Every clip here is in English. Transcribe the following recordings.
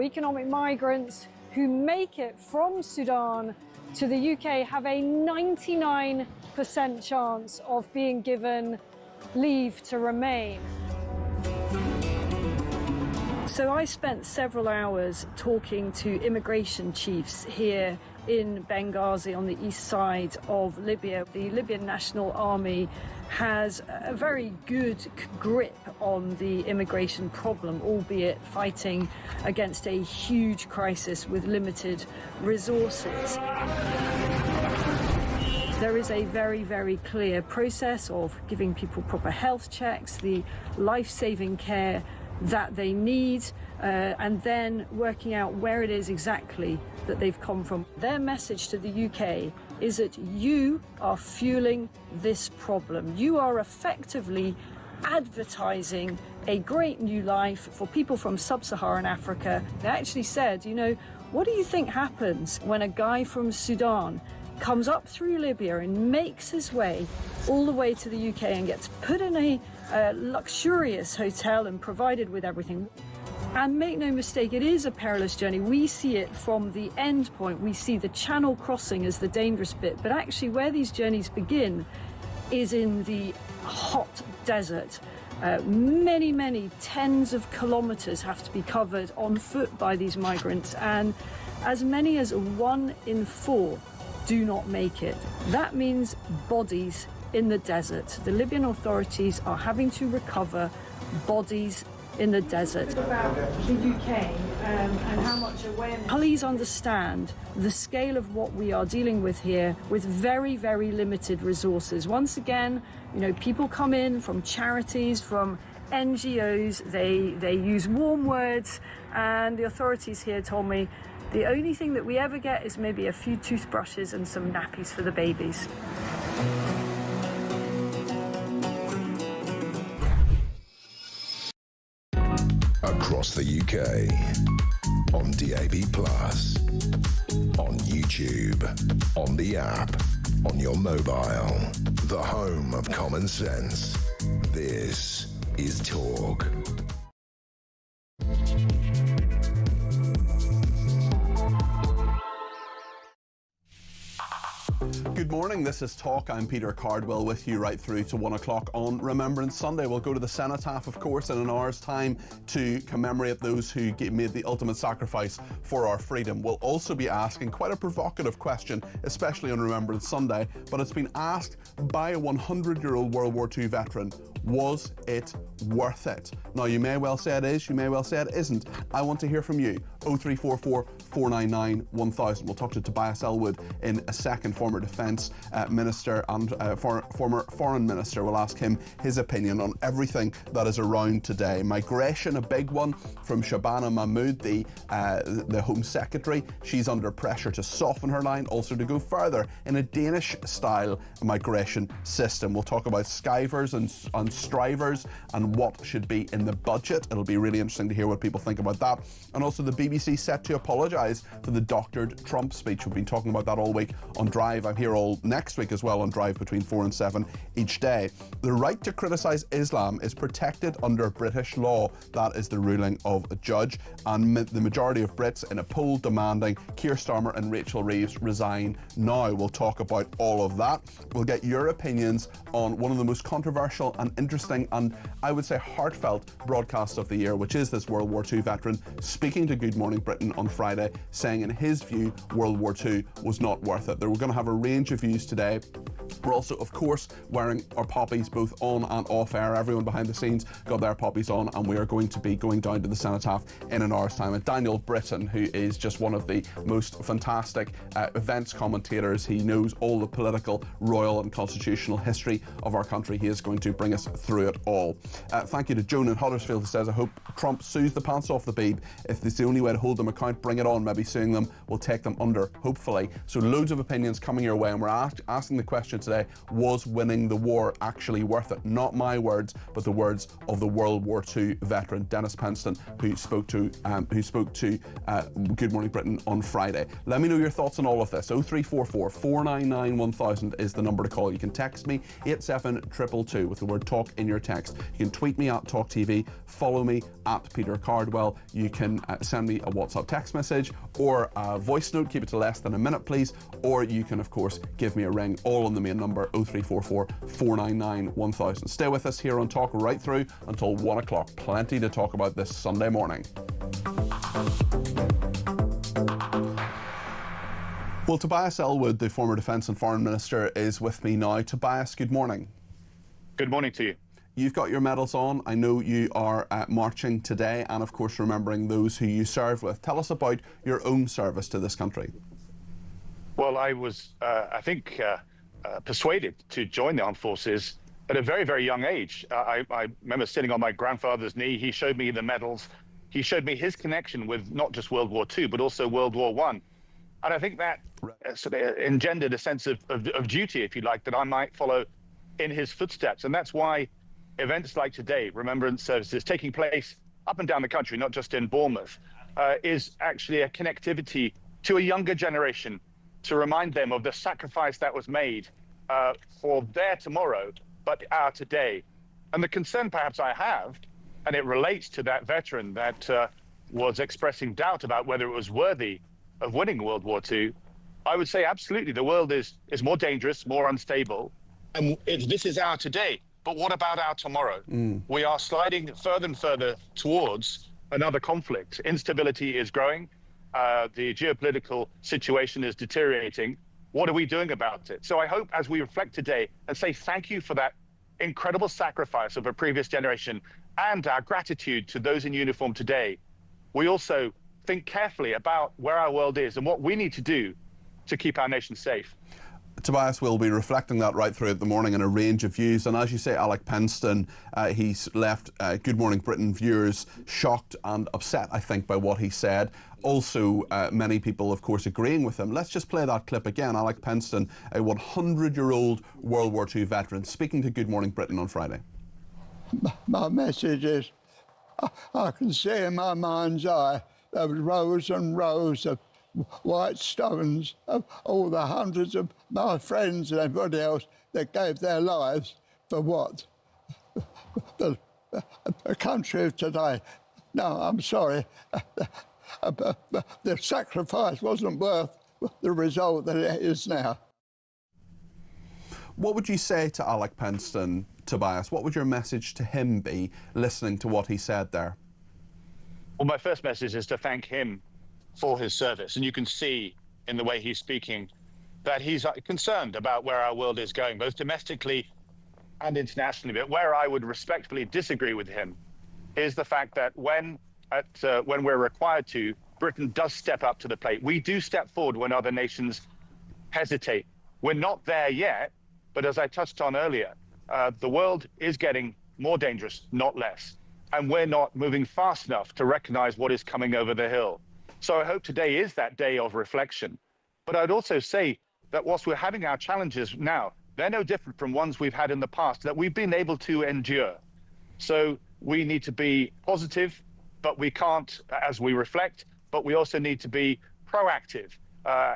Economic migrants who make it from Sudan to the UK have a 99% chance of being given leave to remain. So I spent several hours talking to immigration chiefs here in Benghazi on the east side of Libya. The Libyan National Army has a very good grip on the immigration problem, albeit fighting against a huge crisis with limited resources. There is a very, very clear process of giving people proper health checks, the life-saving care that they need, and then working out where it is exactly that they've come from. Their message to the UK is that you are fueling this problem. You are effectively advertising a great new life for people from sub-Saharan Africa. They actually said, you know, what do you think happens when a guy from Sudan comes up through Libya and makes his way all the way to the UK and gets put in a luxurious hotel and provided with everything? And make no mistake, it is a perilous journey. We see it from the end point. We see the channel crossing as the dangerous bit. But actually where these journeys begin is in the hot desert. Many, many tens of kilometres have to be covered on foot by these migrants. And as many as 1 in 4 do not make it. That means bodies in the desert. The Libyan authorities are having to recover bodies in the desert. About the UK and how much awareness. Please understand the scale of what we are dealing with here with very, very limited resources. Once again, you know, people come in from charities, from NGOs, they use warm words, and the authorities here told me the only thing that we ever get is maybe a few toothbrushes and some nappies for the babies. Across the UK, on DAB+, on YouTube, on the app, on your mobile, the home of common sense. This is Talk. Good morning, this is Talk. I'm Peter Cardwell with you right through to 1 o'clock on Remembrance Sunday. We'll go to the cenotaph, of course, in an hour's time to commemorate those who made the ultimate sacrifice for our freedom. We'll also be asking quite a provocative question, especially on Remembrance Sunday, but it's been asked by a 100-year-old World War II veteran. Was it worth it? Now, you may well say it is, you may well say it isn't. I want to hear from you. 0344 499 1000. We'll talk to Tobias Elwood in a second, former Defence Minister and former Foreign Minister. We'll ask him his opinion on everything that is around today. Migration, a big one from Shabana Mahmood, the Home Secretary. She's under pressure to soften her line, also to go further in a Danish-style migration system. We'll talk about skivers and strivers and what should be in the budget. It'll be really interesting to hear what people think about that. And also the BBC set to apologise for the doctored Trump speech. We've been talking about that all week on Drive. I'm here all next week as well on Drive between 4 and 7 each day. The right to criticise Islam is protected under British law. That is the ruling of a judge, and the majority of Brits in a poll demanding Keir Starmer and Rachel Reeves resign now. We'll talk about all of that. We'll get your opinions on one of the most controversial and interesting and I would say heartfelt broadcasts of the year, which is this World War II veteran speaking to Good Morning Britain on Friday, saying in his view World War II was not worth it. We're going to have a range of views today. We're also, of course, wearing our poppies both on and off air. Everyone behind the scenes got their poppies on, and we are going to be going down to the cenotaph in an hour's time. And Daniel Britton, who is just one of the most fantastic events commentators, he knows all the political, royal and constitutional history of our country. He is going to bring us through it all. Thank you to Joan in Huddersfield, who says, I hope Trump sues the pants off the Beeb. If it's the only way to hold them account, bring it on. Maybe suing them will take them under, hopefully. So loads of opinions coming your way, and we're asking the question question today: was winning the war actually worth it? Not my words, but the words of the World War II veteran Dennis Penston, who spoke to Good Morning Britain on Friday. Let me know your thoughts on all of this. 0344 499 1000 is the number to call. You can text me 87222 with the word talk in your text. You can tweet me at talkTV, follow me at Peter Cardwell. You can send me a WhatsApp text message or a voice note. Keep it to less than a minute, please. Or you can, of course, give me a ring, all on the main number 0344 499 1000. Stay with us here on Talk right through until 1 o'clock. Plenty to talk about this Sunday morning. Well, Tobias Ellwood, the former Defence and Foreign Minister, is with me now. Tobias, good morning. Good morning to you. You've got your medals on. I know you are marching today and, of course, remembering those who you served with. Tell us about your own service to this country. Well, I was, I think, persuaded to join the armed forces at a very, very young age. I remember sitting on my grandfather's knee. He showed me the medals. He showed me his connection with not just World War II, but also World War I. And I think that sort of engendered a sense of duty, if you like, that I might follow in his footsteps. And that's why events like today, Remembrance Services, taking place up and down the country, not just in Bournemouth, is actually a connectivity to a younger generation, to remind them of the sacrifice that was made for their tomorrow, but our today. And the concern perhaps I have, and it relates to that veteran that was expressing doubt about whether it was worthy of winning World War II, I would say absolutely the world is more dangerous, more unstable, and this is our today. But what about our tomorrow? We are sliding further and further towards another conflict. Instability is growing. The geopolitical situation is deteriorating. What are we doing about it? So I hope as we reflect today and say thank you for that incredible sacrifice of a previous generation and our gratitude to those in uniform today, we also think carefully about where our world is and what we need to do to keep our nation safe. Tobias will be reflecting that right throughout the morning in a range of views. And as you say, Alec Penston, he's left Good Morning Britain viewers shocked and upset, I think, by what he said. Also, many people, of course, agreeing with him. Let's just play that clip again. Alec Penston, a 100-year-old World War II veteran, speaking to Good Morning Britain on Friday. My message is, I can see in my mind's eye there was rows and rows of white stones of all the hundreds of my friends and everybody else that gave their lives for what? The country of today. No, I'm sorry. The sacrifice wasn't worth the result that it is now. What would you say to Alec Penston, Tobias? What would your message to him be, listening to what he said there? Well, my first message is to thank him for his service. And you can see in the way he's speaking that he's concerned about where our world is going, both domestically and internationally. But where I would respectfully disagree with him is the fact that when we're required to, Britain does step up to the plate. We do step forward when other nations hesitate. We're not there yet, but as I touched on earlier, the world is getting more dangerous, not less. And we're not moving fast enough to recognize what is coming over the hill. So I hope today is that day of reflection. But I'd also say that whilst we're having our challenges now, they're no different from ones we've had in the past that we've been able to endure. So we need to be positive, but we can't, as we reflect, but we also need to be proactive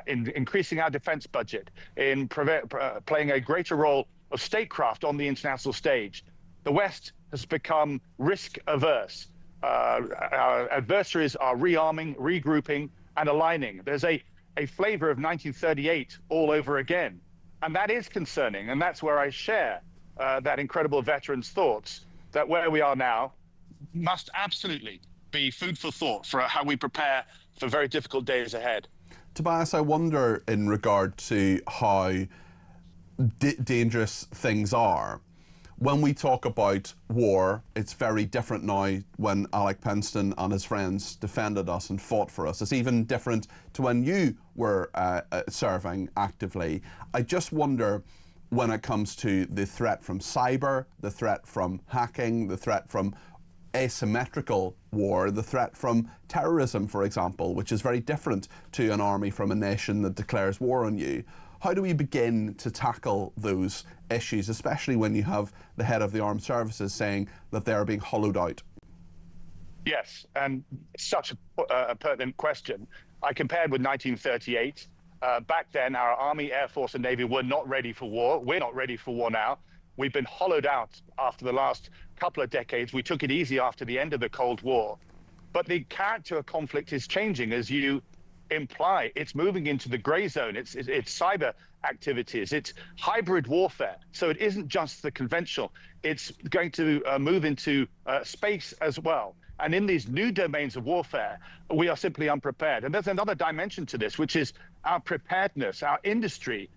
in increasing our defense budget, in playing a greater role of statecraft on the international stage. The West has become risk averse. Our adversaries are rearming, regrouping, and aligning. There's a flavor of 1938 all over again. And that is concerning. And that's where I share that incredible veteran's thoughts, that where we are now must absolutely be food for thought for how we prepare for very difficult days ahead. Tobias, I wonder, in regard to how dangerous things are, when we talk about war, it's very different now when Alec Penston and his friends defended us and fought for us. It's even different to when you were serving actively. I just wonder, when it comes to the threat from cyber, the threat from hacking, the threat from asymmetrical war, the threat from terrorism, for example, which is very different to an army from a nation that declares war on you. How do we begin to tackle those issues, especially when you have the head of the armed services saying that they are being hollowed out? Yes, and such a pertinent question. I compared with 1938. Back then, our Army, Air Force and Navy were not ready for war. We're not ready for war now. We've been hollowed out after the last couple of decades. We took it easy after the end of the Cold War. But the character of conflict is changing, as you imply. It's moving into the gray zone. It's cyber activities. It's hybrid warfare. So it isn't just the conventional. It's going to move into space as well. And in these new domains of warfare, we are simply unprepared. And there's another dimension to this, which is our preparedness, our industry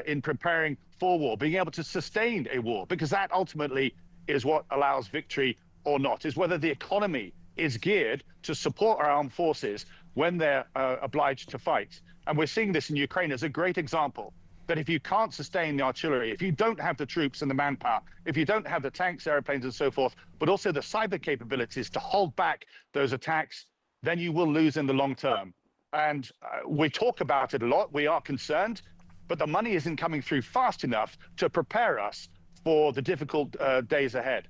in preparing for war, being able to sustain a war, because that ultimately is what allows victory or not, is whether the economy is geared to support our armed forces when they're obliged to fight. And we're seeing this in Ukraine as a great example, that if you can't sustain the artillery, if you don't have the troops and the manpower, if you don't have the tanks, airplanes and so forth, but also the cyber capabilities to hold back those attacks, then you will lose in the long term. And we talk about it a lot. We are concerned, but the money isn't coming through fast enough to prepare us for the difficult days ahead.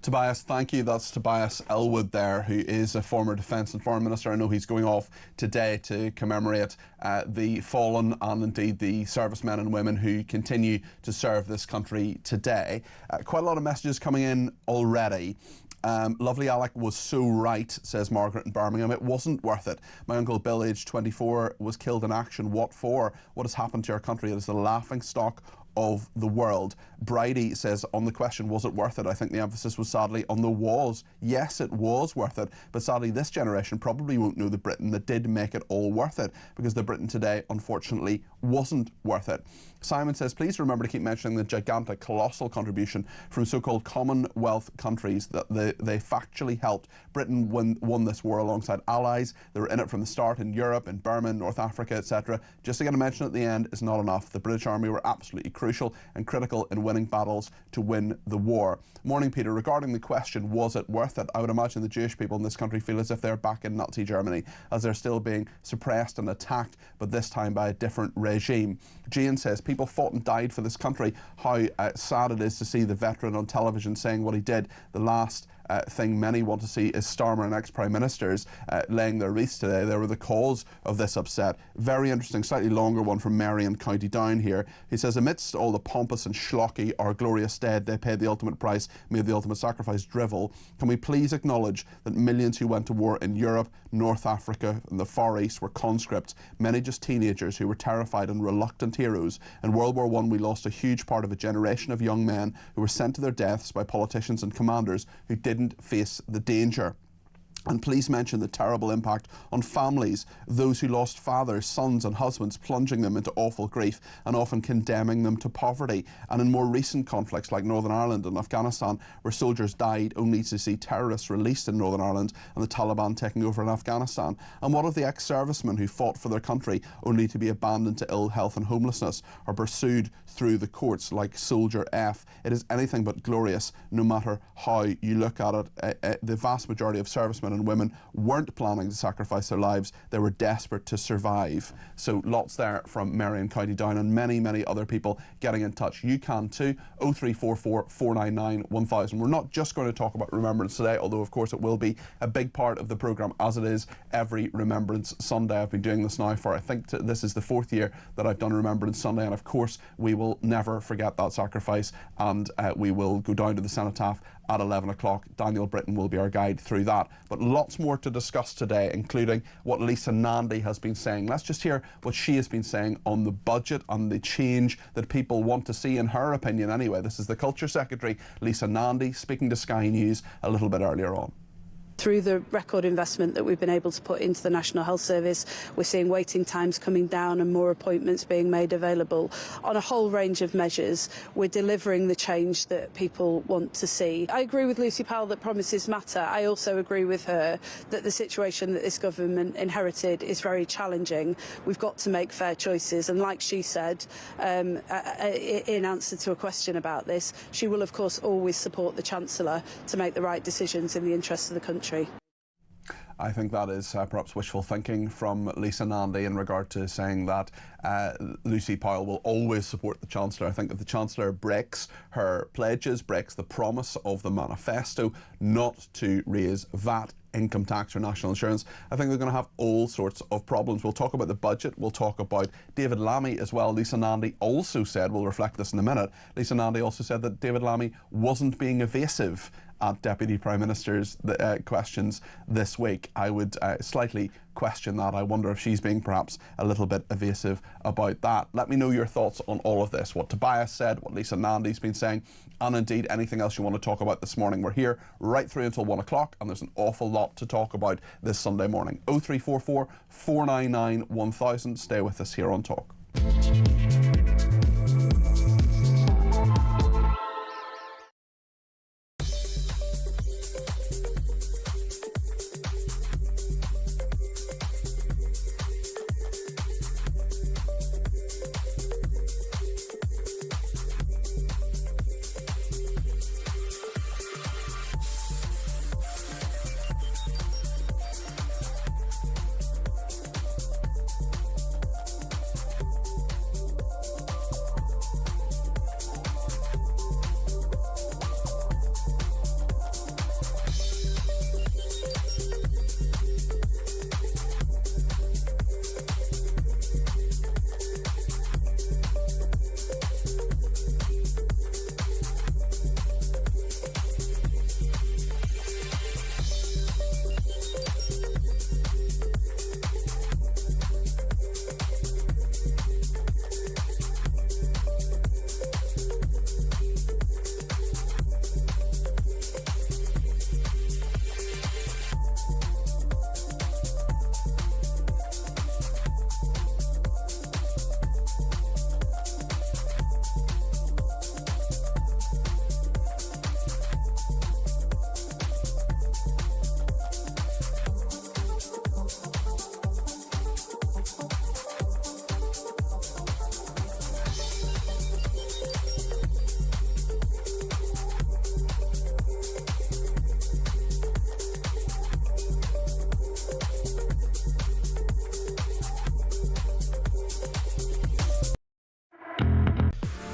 Tobias, thank you. That's Tobias Ellwood there, who is a former Defence and Foreign Minister. I know he's going off today to commemorate the fallen and indeed the servicemen and women who continue to serve this country today. Quite a lot of messages coming in already. Lovely Alec was so right, says Margaret in Birmingham. It wasn't worth it. My uncle Bill, aged 24, was killed in action. What for? What has happened to our country? It is the laughing stock of the world. Bridie says, on the question, was it worth it? I think the emphasis was sadly on the was. Yes, it was worth it, but sadly this generation probably won't know the Britain that did make it all worth it, because the Britain today, unfortunately, wasn't worth it. Simon says, please remember to keep mentioning the gigantic, colossal contribution from so-called Commonwealth countries that they factually helped Britain won this war alongside allies. They were in it from the start in Europe, in Burma, North Africa, etc. Just to get a mention at the end is not enough. The British Army were absolutely crucial and critical in winning battles to win the war. Morning, Peter. Regarding the question, was it worth it? I would imagine the Jewish people in this country feel as if they're back in Nazi Germany, as they're still being suppressed and attacked, but this time by a different regime. Jane says, people fought and died for this country. How sad it is to see the veteran on television saying what he did. The last thing many want to see is Starmer and ex-Prime Ministers laying their wreaths today. They were the cause of this upset. Very interesting, slightly longer one from Mary in County Down here. He says, amidst all the pompous and schlocky, our glorious dead, they paid the ultimate price, made the ultimate sacrifice drivel. Can we please acknowledge that millions who went to war in Europe, North Africa and the Far East were conscripts, many just teenagers who were terrified and reluctant heroes. In World War I, we lost a huge part of a generation of young men who were sent to their deaths by politicians and commanders who didn't face the danger. And please mention the terrible impact on families, those who lost fathers, sons and husbands, plunging them into awful grief and often condemning them to poverty. And in more recent conflicts like Northern Ireland and Afghanistan, where soldiers died only to see terrorists released in Northern Ireland and the Taliban taking over in Afghanistan. And what of the ex-servicemen who fought for their country only to be abandoned to ill health and homelessness or pursued through the courts like Soldier F? It is anything but glorious, no matter how you look at it. The vast majority of servicemen and women weren't planning to sacrifice their lives. They were desperate to survive. So lots there from Mary in County Down, and many, many other people getting in touch. You can too. 0344 499 1000. We're not just going to talk about Remembrance today, although of course it will be a big part of the programme, as it is every Remembrance Sunday. I've been doing this now for, I think this is the 4th year that I've done Remembrance Sunday, and of course we will never forget that sacrifice, and we will go down to the cenotaph at 11 o'clock. Daniel Britton will be our guide through that. But lots more to discuss today, including what Lisa Nandy has been saying. Let's just hear what she has been saying on the budget and the change that people want to see, in her opinion anyway. This is the Culture Secretary, Lisa Nandy, speaking to Sky News a little bit earlier on. Through the record investment that we've been able to put into the National Health Service, we're seeing waiting times coming down and more appointments being made available. On a whole range of measures, we're delivering the change that people want to see. I agree with Lucy Powell that promises matter. I also agree with her that the situation that this government inherited is very challenging. We've got to make fair choices, and like she said, in answer to a question about this, she will of course always support the Chancellor to make the right decisions in the interests of the country. I think that is perhaps wishful thinking from Lisa Nandy in regard to saying that Lucy Powell will always support the Chancellor. I think if the Chancellor breaks her pledges, breaks the promise of the manifesto not to raise VAT, income tax or national insurance, I think they're going to have all sorts of problems. We'll talk about the budget, we'll talk about David Lammy as well. Lisa Nandy also said, we'll reflect this in a minute, Lisa Nandy also said that David Lammy wasn't being evasive at Deputy Prime Minister's questions this week. I would slightly question that. I wonder if she's being perhaps a little bit evasive about that. Let me know your thoughts on all of this, what Tobias said, what Lisa Nandy's been saying, and indeed anything else you want to talk about this morning. We're here right through until 1 o'clock, and there's an awful lot to talk about this Sunday morning. 0344 499 1000. Stay with us here on Talk.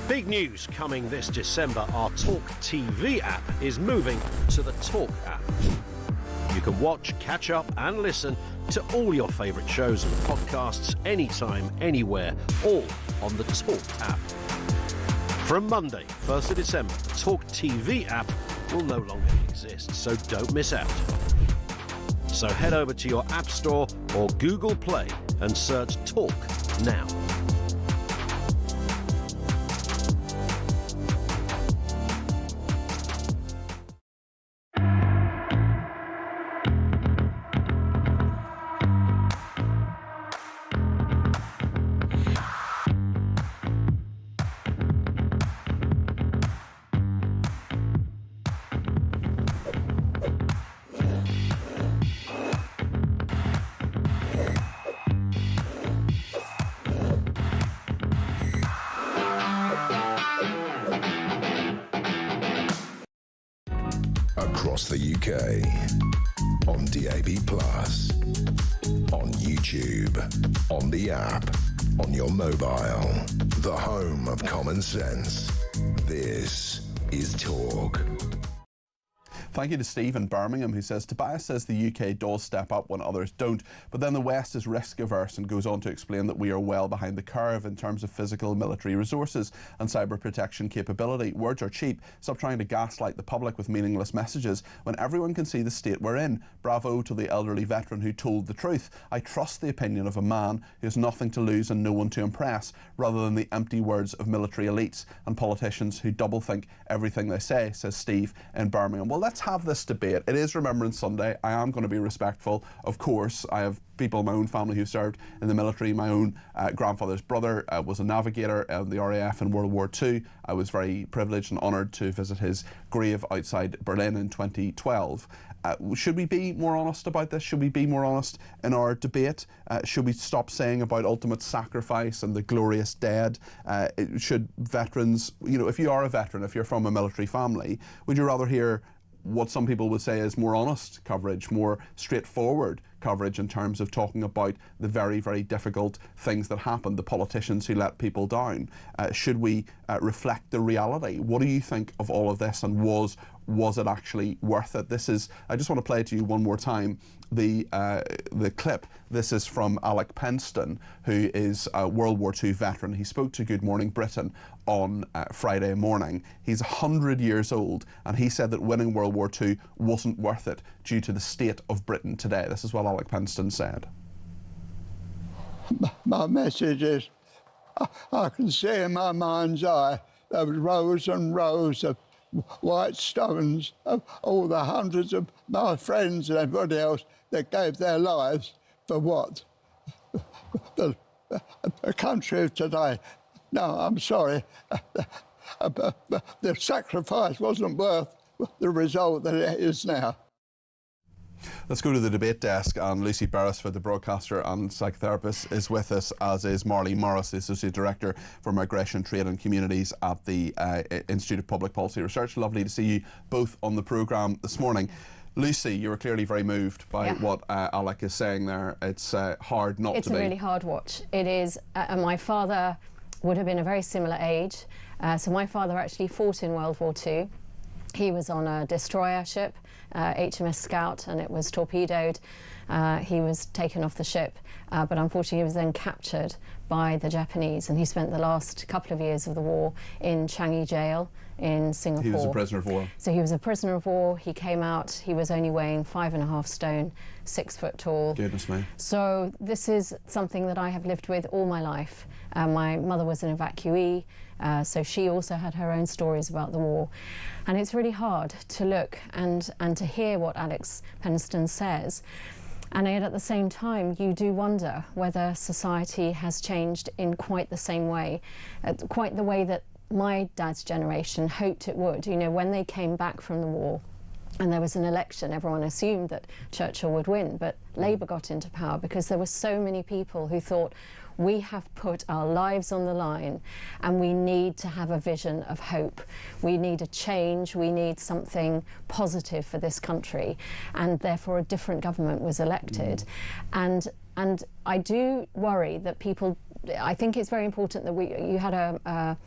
Big news coming this December. Our talkTV app is moving to the Talk app. You can watch, catch up and listen to all your favourite shows and podcasts anytime, anywhere, all on the Talk app. From Monday, 1st of December, the talkTV app will no longer exist, so don't miss out. So head over to your App Store or Google Play and search Talk now. Across the UK, on DAB+, on YouTube, on the app, on your mobile, the home of common sense. This is Talk. Thank you to Steve in Birmingham, who says, Tobias says the UK does step up when others don't, but then the West is risk averse, and goes on to explain that we are well behind the curve in terms of physical military resources and cyber protection capability. Words are cheap. Stop trying to gaslight the public with meaningless messages when everyone can see the state we're in. Bravo to the elderly veteran who told the truth. I trust the opinion of a man who has nothing to lose and no one to impress, rather than the empty words of military elites and politicians who double think everything they say, says Steve in Birmingham. Well, let's have this debate. It is Remembrance Sunday. I am going to be respectful. Of course, I have people in my own family who served in the military. My own grandfather's brother was a navigator in the RAF in World War II. I was very privileged and honoured to visit his grave outside Berlin in 2012. Should we be more honest about this? Should we be more honest in our debate? Should we stop saying about ultimate sacrifice and the glorious dead? Should veterans, you know, if you are a veteran, if you're from a military family, would you rather hear what some people would say is more honest coverage, more straightforward coverage in terms of talking about the very, very difficult things that happened, the politicians who let people down. Should we reflect the reality? What do you think of all of this, and was it actually worth it? I just want to play to you one more time the clip. This is from Alec Penston, who is a World War II veteran. He spoke to Good Morning Britain on Friday morning. He's 100 years old, and he said that winning World War II wasn't worth it due to the state of Britain today. This is what Alec Penston said. My message is, I can see in my mind's eye there was rows and rows of white stones of all the hundreds of my friends and everybody else that gave their lives for what? The country of today. No, I'm sorry. The sacrifice wasn't worth the result that it is now. Let's go to the debate desk, and Lucy Beresford, the broadcaster and psychotherapist, is with us, as is Marley Morris, the Associate Director for Migration, Trade and Communities at the Institute of Public Policy Research. Lovely to see you both on the programme this morning. Lucy, you were clearly very moved by what Alec is saying there. It's hard not to be. It's a really hard watch. It is. My father would have been a very similar age. So my father actually fought in World War II. He was on a destroyer ship, HMS Scout, and it was torpedoed. He was taken off the ship, but unfortunately he was then captured by the Japanese, and he spent the last couple of years of the war in Changi Jail in Singapore. He was a prisoner of war. So he was a prisoner of war. He came out, he was only weighing 5.5 stone, 6 foot tall. Goodness me. So this is something that I have lived with all my life. My mother was an evacuee, so she also had her own stories about the war. And it's really hard to look and to hear what Alex Penston says. And yet at the same time, you do wonder whether society has changed in quite the same way, quite the way that my dad's generation hoped it would. You know, when they came back from the war and there was an election, everyone assumed that Churchill would win, but Labour got into power because there were so many people who thought, we have put our lives on the line and we need to have a vision of hope. We need a change, we need something positive for this country, and therefore a different government was elected. And I do worry that people, I think it's very important that you had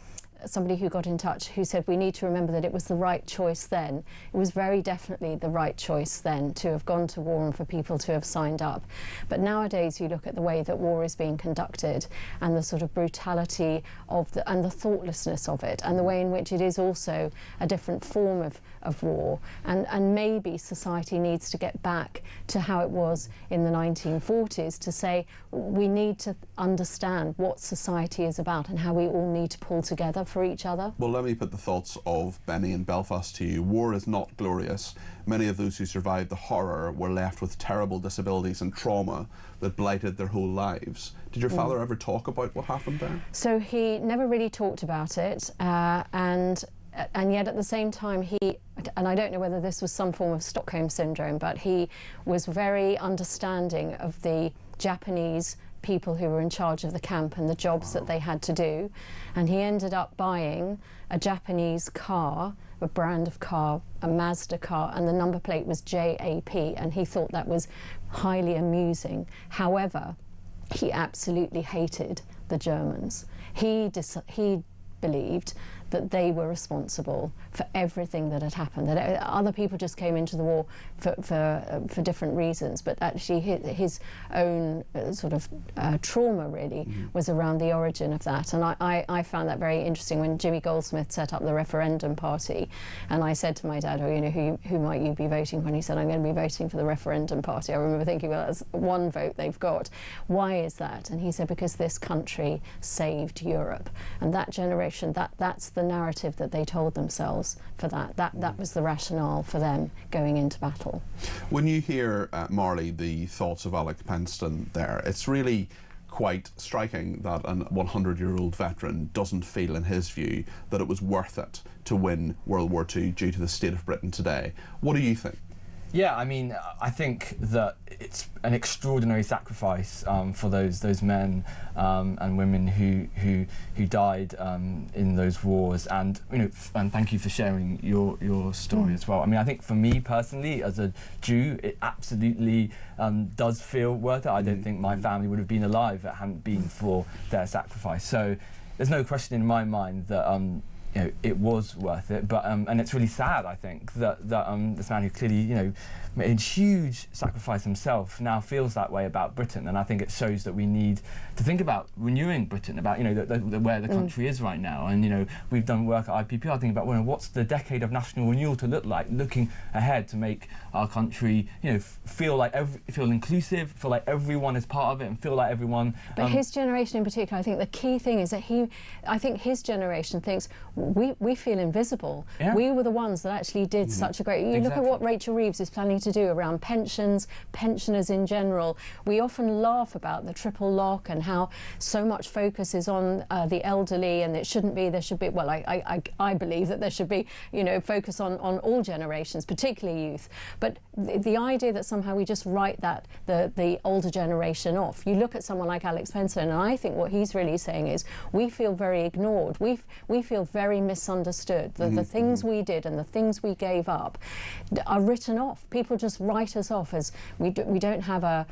somebody who got in touch who said we need to remember that it was the right choice then. It was very definitely the right choice then to have gone to war and for people to have signed up. But nowadays you look at the way that war is being conducted and the sort of brutality of and the thoughtlessness of it, and the way in which it is also a different form of war. And maybe society needs to get back to how it was in the 1940s, to say we need to understand what society is about and how we all need to pull together for each other. Well, let me put the thoughts of Benny in Belfast to you. War is not glorious. Many of those who survived the horror were left with terrible disabilities and trauma that blighted their whole lives. Did your father ever talk about what happened there? So he never really talked about it, and yet at the same time and I don't know whether this was some form of Stockholm syndrome, but he was very understanding of the Japanese people who were in charge of the camp and the jobs that they had to do, and he ended up buying a Japanese car, a brand of car, a Mazda car, and the number plate was JAP, and he thought that was highly amusing. However, he absolutely hated the Germans. He believed that they were responsible for everything that had happened, that other people just came into the war for different reasons, but actually his own sort of trauma really was around the origin of that. And I found that very interesting when Jimmy Goldsmith set up the referendum party, and I said to my dad, oh, you know, who might you be voting for? And he said, I'm going to be voting for the referendum party. I remember thinking, well, that's one vote they've got. Why is that? And he said, because this country saved Europe. And that generation, that's the narrative that they told themselves for that. That was the rationale for them going into battle. When you hear, Marley, the thoughts of Alec Penston there, it's really quite striking that a 100-year-old veteran doesn't feel, in his view, that it was worth it to win World War II due to the state of Britain today. What do you think? Yeah, I mean, I think that it's an extraordinary sacrifice for those men and women who died in those wars, and and thank you for sharing your story as well. I mean, I think for me personally, as a Jew, it absolutely does feel worth it. I don't think my family would have been alive if it hadn't been for their sacrifice. So there's no question in my mind that it was worth it, but and it's really sad, I think, that this man who clearly made a huge sacrifice himself now feels that way about Britain, and I think it shows that we need to think about renewing Britain, about where the country is right now, and we've done work at IPP. I think about what's the decade of national renewal to look like, looking ahead to make our country feel inclusive, feel like everyone is part of it, and feel like everyone. But his generation in particular, I think the key thing is that I think his generation thinks we feel invisible. Yeah. We were the ones that actually did such a great. You look at what Rachel Reeves is planning to do around pensions, pensioners in general. We often laugh about the triple lock and how so much focus is on the elderly, and it shouldn't be. There should be. Well, I believe that there should be focus on all generations, particularly youth. But the idea that somehow we just write the older generation off. You look at someone like Alex Spencer, and I think what he's really saying is we feel very ignored. We feel very misunderstood. The things we did and the things we gave up are written off. People just write us off as we don't have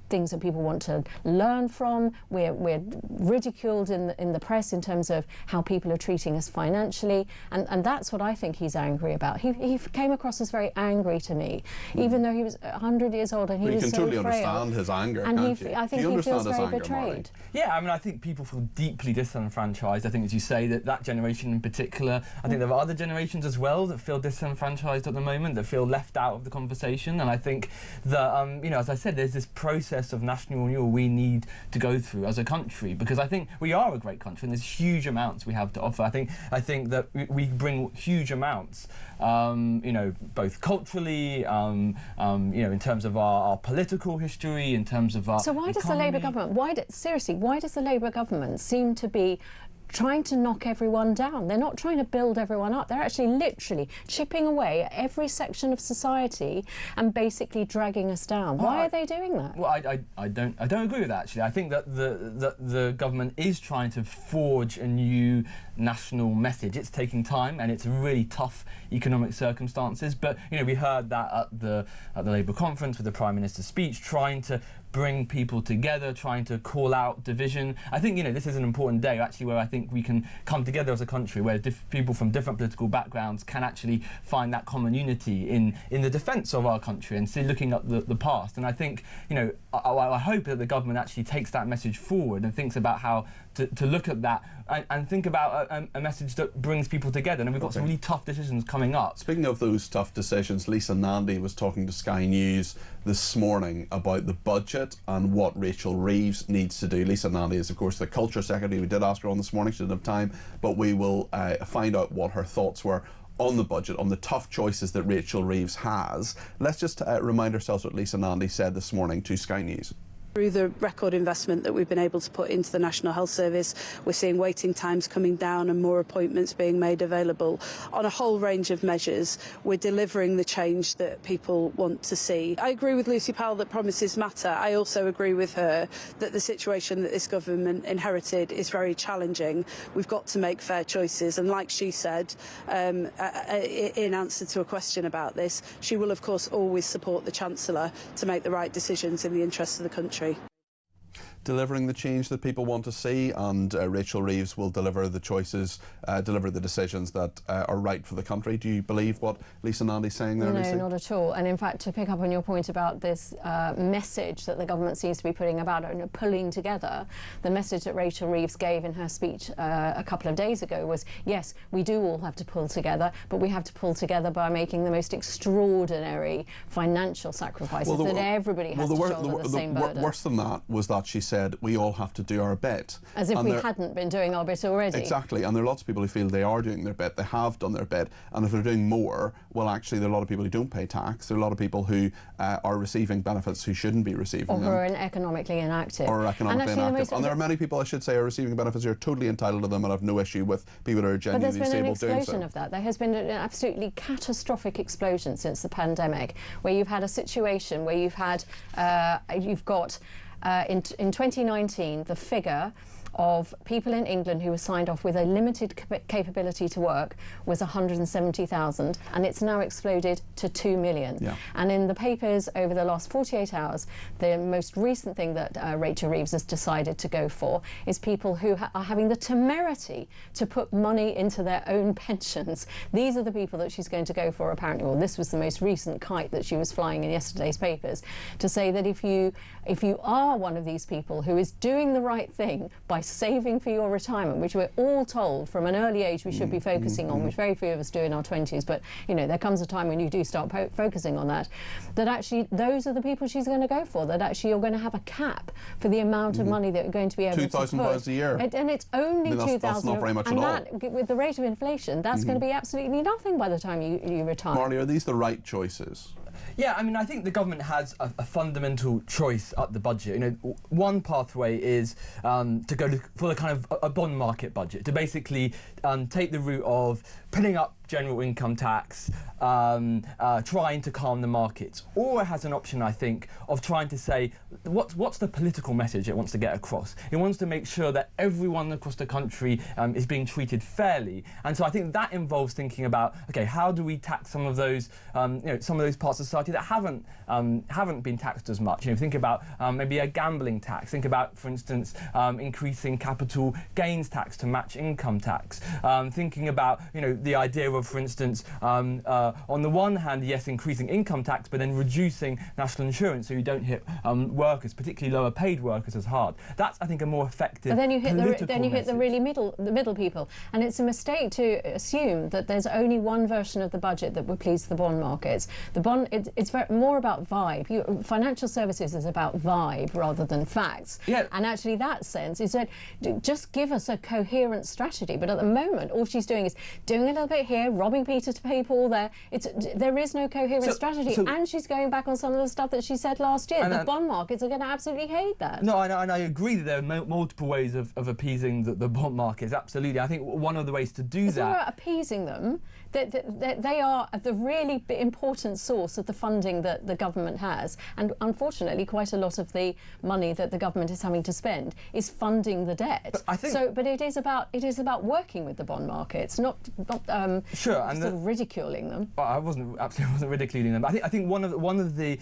things that people want to learn from. We're ridiculed in the press in terms of how people are treating us financially, and that's what I think he's angry about. He came across as very angry to me, even though he was 100 years old and he was so frail. You can totally understand his anger, and can't you? I think he feels very betrayed. Marty? Yeah, I mean, I think people feel deeply disenfranchised. I think, as you say, that generation in particular. I think there are other generations as well that feel disenfranchised at the moment, that feel left out of the conversation. And I think that, as I said, there's this process of national renewal we need to go through as a country, because I think we are a great country and there's huge amounts we have to offer. I think that we bring huge amounts, both culturally, in terms of our political history, in terms of our. So why does the Labour government? Why does the Labour government seem to be trying to knock everyone down? They're not trying to build everyone up. They're actually literally chipping away at every section of society and basically dragging us down. Why are they doing that? Well, I don't agree with that, actually. I think that the government is trying to forge a new national message. It's taking time and it's really tough economic circumstances. But we heard that at the Labour conference with the Prime Minister's speech, trying to bring people together, trying to call out division. I think this is an important day actually where I think we can come together as a country, where people from different political backgrounds can actually find that common unity in the defence of our country and see, looking at the past. And I think I hope that the government actually takes that message forward and thinks about how to look at that and think about a message that brings people together. And we've got some really tough decisions coming up. Speaking of those tough decisions, Lisa Nandy was talking to Sky News this morning about the budget and what Rachel Reeves needs to do. Lisa Nandy is, of course, the Culture Secretary. We did ask her on this morning, she didn't have time, but we will find out what her thoughts were on the budget, on the tough choices that Rachel Reeves has. Let's just remind ourselves what Lisa Nandy said this morning to Sky News. Through the record investment that we've been able to put into the National Health Service, we're seeing waiting times coming down and more appointments being made available. On a whole range of measures, we're delivering the change that people want to see. I agree with Lucy Powell that promises matter. I also agree with her that the situation that this government inherited is very challenging. We've got to make fair choices, and like she said, in answer to a question about this, she will of course always support the Chancellor to make the right decisions in the interests of the country. Delivering the change that people want to see, and Rachel Reeves will deliver the choices, deliver the decisions that are right for the country. Do you believe what Lisa Nandy's saying there, Lucy? No, not at all. And in fact, to pick up on your point about this message that the government seems to be putting about it, pulling together, the message that Rachel Reeves gave in her speech a couple of days ago was, yes, we do all have to pull together, but we have to pull together by making the most extraordinary financial sacrifices that everybody has to shoulder the same burden. Worse than that was that she said we all have to do our bit. As if we hadn't been doing our bit already. Exactly, and there are lots of people who feel they are doing their bit, they have done their bit, and if they're doing more, well, actually there are a lot of people who don't pay tax, there are a lot of people who are receiving benefits who shouldn't be receiving them. Or who are economically inactive. Or economically inactive. And there are many people, I should say, are receiving benefits who are totally entitled to them, and have no issue with people who are genuinely disabled doing so. But there's been an explosion of that. There has been an absolutely catastrophic explosion since the pandemic, where you've had a situation where you've had, in 2019, the figure of people in England who were signed off with a limited capability to work was 170,000, and it's now exploded to 2 million. Yeah. And in the papers over the last 48 hours, the most recent thing that Rachel Reeves has decided to go for is people who are having the temerity to put money into their own pensions. These are the people that she's going to go for, apparently. Well, this was the most recent kite that she was flying in yesterday's papers, to say that if you are one of these people who is doing the right thing by saving for your retirement, which we're all told from an early age we should be focusing on, which very few of us do in our 20s, but you know, there comes a time when you do start focusing on that, that actually those are the people she's going to go for, that actually you're going to have a cap for the amount of money that you're going to be able to put. £2,000 a year. And it's only £2,000. That's not very much at all. That, with the rate of inflation, that's going to be absolutely nothing by the time you retire. Marley, are these the right choices? Yeah, I mean, I think the government has a fundamental choice at the budget. You know, one pathway is to go for the kind of a bond market budget, to basically take the route of putting up general income tax, trying to calm the markets. Or it has an option, I think, of trying to say, what's the political message it wants to get across? It wants to make sure that everyone across the country is being treated fairly. And so I think that involves thinking about, okay, how do we tax some of those, some of those parts of society that haven't been taxed as much? You know, think about maybe a gambling tax. Think about, for instance, increasing capital gains tax to match income tax. Thinking about, you know, the idea of, for instance, on the one hand, yes, increasing income tax, but then reducing national insurance so you don't hit workers, particularly lower paid workers, as hard. That's, I think, a more effective. But then you hit message. the really middle people, and it's a mistake to assume that there's only one version of the budget that would please the bond markets. The bond, it's more about vibe. Financial services is about vibe rather than facts. Yeah. And actually, that sense is that just give us a coherent strategy. But at the moment, all she's doing is doing a little bit here, robbing Peter to pay Paul there. There is no coherent strategy, and she's going back on some of the stuff that she said last year. The bond markets are going to absolutely hate that. No, and I agree that there are multiple ways of appeasing the bond markets. Absolutely, I think one of the ways to do it's that. Not about appeasing them. They are the really important source of the funding that the government has, and unfortunately, quite a lot of the money that the government is having to spend is funding the debt. But I think but it is about working with the bond markets, not sure, and sort of ridiculing them. I absolutely wasn't ridiculing them. I think one of the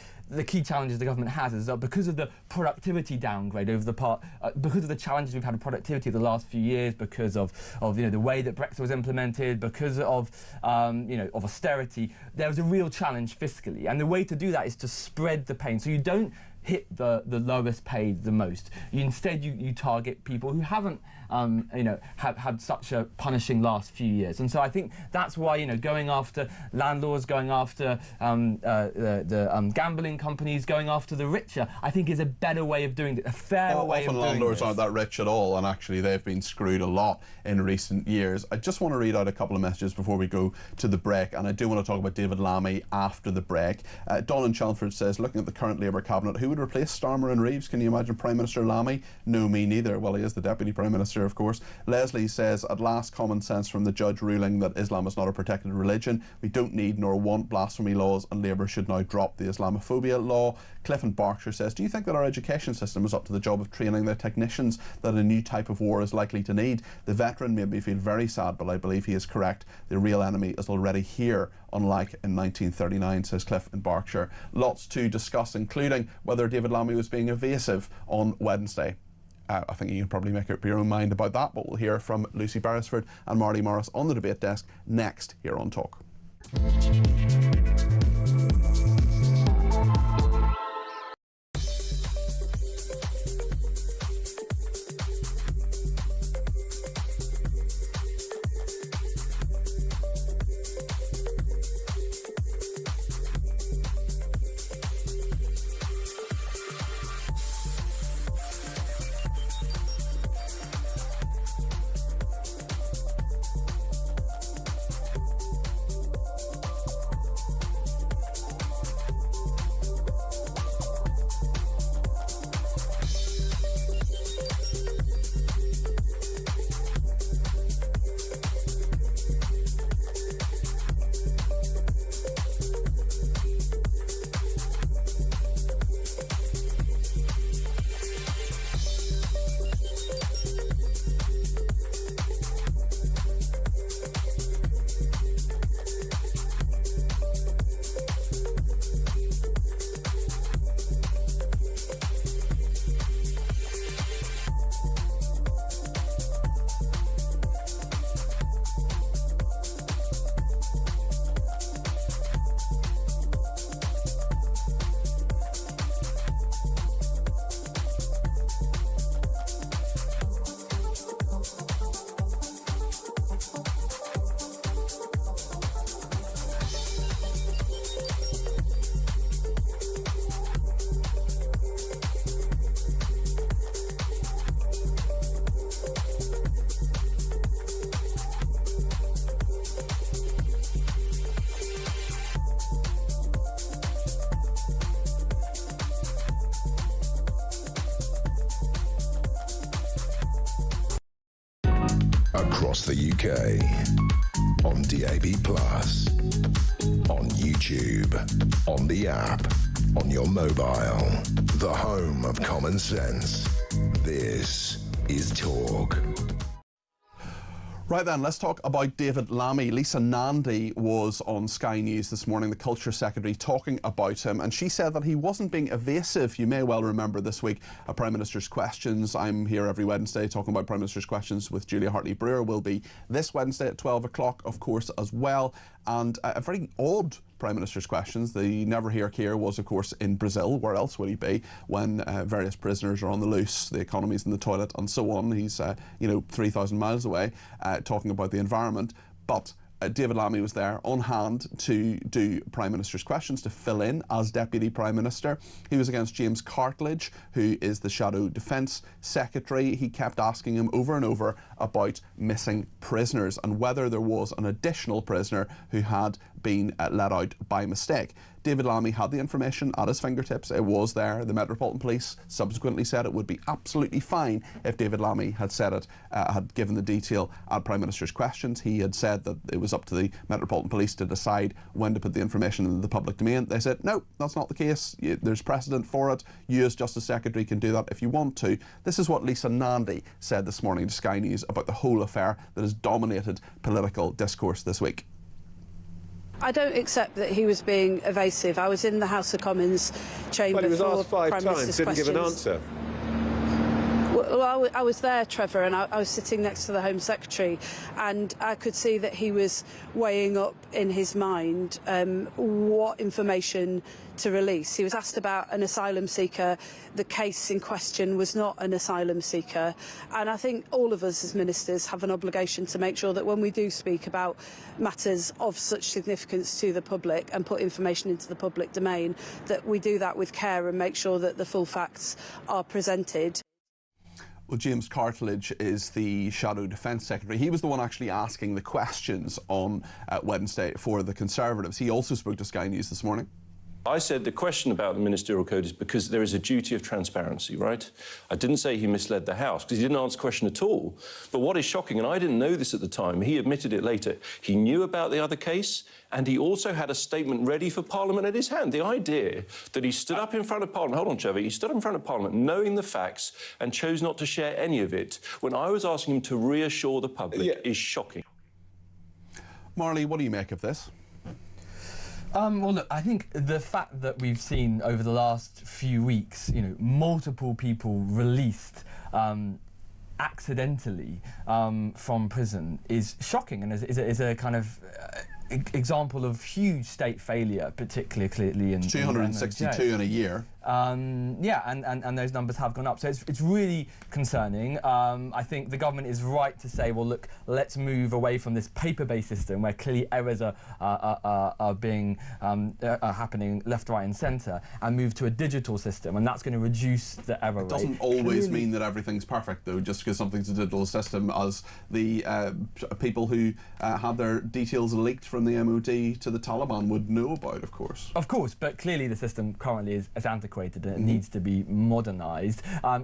key challenges the government has is that because of the productivity downgrade over the because of the challenges we've had with productivity the last few years, because of the way that Brexit was implemented, because of of austerity, there was a real challenge fiscally, and the way to do that is to spread the pain, so you don't hit the lowest paid the most. Instead, you target people who haven't had such a punishing last few years. And so I think that's why going after landlords, going after the gambling companies, going after the richer, I think is a better way of doing it, a fairer way of doing it. Often landlords aren't that rich at all, and actually they've been screwed a lot in recent years. I just want to read out a couple of messages before we go to the break, and I do want to talk about David Lammy after the break. Don in Chelmsford says, looking at the current Labour cabinet, who would replace Starmer and Reeves? Can you imagine Prime Minister Lammy? No, me neither. Well, he is the Deputy Prime Minister, of course. Leslie says, at last, common sense from the judge ruling that Islam is not a protected religion. We don't need nor want blasphemy laws, and Labour should now drop the Islamophobia law. Cliff in Berkshire says, do you think that our education system is up to the job of training the technicians that a new type of war is likely to need? The veteran made me feel very sad, but I believe he is correct. The real enemy is already here, unlike in 1939, says Cliff in Berkshire. Lots to discuss, including whether David Lammy was being evasive on Wednesday. I think you can probably make up your own mind about that, but we'll hear from Lucy Beresford and Marty Morris on the debate desk next here on Talk. across the UK, on DAB+, on YouTube, on the app, on your mobile, the home of common sense. This is Talk. Right then, let's talk about David Lammy. Lisa Nandy was on Sky News this morning, the Culture Secretary, talking about him, and she said that he wasn't being evasive. You may well remember this week at Prime Minister's Questions. I'm here every Wednesday talking about Prime Minister's Questions with Julia Hartley-Brewer. Will be this Wednesday at 12 o'clock, of course, as well. And a very odd Prime Minister's Questions. The Never Hear Care was, of course, in Brazil. Where else would he be when various prisoners are on the loose, the economy's in the toilet, and so on? He's, 3,000 miles away, talking about the environment. But David Lammy was there on hand to do Prime Minister's Questions, to fill in as Deputy Prime Minister. He was against James Cartledge, who is the Shadow Defence Secretary. He kept asking him over and over about missing prisoners and whether there was an additional prisoner who had been let out by mistake. David Lammy had the information at his fingertips. It was there. The Metropolitan Police subsequently said it would be absolutely fine if David Lammy had said it, had given the detail at Prime Minister's Questions. He had said that it was up to the Metropolitan Police to decide when to put the information in the public domain. They said, no, that's not the case. There's precedent for it. You as Justice Secretary can do that if you want to. This is what Lisa Nandy said this morning to Sky News about the whole affair that has dominated political discourse this week. I don't accept that he was being evasive. I was in the House of Commons chamber. Well, he was for asked 5 Prime times, Minister's didn't give an Questions. answer. Well, I was there, Trevor, and I was sitting next to the Home Secretary, and I could see that he was weighing up in his mind what information to release. He was asked about an asylum seeker. The case in question was not an asylum seeker, and I think all of us as ministers have an obligation to make sure that when we do speak about matters of such significance to the public and put information into the public domain, that we do that with care and make sure that the full facts are presented. Well, James Cartledge is the Shadow Defence Secretary. He was the one actually asking the questions on Wednesday for the Conservatives. He also spoke to Sky News this morning. I said the question about the ministerial code is because there is a duty of transparency, right? I didn't say he misled the House, because he didn't answer the question at all. But what is shocking, and I didn't know this at the time, he admitted it later, he knew about the other case, and he also had a statement ready for Parliament at his hand. The idea that he stood up in front of Parliament, hold on, Trevor, he stood up in front of Parliament knowing the facts and chose not to share any of it when I was asking him to reassure the public is shocking. Marley, what do you make of this? Well, look, I think the fact that we've seen over the last few weeks, multiple people released accidentally from prison is shocking and is a kind of example of huge state failure, particularly clearly in 262 in a year. And those numbers have gone up. So it's really concerning. I think the government is right to say, well, look, let's move away from this paper-based system where clearly errors are happening left, right, and centre, and move to a digital system, and that's going to reduce the error rate. It doesn't always mean that everything's perfect, though, just because something's a digital system, as the people who had their details leaked from the MOD to the Taliban would know about, of course. Of course, but clearly the system currently is antiquated and it needs to be modernised.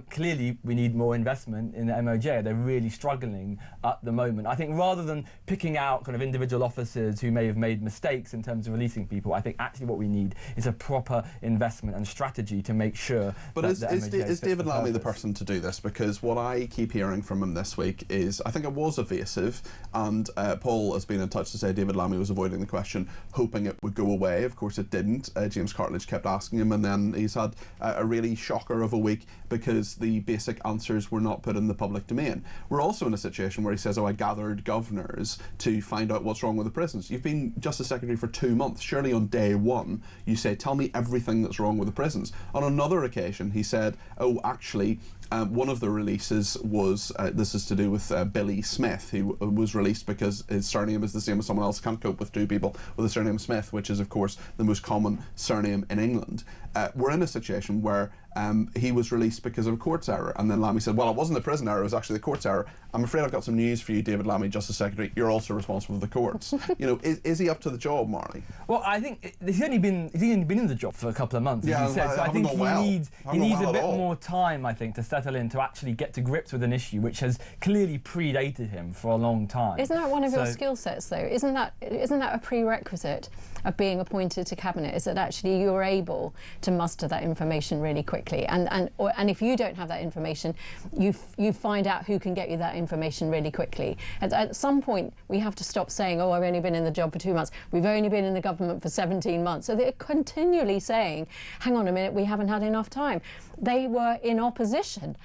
Clearly we need more investment in the MOJ. They're really struggling at the moment. I think rather than picking out kind of individual officers who may have made mistakes in terms of releasing people, I think actually what we need is a proper investment and strategy to make sure is David Lammy the person to do this? Because what I keep hearing from him this week is, I think it was evasive, and Paul has been in touch to say David Lammy was avoiding the question, hoping it would go away. Of course it didn't. James Cartledge kept asking him, and then he's had a really shocker of a week because the basic answers were not put in the public domain. We're also in a situation where he says, I gathered governors to find out what's wrong with the prisons. You've been Justice Secretary for 2 months. Surely on day one you say, tell me everything that's wrong with the prisons. On another occasion he said, actually, one of the releases was, this is to do with Billy Smith, who was released because his surname is the same as someone else. Can't cope with two people with the surname Smith, which is of course the most common surname in England. We're in a situation where he was released because of a court's error. And then Lammy said, well, it wasn't the prison error, it was actually the court's error. I'm afraid I've got some news for you, David Lammy, Justice Secretary. You're also responsible for the courts. You know, is he up to the job, Marley? Well, I think he's only been in the job for a couple of months, as you said. So I think he needs a bit more time, I think, to settle in, to actually get to grips with an issue which has clearly predated him for a long time. Isn't that one of your skill sets, though? Isn't that a prerequisite of being appointed to cabinet? Is that actually you're able to muster that information really quickly, and if you don't have that information, you find out who can get you that information really quickly. At some point, we have to stop saying, "Oh, I've only been in the job for 2 months. We've only been in the government for 17 months." So they're continually saying, "Hang on a minute, we haven't had enough time." They were in opposition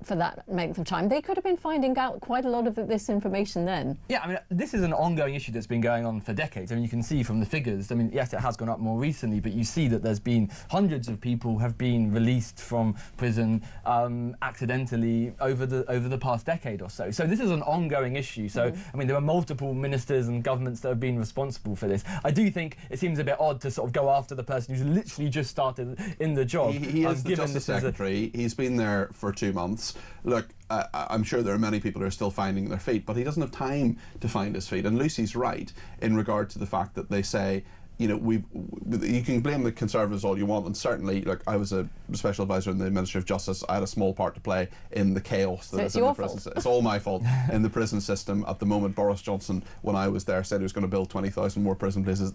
for that length of time. They could have been finding out quite a lot of this information then. Yeah, I mean, this is an ongoing issue that's been going on for decades. I mean, you can see from the figures. I mean, yes, it has gone up more recently, but you see that there's been hundreds of people have been released from prison accidentally over the past decade or so. So this is an ongoing issue. So I mean, there are multiple ministers and governments that have been responsible for this. I do think it seems a bit odd to sort of go after the person who's literally just started in the job. He is the Justice Secretary. He's been there for 2 months. Look, I'm sure there are many people who are still finding their feet, but he doesn't have time to find his feet. And Lucy's right in regard to the fact that they say, you know, you can blame the Conservatives all you want, and certainly, look, I was a special advisor in the Ministry of Justice. I had a small part to play in the chaos that is in the prison system. It's all my fault in the prison system at the moment. Boris Johnson, when I was there, said he was going to build 20,000 more prison places.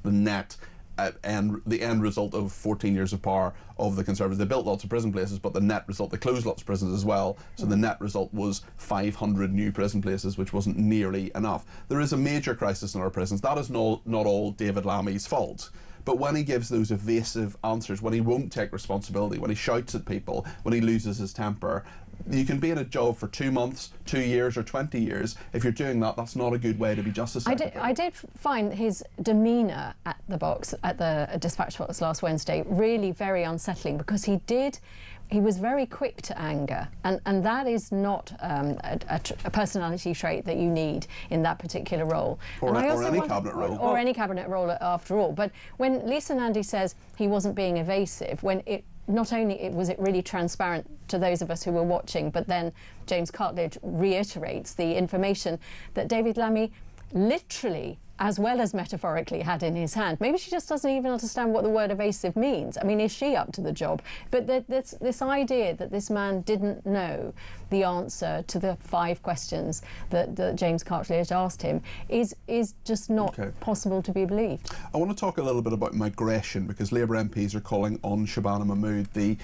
The end result of 14 years of power of the Conservatives, they built lots of prison places, but the net result, they closed lots of prisons as well, so the net result was 500 new prison places, which wasn't nearly enough. There is a major crisis in our prisons. That is not all David Lammy's fault. But when he gives those evasive answers, when he won't take responsibility, when he shouts at people, when he loses his temper, you can be in a job for 2 months, 2 years or 20 years. If you're doing that, that's not a good way to be Justice Secretary. I did find his demeanour at the dispatch box last Wednesday really very unsettling, because he was very quick to anger, and that is not a personality trait that you need in that particular role. Or any cabinet role. Or any cabinet role, after all. But when Lisa Nandy says he wasn't being evasive, when not only was it really transparent to those of us who were watching, but then James Cartledge reiterates the information that David Lammy literally, as well as metaphorically, had in his hand. Maybe she just doesn't even understand what the word evasive means. I mean, is she up to the job? But this idea that this man didn't know the answer to the 5 questions that James Cartledge asked him is just not possible to be believed. I want to talk a little bit about migration, because Labour MPs are calling on Shabana Mahmood, the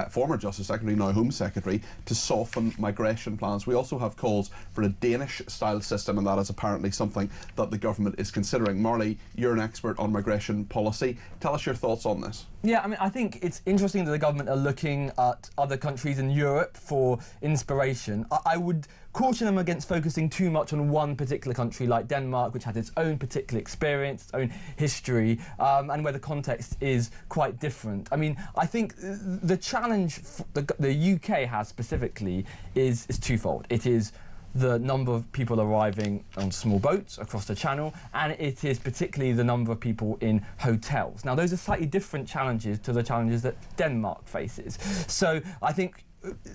former Justice Secretary, now Home Secretary, to soften migration plans. We also have calls for a Danish-style system, and that is apparently something that the government is considering. Marley, you're an expert on migration policy. Tell us your thoughts on this. Yeah, I mean, I think it's interesting that the government are looking at other countries in Europe for inspiration. I would caution them against focusing too much on one particular country like Denmark, which has its own particular experience, its own history, and where the context is quite different. I mean, I think the challenge the UK has specifically is twofold. It is the number of people arriving on small boats across the Channel, and it is particularly the number of people in hotels. Now, those are slightly different challenges to the challenges that Denmark faces. So I think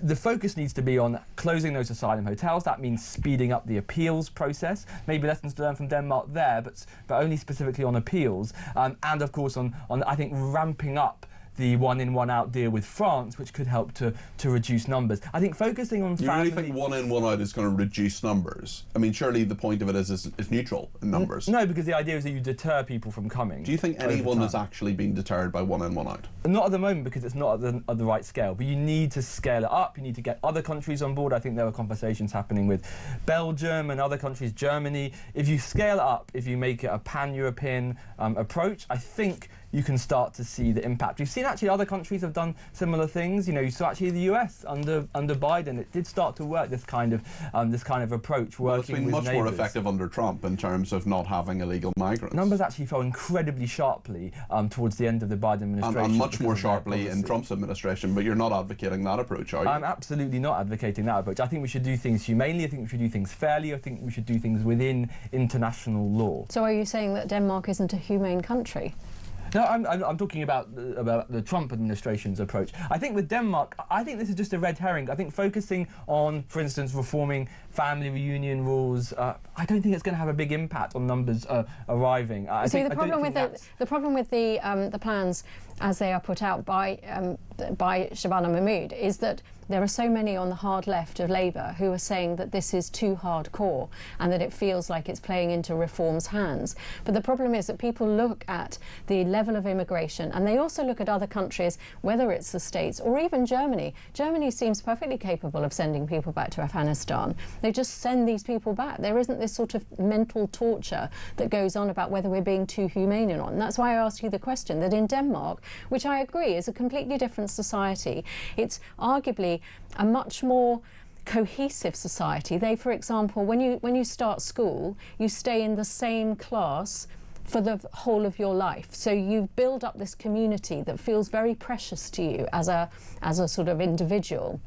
the focus needs to be on closing those asylum hotels. That means speeding up the appeals process. Maybe lessons to learn from Denmark there, but only specifically on appeals. And of course on I think ramping up the one-in, one-out deal with France, which could help to reduce numbers. I think focusing on family... You really think one-in, one-out is going to reduce numbers? I mean, surely the point of it is it's neutral in numbers. No, because the idea is that you deter people from coming. Do you think anyone is actually being deterred by one-in, one-out? Not at the moment, because it's not at the right scale. But you need to scale it up. You need to get other countries on board. I think there are conversations happening with Belgium and other countries, Germany. If you scale it up, if you make it a pan-European approach, I think you can start to see the impact. We've seen actually other countries have done similar things. You know, you saw actually the US under Biden, it did start to work, this kind of approach, working with it's been much more effective under Trump in terms of not having illegal migrants. Numbers actually fell incredibly sharply towards the end of the Biden administration. And much more sharply in Trump's administration, but you're not advocating that approach, are you? I'm absolutely not advocating that approach. I think we should do things humanely, I think we should do things fairly, I think we should do things within international law. So are you saying that Denmark isn't a humane country? No, I'm talking about the Trump administration's approach. I think with Denmark, I think this is just a red herring. I think focusing on, for instance, reforming family reunion rules, I don't think it's going to have a big impact on numbers arriving. The problem with the plans as they are put out by Shabana Mahmood is that there are so many on the hard left of Labour who are saying that this is too hardcore and that it feels like it's playing into reform's hands. But the problem is that people look at the level of immigration and they also look at other countries, whether it's the States or even Germany. Germany seems perfectly capable of sending people back to Afghanistan. They just send these people back. There isn't this sort of mental torture that goes on about whether we're being too humane or not. And that's why I asked you the question that in Denmark, which I agree is a completely different society, it's arguably a much more cohesive society. They, for example, when you start school, you stay in the same class for the whole of your life. So you build up this community that feels very precious to you as a sort of individual.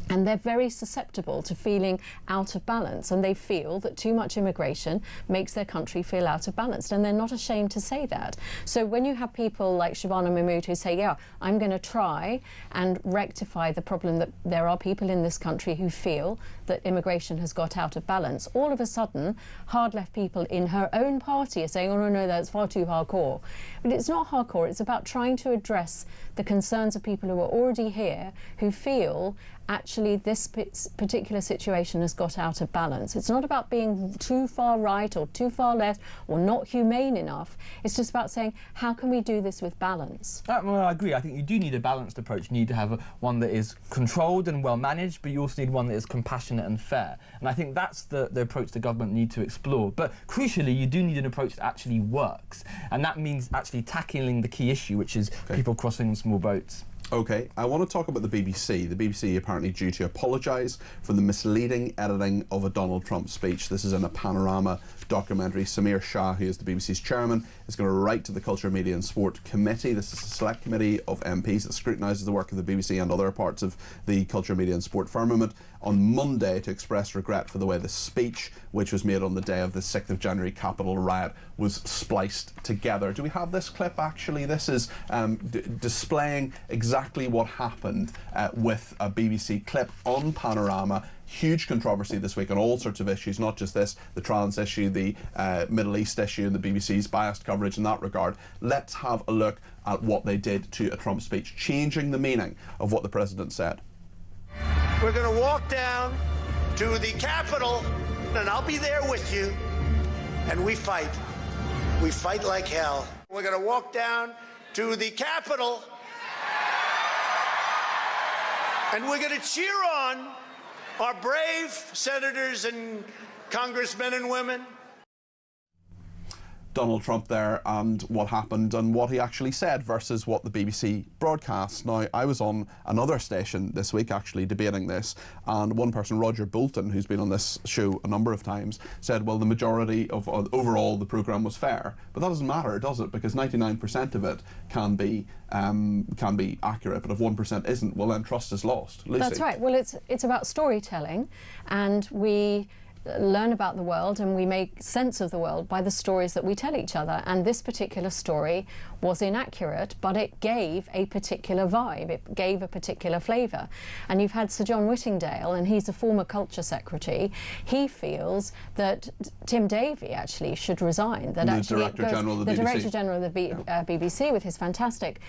And they're very susceptible to feeling out of balance, and they feel that too much immigration makes their country feel out of balance, and they're not ashamed to say that. So when you have people like Shabana Mahmood who say, yeah, I'm going to try and rectify the problem that there are people in this country who feel that immigration has got out of balance, all of a sudden hard left people in her own party are saying, oh no, that's far too hardcore. But it's not hardcore, it's about trying to address the concerns of people who are already here, who feel actually this particular situation has got out of balance. It's not about being too far right or too far left or not humane enough. It's just about saying, how can we do this with balance? Well, I agree. I think you do need a balanced approach. You need to have one that is controlled and well managed, but you also need one that is compassionate and fair. And I think that's the approach the government need to explore. But crucially, you do need an approach that actually works. And that means actually tackling the key issue, which is people crossing small boats. OK, I want to talk about the BBC. The BBC apparently due to apologise for the misleading editing of a Donald Trump speech. This is in a Panorama documentary. Samir Shah, who is the BBC's chairman, is going to write to the Culture, Media and Sport Committee. This is a select committee of MPs that scrutinises the work of the BBC and other parts of the culture, media and sport firmament on Monday to express regret for the way the speech, which was made on the day of the 6th of January Capitol riot, was spliced together. Do we have this clip actually? This is displaying exactly what happened with a BBC clip on Panorama. Huge controversy this week on all sorts of issues, not just this, the trans issue, the Middle East issue, and the BBC's biased coverage in that regard. Let's have a look at what they did to a Trump speech, changing the meaning of what the president said. We're going to walk down to the Capitol, and I'll be there with you, and we fight. We fight like hell. We're going to walk down to the Capitol, and we're going to cheer on our brave senators and congressmen and women. Donald Trump there and what happened and what he actually said versus what the BBC broadcast. Now, I was on another station this week actually debating this, and one person, Roger Bolton, who's been on this show a number of times, said, well, the majority of overall the programme was fair. But that doesn't matter, does it? Because 99% of it can be accurate, but if 1% isn't, well, then trust is lost. Lucy. That's right. Well, it's about storytelling, and we learn about the world and we make sense of the world by the stories that we tell each other, and this particular story was inaccurate, but it gave a particular vibe, it gave a particular flavour. And you've had Sir John Whittingdale, and he's a former culture secretary. He feels that Tim Davie actually should resign, that the Director General of the BBC. Director General of the BBC, with his fantastic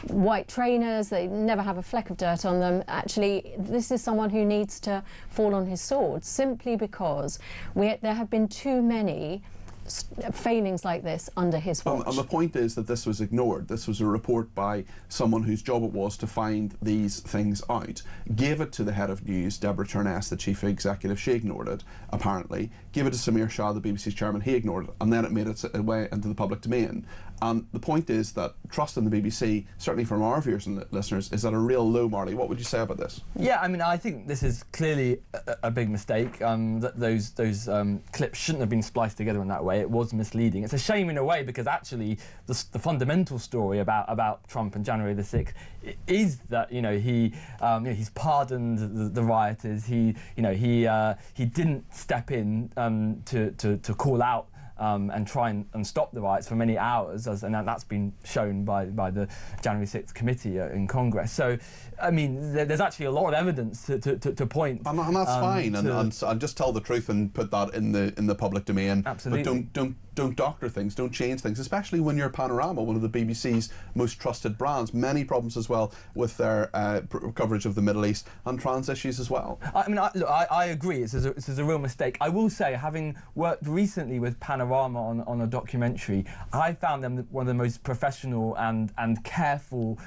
white trainers, they never have a fleck of dirt on them. Actually, this is someone who needs to fall on his sword, simply because there have been too many failings like this under his watch. And the point is that this was ignored. This was a report by someone whose job it was to find these things out. Gave it to the head of news, Deborah Turness, the chief executive. She ignored it, apparently. Gave it to Samir Shah, the BBC's chairman. He ignored it. And then it made its way into the public domain. And the point is that trust in the BBC, certainly from our viewers and listeners, is at a real low, Marley. What would you say about this? Yeah, I mean, I think this is clearly a big mistake. That those clips shouldn't have been spliced together in that way. It was misleading. It's a shame in a way, because actually the fundamental story about Trump and January the 6th is that he's pardoned the rioters. He didn't step in to call out and try and stop the riots for many hours, and that's been shown by the January 6th committee in Congress. So, I mean, there's actually a lot of evidence to point. And that's fine, and just tell the truth and put that in the public domain. Absolutely. But don't doctor things, don't change things, especially when you're Panorama, one of the BBC's most trusted brands. Many problems as well with their coverage of the Middle East and trans issues as well. I mean, I agree. This is a real mistake. I will say, having worked recently with Panorama on a documentary, I found them one of the most professional and careful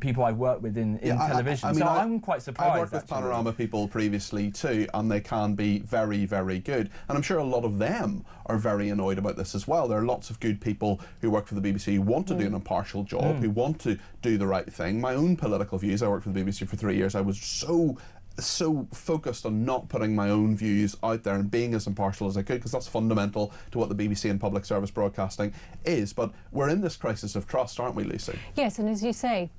people I've worked with in television. I'm quite surprised. I've worked with Panorama people previously too, and they can be very, very good. And I'm sure a lot of them are very annoyed about this as well. There are lots of good people who work for the BBC who want to do an impartial job, who want to do the right thing. My own political views, I worked for the BBC for 3 years, I was so focused on not putting my own views out there and being as impartial as I could, because that's fundamental to what the BBC and public service broadcasting is. But we're in this crisis of trust, aren't we, Lucy? Yes, and as you say,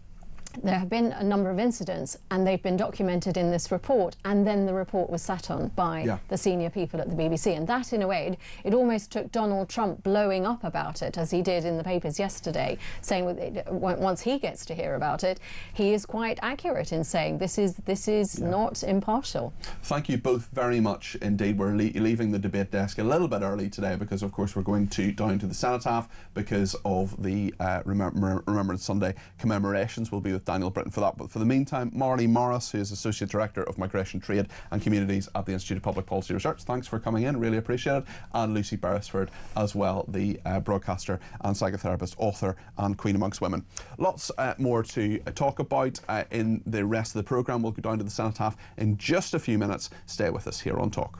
there have been a number of incidents and they've been documented in this report, and then the report was sat on by the senior people at the BBC, and that in a way it almost took Donald Trump blowing up about it, as he did in the papers yesterday, saying once he gets to hear about it, he is quite accurate in saying this is not impartial. Thank you both very much indeed. We're leaving the debate desk a little bit early today because of course we're going down to the Cenotaph because of the Remembrance Sunday commemorations. We'll be with Daniel Britton for that. But for the meantime, Marley Morris, who is Associate Director of Migration, Trade and Communities at the Institute of Public Policy Research, thanks for coming in, really appreciate it. And Lucy Beresford as well, the broadcaster and psychotherapist, author and Queen amongst women. Lots more to talk about in the rest of the programme. We'll go down to the Cenotaph in just a few minutes. Stay with us here on Talk.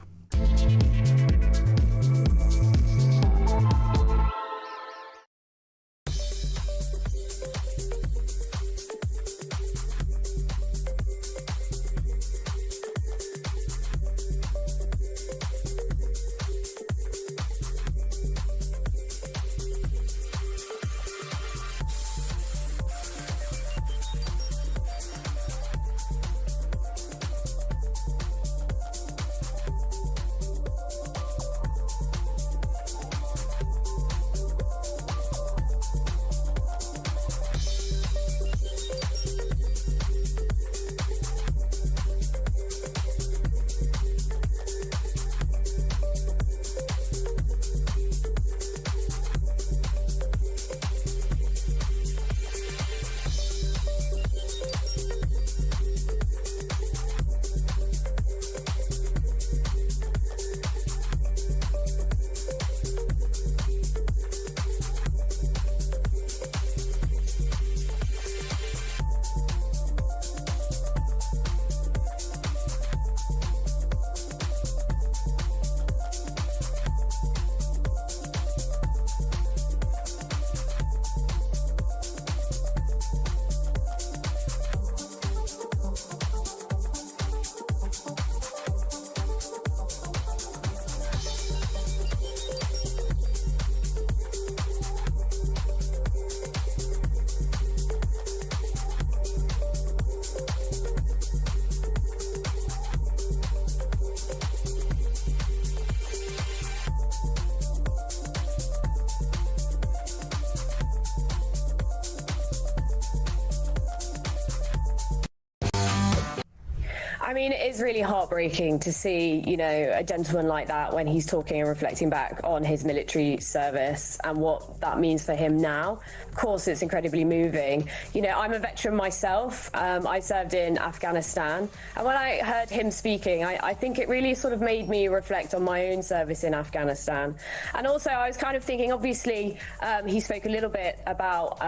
I mean, it is really heartbreaking to see, you know, a gentleman like that when he's talking and reflecting back on his military service and what that means for him now. Of course, it's incredibly moving. You know, I'm a veteran myself. I served in Afghanistan. And when I heard him speaking, I think it really sort of made me reflect on my own service in Afghanistan. And also, I was kind of thinking, obviously, he spoke a little bit about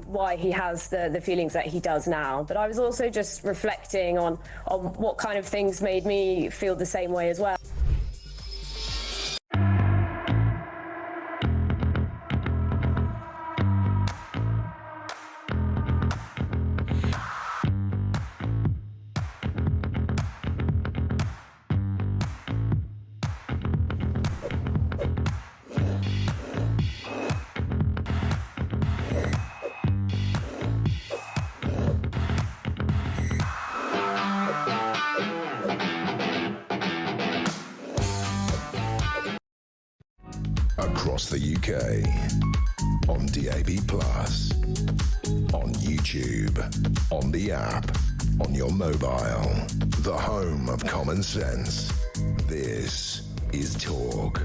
why he has the feelings that he does now. But I was also just reflecting on what kind of things made me feel the same way as well. across the UK, on DAB+, on YouTube, on the app, on your mobile, the home of common sense. This is Talk.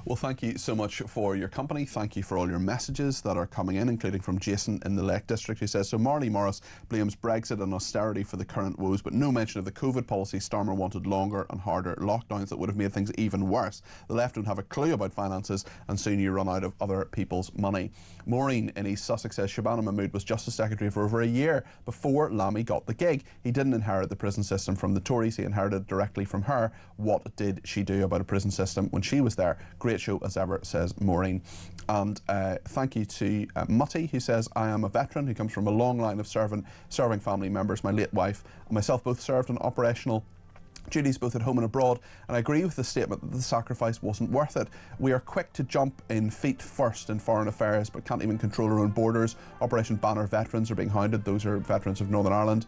Well, thank you so much for your company. Thank you for all your messages that are coming in, including from Jason in the Lake District, who says, so Marley Morris blames Brexit and austerity for the current woes, but no mention of the COVID policy. Starmer wanted longer and harder lockdowns that would have made things even worse. The left don't have a clue about finances, and soon you run out of other people's money. Maureen in East Sussex says Shabana Mahmood was Justice Secretary for over a year before Lammy got the gig. He didn't inherit the prison system from the Tories, he inherited it directly from her. What did she do about a prison system when she was there? Great show as ever, says Maureen. And thank you to Mutty, who says, I am a veteran who comes from a long line of serving family members. My late wife and myself both served on operational duties both at home and abroad, and I agree with the statement that the sacrifice wasn't worth it. We are quick to jump in feet first in foreign affairs but can't even control our own borders. Operation Banner veterans are being hounded. Those are veterans of Northern Ireland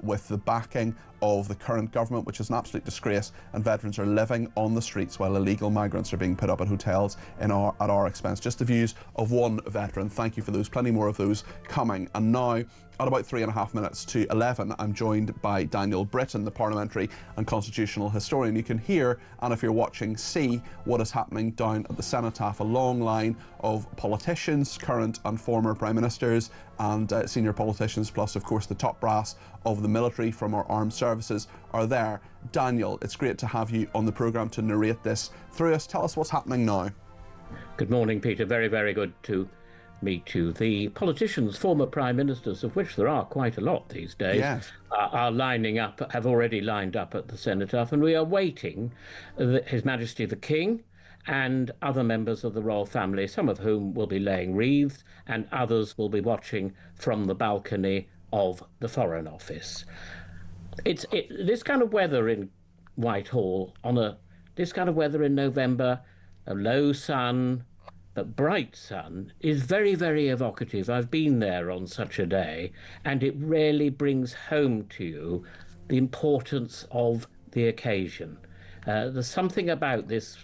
with the backing of the current government, which is an absolute disgrace, and veterans are living on the streets while illegal migrants are being put up at hotels at our expense. Just the views of one veteran. Thank you for those. Plenty more of those coming. And now, at about 3.5 minutes to 11, I'm joined by Daniel Britton, the parliamentary and constitutional historian. You can hear, and if you're watching, see what is happening down at the cenotaph. A long line of politicians, current and former prime ministers, and senior politicians, plus of course the top brass of the military from our armed services are there. Daniel, it's great to have you on the programme to narrate this through us. Tell us what's happening now. Good morning, Peter. Very, very good to meet you. The politicians, former prime ministers, of which there are quite a lot these days, yes, are lining up, have already lined up at the cenotaph, and we are waiting His Majesty the King and other members of the royal family, some of whom will be laying wreaths and others will be watching from the balcony of the Foreign Office. This kind of weather in Whitehall, this kind of weather in November, a low sun, but bright sun, is very, very evocative. I've been there on such a day, and it really brings home to you the importance of the occasion. There's something about this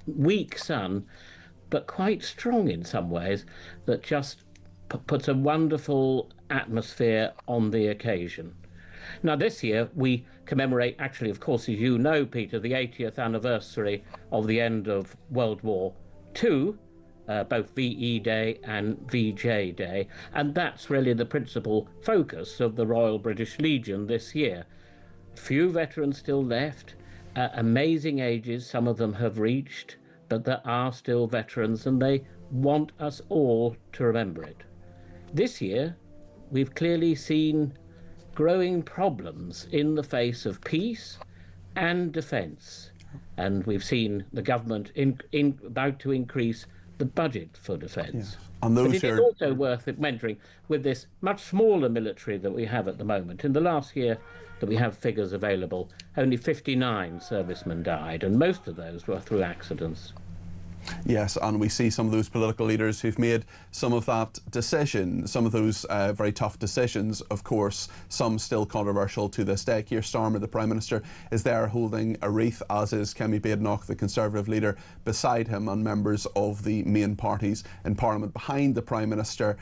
weak sun, but quite strong in some ways, that just puts a wonderful atmosphere on the occasion. Now, this year we commemorate, actually, of course, as you know, Peter, the 80th anniversary of the end of World War II, both VE Day and VJ Day, and that's really the principal focus of the Royal British Legion this year. Few veterans still left, amazing ages some of them have reached, but there are still veterans and they want us all to remember it. This year, we've clearly seen growing problems in the face of peace and defence, and we've seen the government about to increase the budget for defence. Yes. And those but it is also worth mentioning, with this much smaller military that we have at the moment, in the last year that we have figures available, only 59 servicemen died, and most of those were through accidents. Yes, and we see some of those political leaders who've made some of that decision, some of those very tough decisions, of course, some still controversial to this day. Keir Starmer, the Prime Minister, is there holding a wreath, as is Kemi Badenoch, the Conservative leader, beside him, and members of the main parties in Parliament behind the Prime Minister,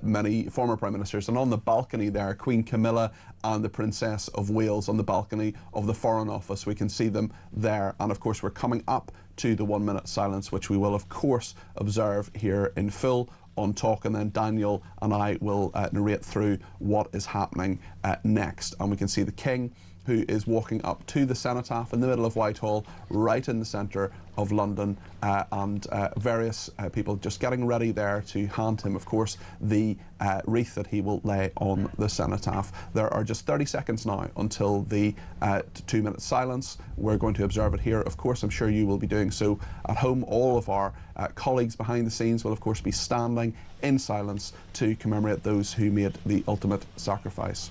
many former Prime Ministers. And on the balcony there, Queen Camilla and the Princess of Wales on the balcony of the Foreign Office. We can see them there. And of course, we're coming up to the 1 minute silence, which we will of course observe here in full on Talk, and then Daniel and I will narrate through what is happening next. And we can see the King, who is walking up to the cenotaph in the middle of Whitehall, right in the centre of London, and various people just getting ready there to hand him, of course, the wreath that he will lay on the cenotaph. There are just 30 seconds now until the 2 minute silence. We're going to observe it here, of course. I'm sure you will be doing so at home. All of our colleagues behind the scenes will, of course, be standing in silence to commemorate those who made the ultimate sacrifice.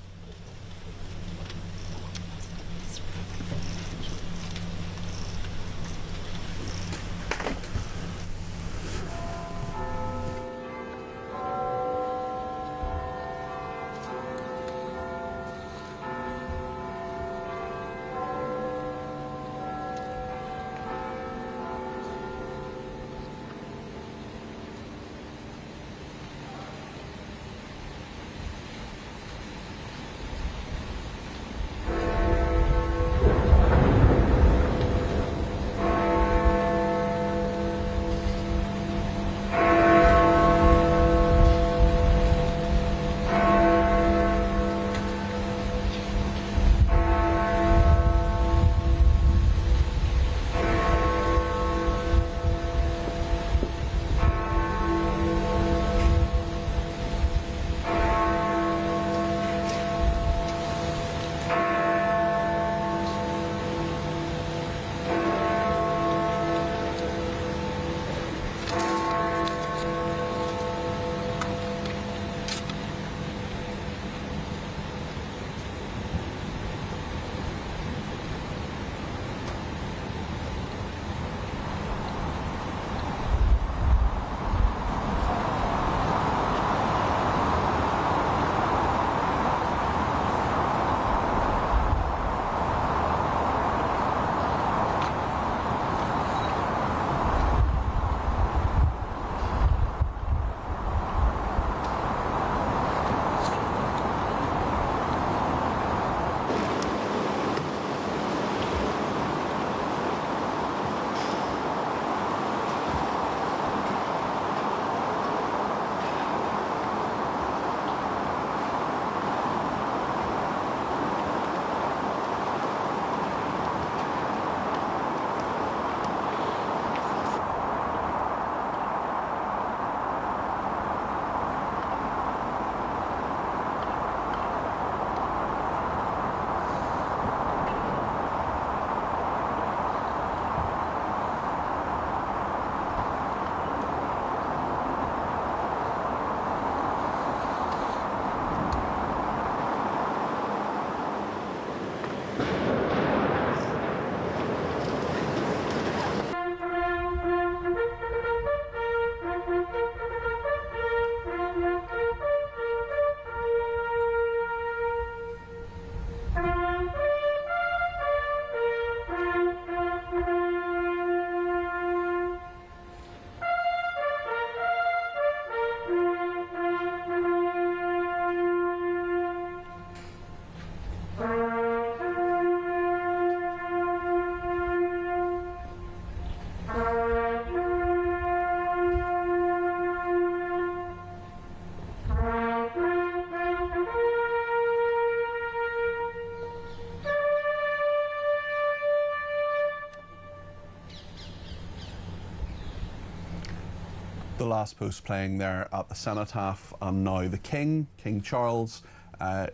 The last post playing there at the cenotaph, and now the King, King Charles,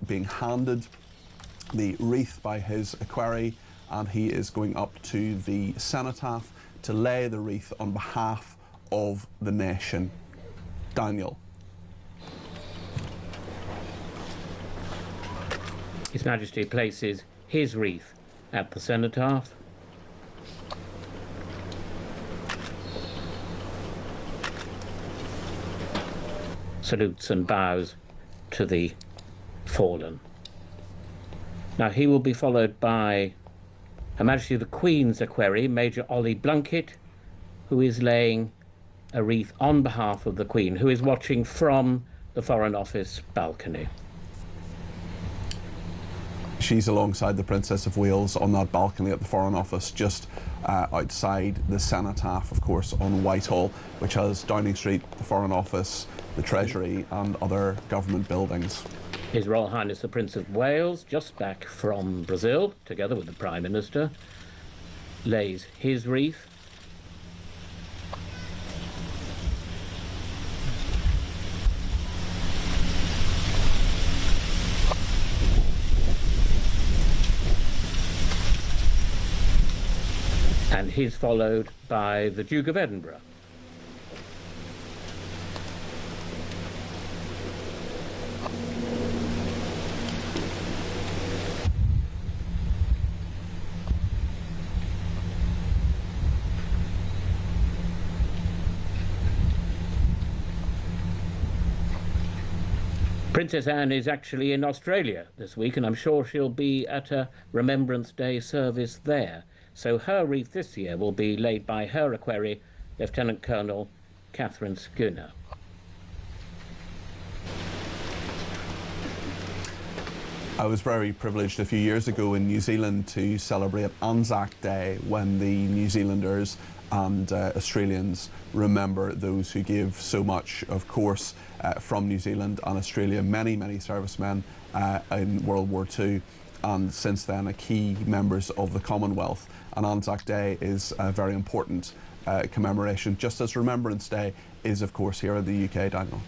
being handed the wreath by his equerry, and he is going up to the cenotaph to lay the wreath on behalf of the nation. Daniel. His Majesty places his wreath at the cenotaph. Salutes and bows to the fallen. Now he will be followed by Her Majesty the Queen's equerry, Major Ollie Blunkett, who is laying a wreath on behalf of the Queen, who is watching from the Foreign Office balcony. She's alongside the Princess of Wales on that balcony at the Foreign Office, just outside the cenotaph, of course, on Whitehall, which has Downing Street, the Foreign Office, the Treasury and other government buildings. His Royal Highness the Prince of Wales, just back from Brazil, together with the Prime Minister, lays his wreath. And he's followed by the Duke of Edinburgh. Princess Anne is actually in Australia this week, and I'm sure she'll be at a Remembrance Day service there. So her wreath this year will be laid by her equerry, Lieutenant Colonel Catherine Schooner. I was very privileged a few years ago in New Zealand to celebrate Anzac Day, when the New Zealanders and Australians remember those who gave so much, of course, from New Zealand and Australia. Many, many servicemen in World War II, and since then key members of the Commonwealth. And Anzac Day is a very important commemoration, just as Remembrance Day is, of course, here in the UK, Daniel.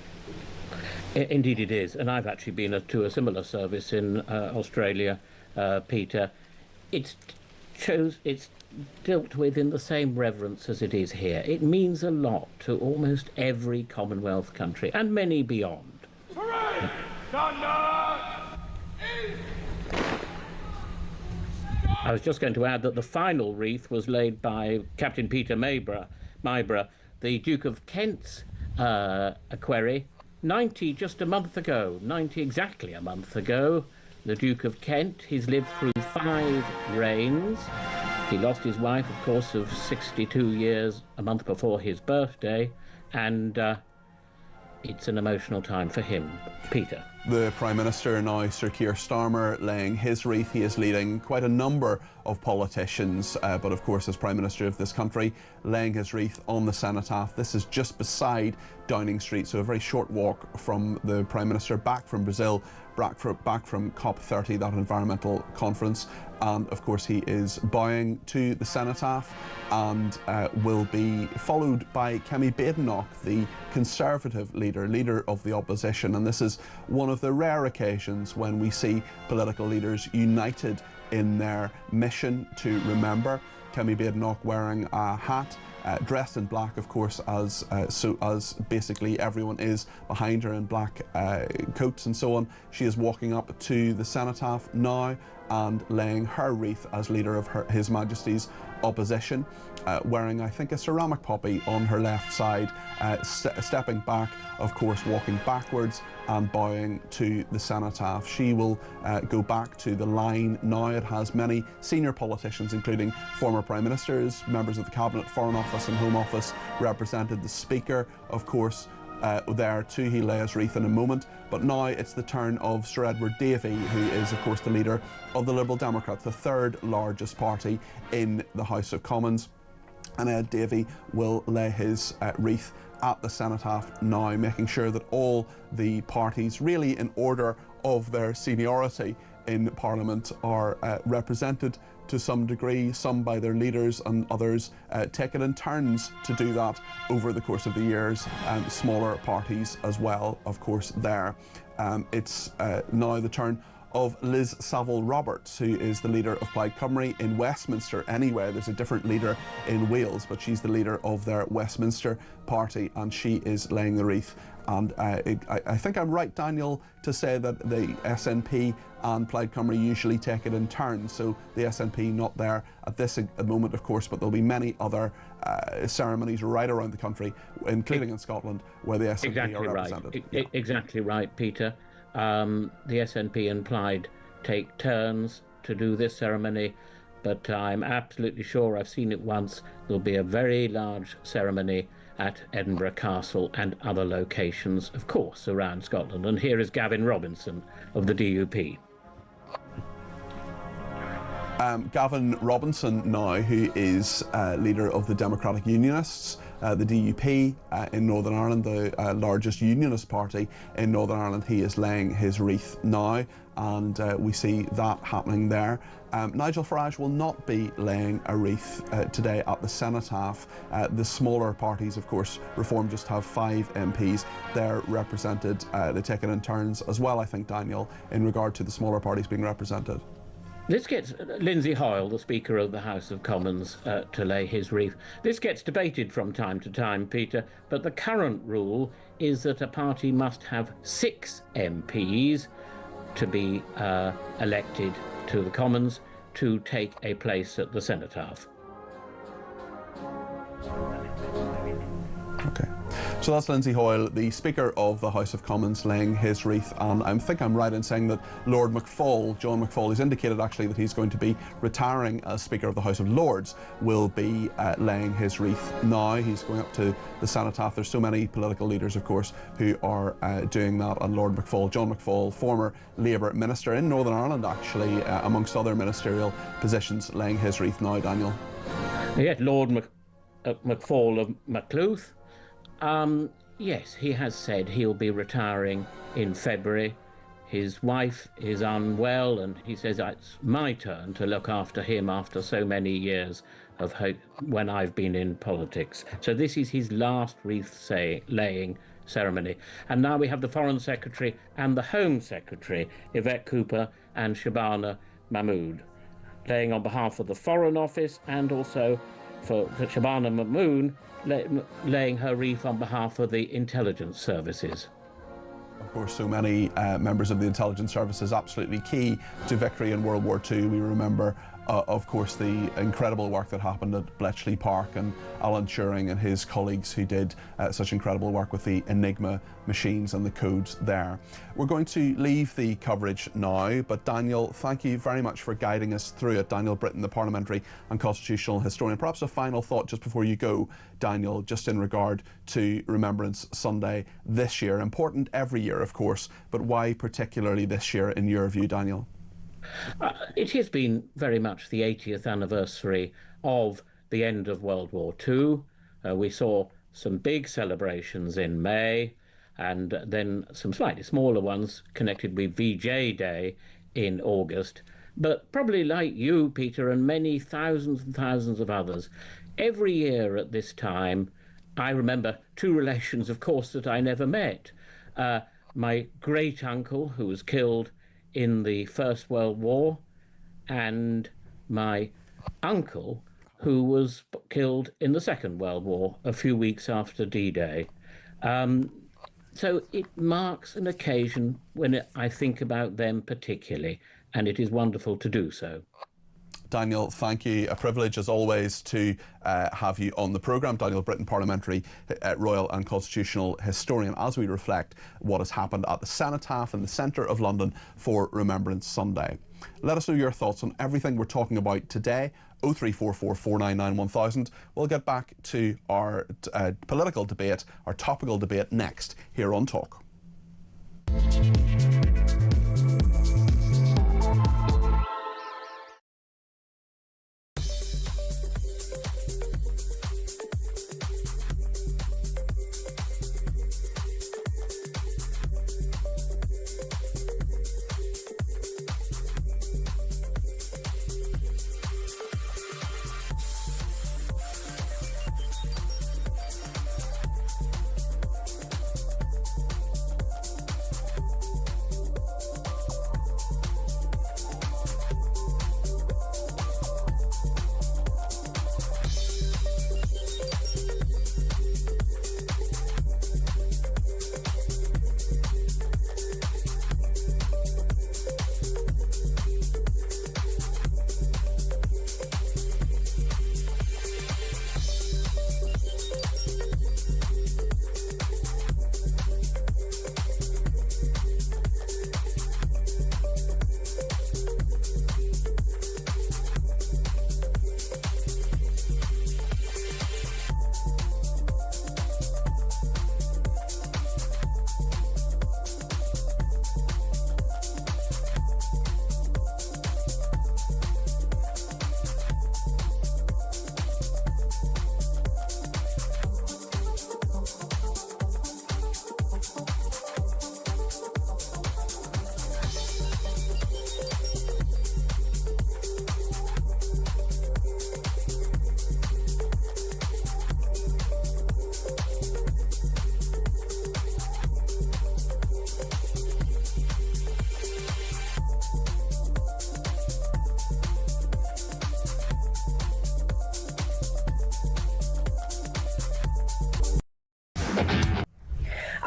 Indeed it is, and I've actually been to a similar service in Australia, Peter. It's dealt with in the same reverence as it is here. It means a lot to almost every Commonwealth country, and many beyond. I was just going to add that the final wreath was laid by Captain Peter Mayborough, the Duke of Kent's equerry, 90 just a month ago, 90 exactly a month ago. The Duke of Kent, he's lived through 5 reigns. He lost his wife, of course, of 62 years a month before his birthday, and it's an emotional time for him. Peter. The Prime Minister now, Sir Keir Starmer, laying his wreath. He is leading quite a number of politicians, but of course as Prime Minister of this country, laying his wreath on the cenotaph. This is just beside Downing Street, so a very short walk from the Prime Minister back from Brazil, back from COP30, that environmental conference. And of course he is bowing to the cenotaph, and will be followed by Kemi Badenoch, the Conservative leader of the opposition. And this is one of the rare occasions when we see political leaders united in their mission to remember. Kemi Badenoch wearing a hat, dressed in black, of course, as basically everyone is behind her in black coats and so on. She is walking up to the cenotaph now and laying her wreath as leader of His Majesty's opposition, wearing, I think, a ceramic poppy on her left side, stepping back, of course, walking backwards and bowing to the cenotaph. She will go back to the line now. It has many senior politicians, including former Prime Ministers, members of the Cabinet, Foreign Office and Home Office represented. The Speaker, of course, there too. He lay his wreath in a moment. But now it's the turn of Sir Edward Davey, who is, of course, the leader of the Liberal Democrats, the third largest party in the House of Commons. And Ed Davey will lay his wreath at the cenotaph now, making sure that all the parties, really in order of their seniority in Parliament, are represented to some degree, some by their leaders and others take it in turns to do that over the course of the years, smaller parties as well, of course, there. It's now the turn of Liz Saville-Roberts, who is the leader of Plaid Cymru in Westminster. Anyway, there's a different leader in Wales, but she's the leader of their Westminster party, and she is laying the wreath. And I think I'm right, Daniel, to say that the SNP and Plaid Cymru usually take it in turns. So the SNP not there at this moment, of course, but there'll be many other ceremonies right around the country, including in Scotland, where the SNP are represented. Right. Exactly right, Peter. The SNP and Plaid take turns to do this ceremony, but I'm absolutely sure, I've seen it once, there'll be a very large ceremony at Edinburgh Castle and other locations, of course, around Scotland. And here is Gavin Robinson of the DUP. Gavin Robinson now, who is leader of the Democratic Unionists, the DUP in Northern Ireland, the largest unionist party in Northern Ireland. He is laying his wreath now, and we see that happening there. Nigel Farage will not be laying a wreath today at the Cenotaph. The smaller parties, of course, Reform just have 5 MPs. They're represented, they take it in turns as well, I think, Daniel, in regard to the smaller parties being represented. This gets Lindsay Hoyle, the Speaker of the House of Commons, to lay his wreath. This gets debated from time to time, Peter, but the current rule is that a party must have 6 MPs to be elected to the Commons to take a place at the Cenotaph. Okay. So that's Lindsay Hoyle, the Speaker of the House of Commons, laying his wreath. And I think I'm right in saying that Lord McFall, John McFall, has indicated actually that he's going to be retiring as Speaker of the House of Lords, will be laying his wreath now. He's going up to the Cenotaph. There's so many political leaders, of course, who are doing that. And Lord McFall, John McFall, former Labour Minister in Northern Ireland, actually, amongst other ministerial positions, laying his wreath now, Daniel. Yet Lord McFall of Maccleuth. Yes, he has said he'll be retiring in February. His wife is unwell, and he says it's my turn to look after him after so many years of hope when I've been in politics. So this is his last wreath-laying ceremony. And now we have the Foreign Secretary and the Home Secretary, Yvette Cooper and Shabana Mahmood, laying on behalf of the Foreign Office, and also for Shabana Mahmood laying her wreath on behalf of the intelligence services. Of course, so many members of the intelligence services absolutely key to victory in World War II. We remember, of course, the incredible work that happened at Bletchley Park, and Alan Turing and his colleagues who did such incredible work with the Enigma machines and the codes there. We're going to leave the coverage now, but Daniel, thank you very much for guiding us through it. Daniel Britton, the Parliamentary and Constitutional Historian. Perhaps a final thought just before you go, Daniel, just in regard to Remembrance Sunday this year. Important every year, of course, but why particularly this year in your view, Daniel? It has been very much the 80th anniversary of the end of World War II. We saw some big celebrations in May, and then some slightly smaller ones connected with VJ Day in August. But probably like you, Peter, and many thousands and thousands of others, every year at this time, I remember 2 relations, of course, that I never met. My great-uncle, who was killed in the First World War, and my uncle, who was killed in the Second World War a few weeks after D-Day. So it marks an occasion when I think about them particularly, and it is wonderful to do so. Daniel, thank you. A privilege, as always, to have you on the programme. Daniel Britton, Parliamentary, Royal and Constitutional Historian, as we reflect what has happened at the Cenotaph in the centre of London for Remembrance Sunday. Let us know your thoughts on everything we're talking about today. 0344 499 1000. We'll get back to our political debate, our topical debate next here on Talk.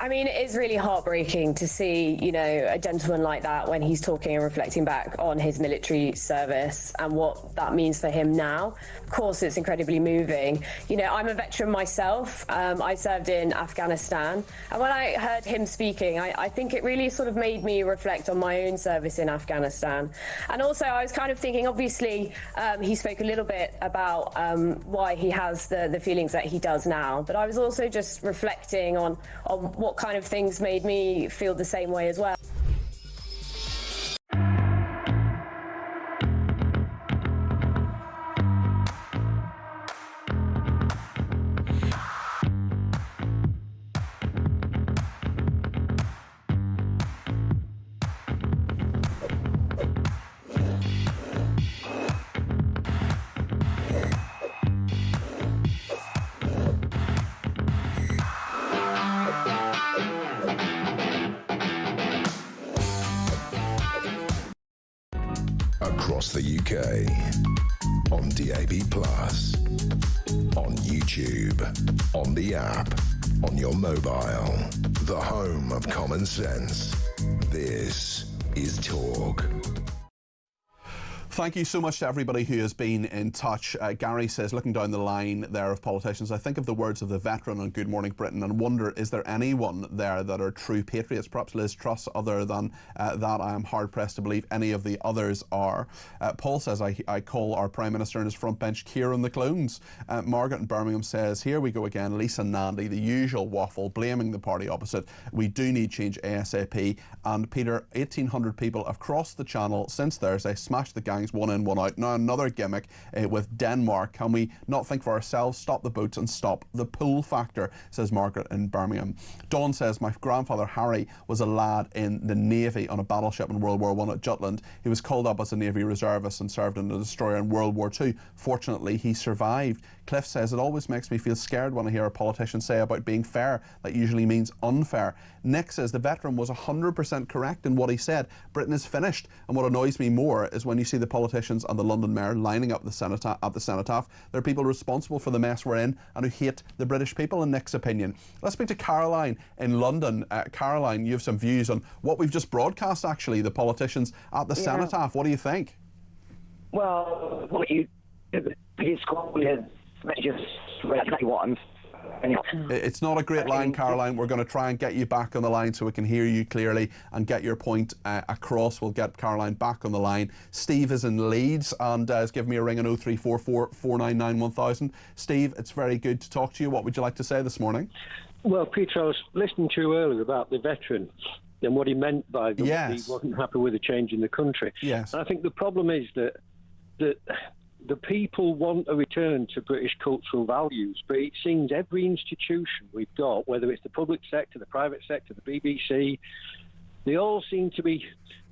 I mean, it is really heartbreaking to see, you know, a gentleman like that when he's talking and reflecting back on his military service and what that means for him now. Of course, it's incredibly moving. You know, I'm a veteran myself. I served in Afghanistan. And when I heard him speaking, I think it really sort of made me reflect on my own service in Afghanistan. And also, I was kind of thinking, obviously, he spoke a little bit about why he has the feelings that he does now. But I was also just reflecting on what kind of things made me feel the same way as well. Across the UK, on DAB+, on YouTube, on the app, on your mobile, the home of common sense. This is Talk. Thank you so much to everybody who has been in touch. Gary says, looking down the line there of politicians, I think of the words of the veteran on Good Morning Britain and wonder, is there anyone there that are true patriots? Perhaps Liz Truss, other than that. I am hard-pressed to believe any of the others are. Paul says, I call our Prime Minister and his front bench Kieran the clones. Margaret in Birmingham says, here we go again, Lisa Nandy, the usual waffle, blaming the party opposite. We do need change ASAP. And Peter, 1,800 people have crossed the channel since Thursday, smashed the gang, one in, one out. Now another gimmick with Denmark. Can we not think for ourselves, stop the boats and stop the pull factor, says Margaret in Birmingham. Dawn says, my grandfather Harry was a lad in the Navy on a battleship in World War I at Jutland. He was called up as a Navy reservist and served in a destroyer in World War II. Fortunately, he survived. Cliff says, it always makes me feel scared when I hear a politician say about being fair. That usually means unfair. Nick says, the veteran was 100% correct in what he said. Britain is finished. And what annoys me more is when you see the politicians and the London Mayor lining up at the cenotaph. There are people responsible for the mess we're in and who hate the British people, in Nick's opinion. Let's speak to Caroline in London. Caroline, you have some views on what we've just broadcast, actually, the politicians at the cenotaph. What do you think? Well, what you it's called just what It's not a great line, Caroline. We're going to try and get you back on the line so we can hear you clearly and get your point across. We'll get Caroline back on the line. Steve is in Leeds and has given me a ring on 0344 499 1000. Steve, it's very good to talk to you. What would you like to say this morning? Well, Peter, I was listening to you earlier about the veteran and what he meant by that he wasn't happy with the change in the country. Yes. And I think the problem is that the people want a return to British cultural values, but it seems every institution we've got, whether it's the public sector, the private sector, the BBC, they all seem to be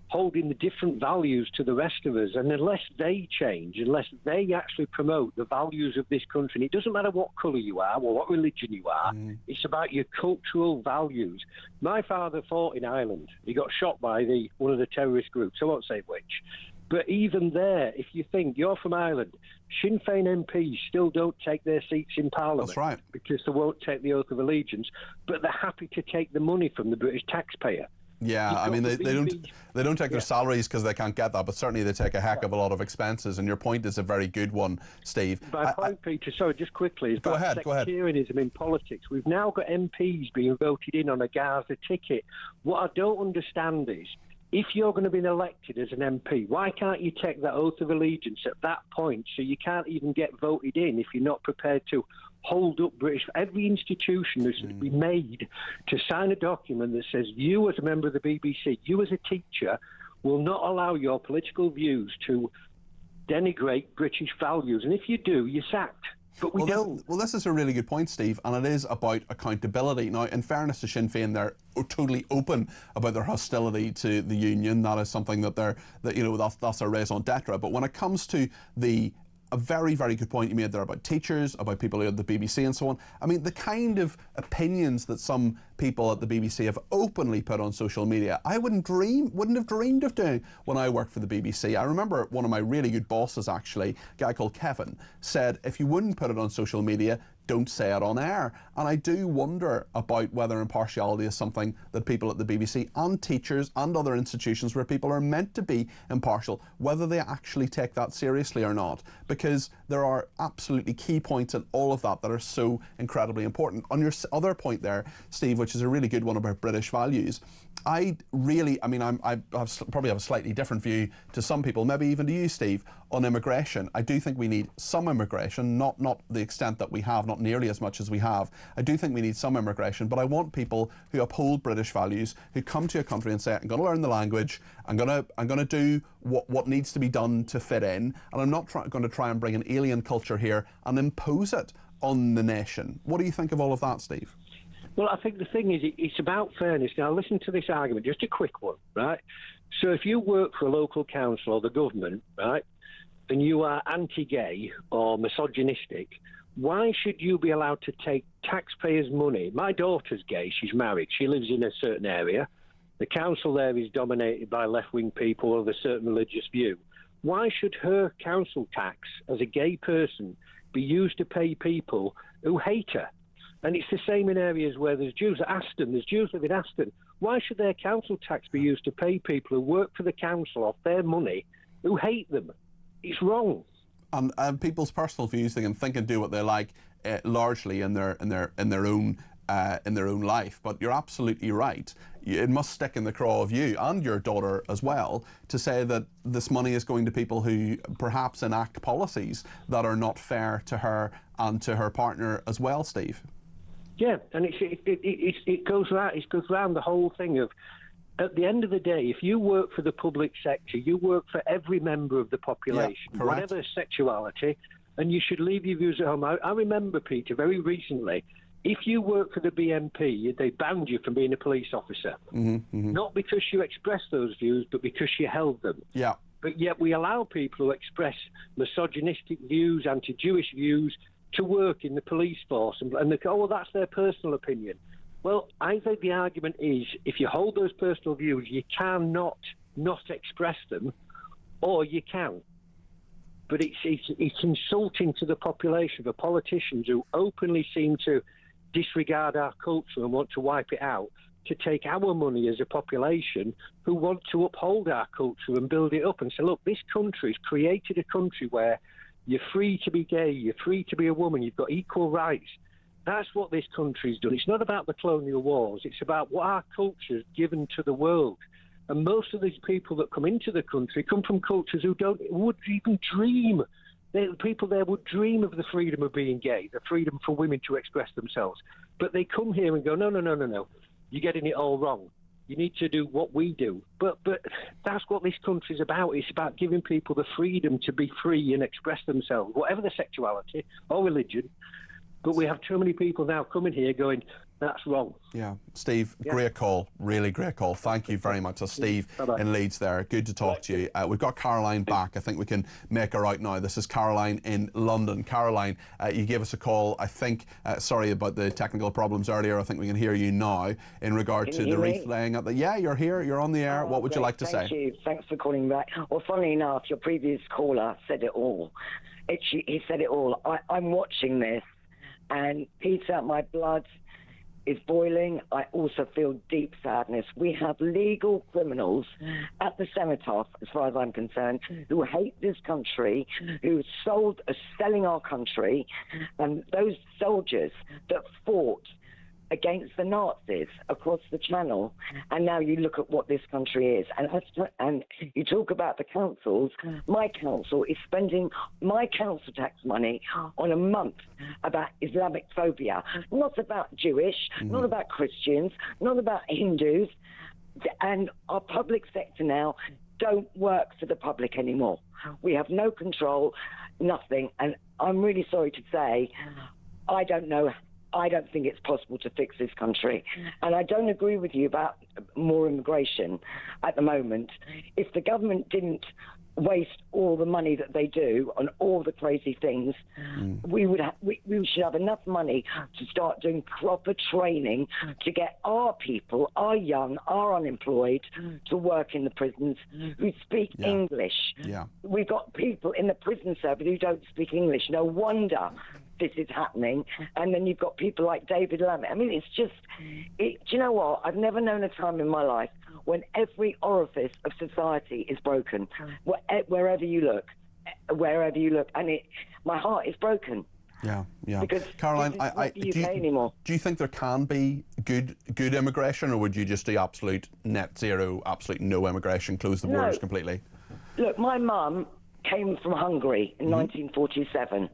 holding the different values to the rest of us. And unless they change, unless they actually promote the values of this country, and it doesn't matter what colour you are or what religion you are, it's about your cultural values. My father fought in Ireland. He got shot by one of the terrorist groups. I won't say which. But even there, if you think you're from Ireland, Sinn Féin MPs still don't take their seats in Parliament. That's right. Because they won't take the oath of allegiance, but they're happy to take the money from the British taxpayer. Yeah, I mean, they don't take their salaries because they can't get that, but certainly they take a heck of a lot of expenses, and your point is a very good one, Steve. My point, Peter, sorry, just quickly, is go about sectarianism in politics. We've now got MPs being voted in on a Gaza ticket. What I don't understand is, if you're going to be elected as an MP, why can't you take that oath of allegiance at that point so you can't even get voted in if you're not prepared to hold up British... Every institution has to be made to sign a document that says you as a member of the BBC, you as a teacher, will not allow your political views to denigrate British values. And if you do, you're sacked. But we don't. This is a really good point, Steve, and it is about accountability. Now, in fairness to Sinn Féin, they're totally open about their hostility to the union. That is something that that's their raison d'etre. But when it comes to a very, very good point you made there about teachers, about people at the BBC and so on. I mean, the kind of opinions that some people at the BBC have openly put on social media, I wouldn't have dreamed of doing when I worked for the BBC. I remember one of my really good bosses, actually, a guy called Kevin, said, if you wouldn't put it on social media, don't say it on air. And I do wonder about whether impartiality is something that people at the BBC and teachers and other institutions where people are meant to be impartial, whether they actually take that seriously or not. Because there are absolutely key points in all of that that are so incredibly important. On your other point there, Steve, which is a really good one about British values, I probably have a slightly different view to some people, maybe even to you, Steve, on immigration. I do think we need some immigration, not the extent that we have, not nearly as much as we have. I do think we need some immigration, but I want people who uphold British values, who come to a country and say, I'm going to learn the language, I'm going to do what needs to be done to fit in, and I'm not going to try and bring an alien culture here and impose it on the nation. What do you think of all of that, Steve? Well, I think the thing is, it's about fairness. Now, listen to this argument, just a quick one, right? So if you work for a local council or the government, right, and you are anti-gay or misogynistic, why should you be allowed to take taxpayers' money? My daughter's gay, she's married, she lives in a certain area. The council there is dominated by left-wing people of a certain religious view. Why should her council tax as a gay person be used to pay people who hate her? And it's the same in areas where there's Jews. Aston, there's Jews live in Aston. Why should their council tax be used to pay people who work for the council off their money who hate them? It's wrong. And people's personal views, they can think and do what they like, largely in their own life. But you're absolutely right. It must stick in the craw of you and your daughter as well to say that this money is going to people who perhaps enact policies that are not fair to her and to her partner as well, Steve. Yeah, and it goes round the whole thing of, at the end of the day, if you work for the public sector, you work for every member of the population, whatever sexuality, and you should leave your views at home. I remember, Peter, very recently, if you work for the BNP, they banned you from being a police officer. Not because you expressed those views, but because you held them. Yeah. But yet we allow people who express misogynistic views, anti-Jewish views, to work in the police force, and they go, oh, well, that's their personal opinion. Well, I think the argument is, if you hold those personal views, you cannot not express them, or you can. But it's insulting to the population for politicians who openly seem to disregard our culture and want to wipe it out, to take our money as a population who want to uphold our culture and build it up and say, look, this country's created a country where you're free to be gay, you're free to be a woman, you've got equal rights. That's what this country's done. It's not about the colonial wars. It's about what our culture's given to the world. And most of these people that come into the country come from cultures who would even dream. The people there would dream of the freedom of being gay, the freedom for women to express themselves. But they come here and go, no, you're getting it all wrong. You need to do what we do. But that's what this country's about. It's about giving people the freedom to be free and express themselves, whatever their sexuality or religion. But we have too many people now coming here going, that's wrong. Yeah. Steve, great call. Really great call. Thank you very much. That's Steve in Leeds there. Good to talk to you. We've got Caroline back. I think we can make her out now. This is Caroline in London. Caroline, you gave us a call, I think, sorry about the technical problems earlier. I think we can hear you now in regard to the replaying of the... Yeah, you're here. You're on the air. What would you like to say? Thank you. Thanks for calling back. Well, funnily enough, your previous caller said it all. He said it all. I'm watching this, and Peter, my blood is boiling. I also feel deep sadness. We have legal criminals at the Cenotaph, as far as I'm concerned, who hate this country, who are selling our country, and those soldiers that fought against the Nazis across the Channel, and now you look at what this country is. And you talk about the councils. My council is spending my council tax money on a month about Islamic phobia, not about Jewish, not about Christians, not about Hindus. And our public sector now don't work for the public anymore. We have no control, nothing. And I'm really sorry to say, I don't think it's possible to fix this country. And I don't agree with you about more immigration at the moment. If the government didn't waste all the money that they do on all the crazy things, we should have enough money to start doing proper training to get our people, our young, our unemployed, to work in the prisons who speak English. Yeah. We've got people in the prison service who don't speak English. No wonder this is happening. And then you've got people like David Lammy. I mean, it's just, do you know what? I've never known a time in my life when every orifice of society is broken, wherever you look. And my heart is broken. Yeah. Because Caroline, do you think there can be good immigration, or would you just do absolute net zero, absolute no immigration, close the borders completely? Look, my mum came from Hungary in 1947.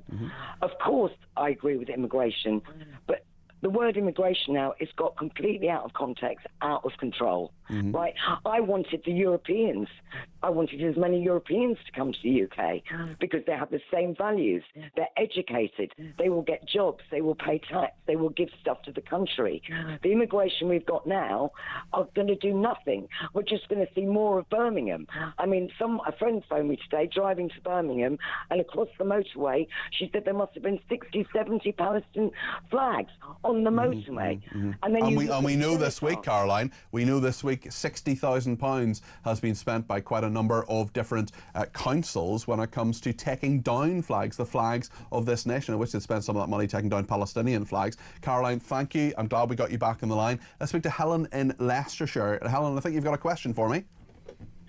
Of course, I agree with immigration, but the word immigration now is got completely out of context, out of control, right? I wanted the Europeans. I wanted as many Europeans to come to the UK because they have the same values. They're educated. They will get jobs. They will pay tax. They will give stuff to the country. The immigration we've got now are going to do nothing. We're just going to see more of Birmingham. I mean, a friend phoned me today driving to Birmingham, and across the motorway, she said there must have been 60, 70 Palestinian flags on the motorway. And we know this week, Caroline, £60,000 has been spent by quite a number of different councils when it comes to taking down flags, the flags of this nation. I wish they'd spent some of that money taking down Palestinian flags. Caroline, thank you. I'm glad we got you back on the line. Let's speak to Helen in Leicestershire. Helen, I think you've got a question for me.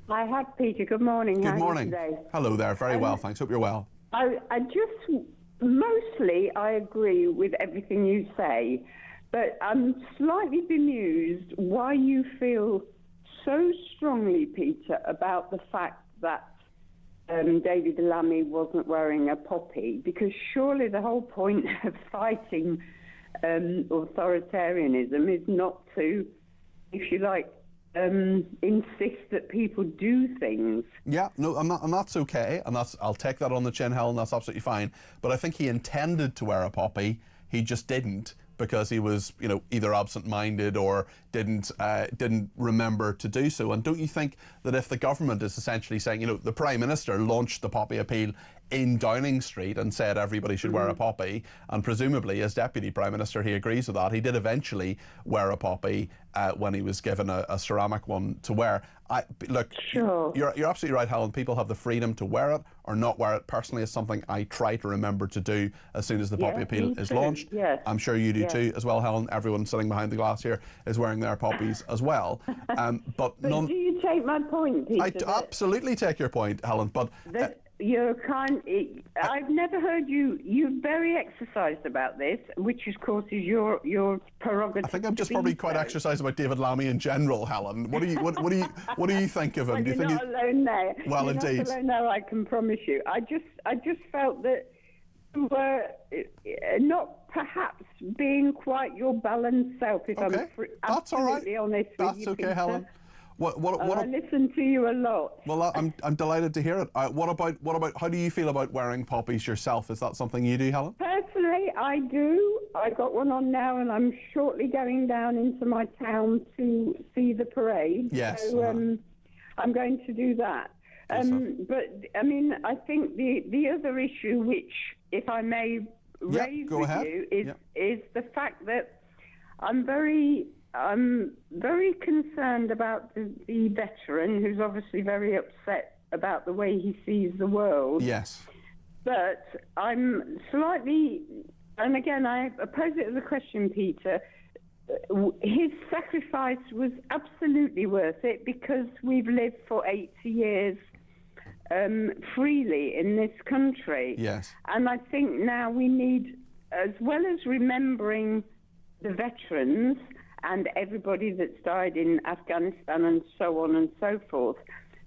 I have, Peter. Good morning. Good morning. Hello there. Very well, thanks. Hope you're well. Mostly I agree with everything you say, but I'm slightly bemused why you feel so strongly, Peter, about the fact that David Lammy wasn't wearing a poppy, because surely the whole point of fighting authoritarianism is not to, if you like, insist that people do things. Yeah, no, and that's okay, and I'll take that on the chin, Helen. That's absolutely fine. But I think he intended to wear a poppy. He just didn't, because he was, either absent-minded or didn't remember to do so. And don't you think that if the government is essentially saying, the Prime Minister launched the poppy appeal in Downing Street and said everybody should wear a poppy, and presumably as Deputy Prime Minister he agrees with that. He did eventually wear a poppy when he was given a ceramic one to wear. You're absolutely right, Helen. People have the freedom to wear it or not wear it. Personally, it's something I try to remember to do as soon as the poppy appeal is launched. Yes. I'm sure you do too as well, Helen. Everyone sitting behind the glass here is wearing their poppies as well. But do you take my point, Peter? I absolutely take your point, Helen. But you're kind. I've never heard you. You're very exercised about this, which of course is your prerogative. I think I'm just probably quite exercised about David Lammy in general, Helen. What do you think of him? Well, you're not alone there. Well, you're indeed. Not alone there, I can promise you. I just felt that you were not perhaps being quite your balanced self. If I'm absolutely honest with you, That's okay, Peter. Helen. I listen to you a lot. Well, I'm delighted to hear it. What about how do you feel about wearing poppies yourself? Is that something you do, Helen? Personally, I do. I got one on now, and I'm shortly going down into my town to see the parade. Yes. So I'm going to do that. But I mean, I think the other issue, which, if I may raise with you, is the fact that I'm very concerned about the veteran, who's obviously very upset about the way he sees the world. Yes. But I'm slightly, and again, I pose it as a question, Peter. His sacrifice was absolutely worth it, because we've lived for 80 years freely in this country. Yes. And I think now we need, as well as remembering the veterans and everybody that's died in Afghanistan and so on and so forth,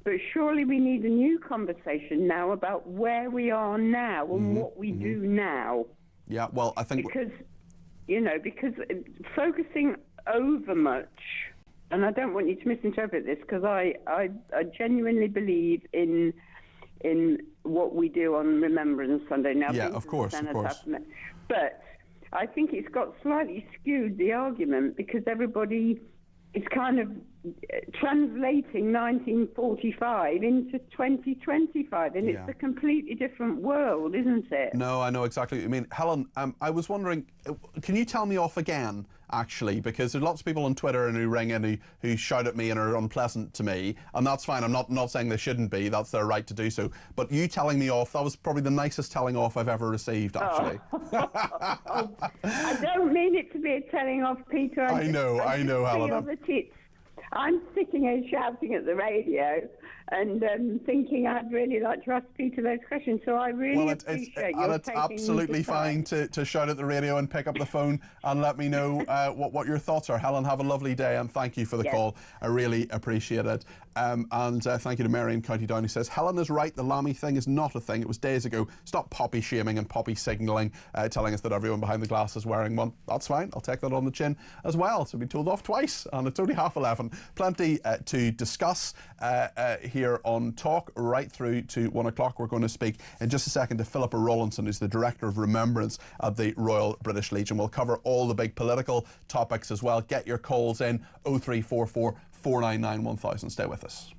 but surely we need a new conversation now about where we are now and what we do now. Yeah, well, I think... Because focusing over much, and I don't want you to misinterpret this, because I genuinely believe in what we do on Remembrance Sunday. Now, of course. But I think it's got slightly skewed the argument, because everybody it's kind of translating 1945 into 2025, and it's a completely different world, isn't it? No, I know exactly what you mean. Helen, I was wondering, can you tell me off again, actually, because there's lots of people on Twitter and who ring in who shout at me and are unpleasant to me, and that's fine. I'm not saying they shouldn't be. That's their right to do so. But you telling me off, that was probably the nicest telling off I've ever received, actually. I don't mean it to be a telling off, Peter. I know, Helen. I'm sitting here shouting at the radio and thinking I'd really like to ask Peter those questions. So I really appreciate you. And it's absolutely fine to shout at the radio and pick up the phone and let me know what your thoughts are. Helen, have a lovely day, and thank you for the call. I really appreciate it. And thank you to Mary in County Down, who says, Helen is right, the Lammy thing is not a thing. It was days ago. Stop poppy shaming and poppy signalling, telling us that everyone behind the glass is wearing one. That's fine. I'll take that on the chin as well. So we've been told off twice, and it's only 11:30. Plenty to discuss here on Talk right through to 1 o'clock. We're going to speak in just a second to Philippa Rawlinson, who's the Director of Remembrance at the Royal British Legion. We'll cover all the big political topics as well. Get your calls in 0344 499 1000. Stay with us.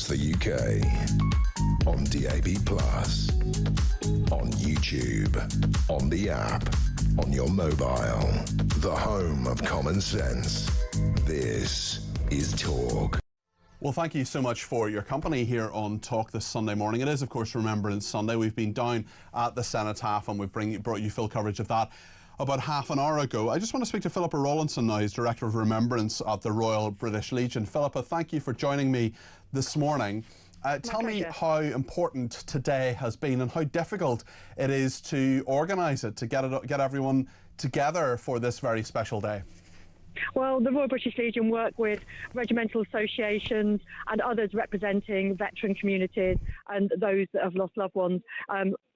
across the UK. On DAB+, on YouTube, on the app, on your mobile. The home of common sense. This is Talk. Well, thank you so much for your company here on Talk this Sunday morning. It is, of course, Remembrance Sunday. We've been down at the Cenotaph and we've brought you full coverage of that about half an hour ago. I just want to speak to Philippa Rawlinson now, who's Director of Remembrance at the Royal British Legion. Philippa, thank you for joining me this morning. Tell me how important today has been and how difficult it is to organise it, to get everyone together for this very special day. Well, the Royal British Legion work with regimental associations and others representing veteran communities and those that have lost loved ones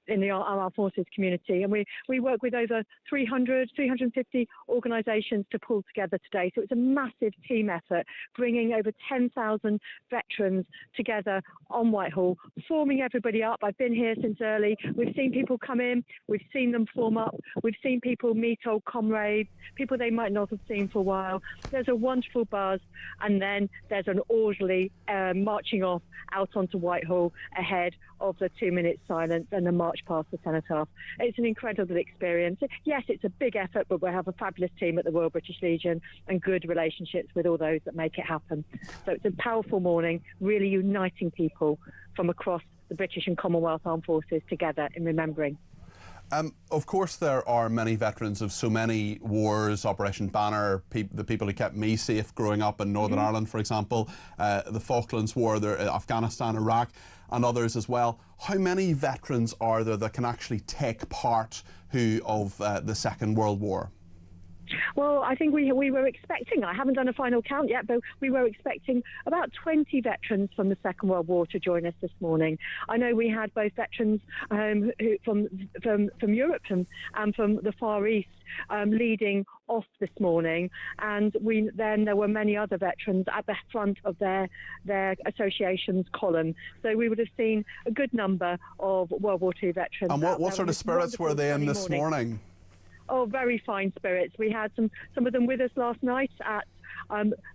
in the armed forces community. And we work with over 350 organisations to pull together today. So it's a massive team effort, bringing over 10,000 veterans together on Whitehall, forming everybody up. I've been here since early. We've seen people come in. We've seen them form up. We've seen people meet old comrades, people they might not have seen for a while. There's a wonderful buzz. And then there's an orderly marching off out onto Whitehall ahead of the 2-minute silence and the march past the Cenotaph. It's an incredible experience. Yes, it's a big effort, but we have a fabulous team at the Royal British Legion and good relationships with all those that make it happen. So it's a powerful morning, really uniting people from across the British and Commonwealth Armed Forces together in remembering. Of course, there are many veterans of so many wars, Operation Banner, the people who kept me safe growing up in Northern Ireland, for example, the Falklands War, Afghanistan, Iraq, and others as well. How many veterans are there that can actually take part of the Second World War? Well, I think we were expecting, I haven't done a final count yet, but we were expecting about 20 veterans from the Second World War to join us this morning. I know we had both veterans from Europe and from the Far East leading off this morning, and then there were many other veterans at the front of their association's column. So we would have seen a good number of World War II veterans. And what sort of spirits were they in this morning? Oh, very fine spirits. We had some of them with us last night at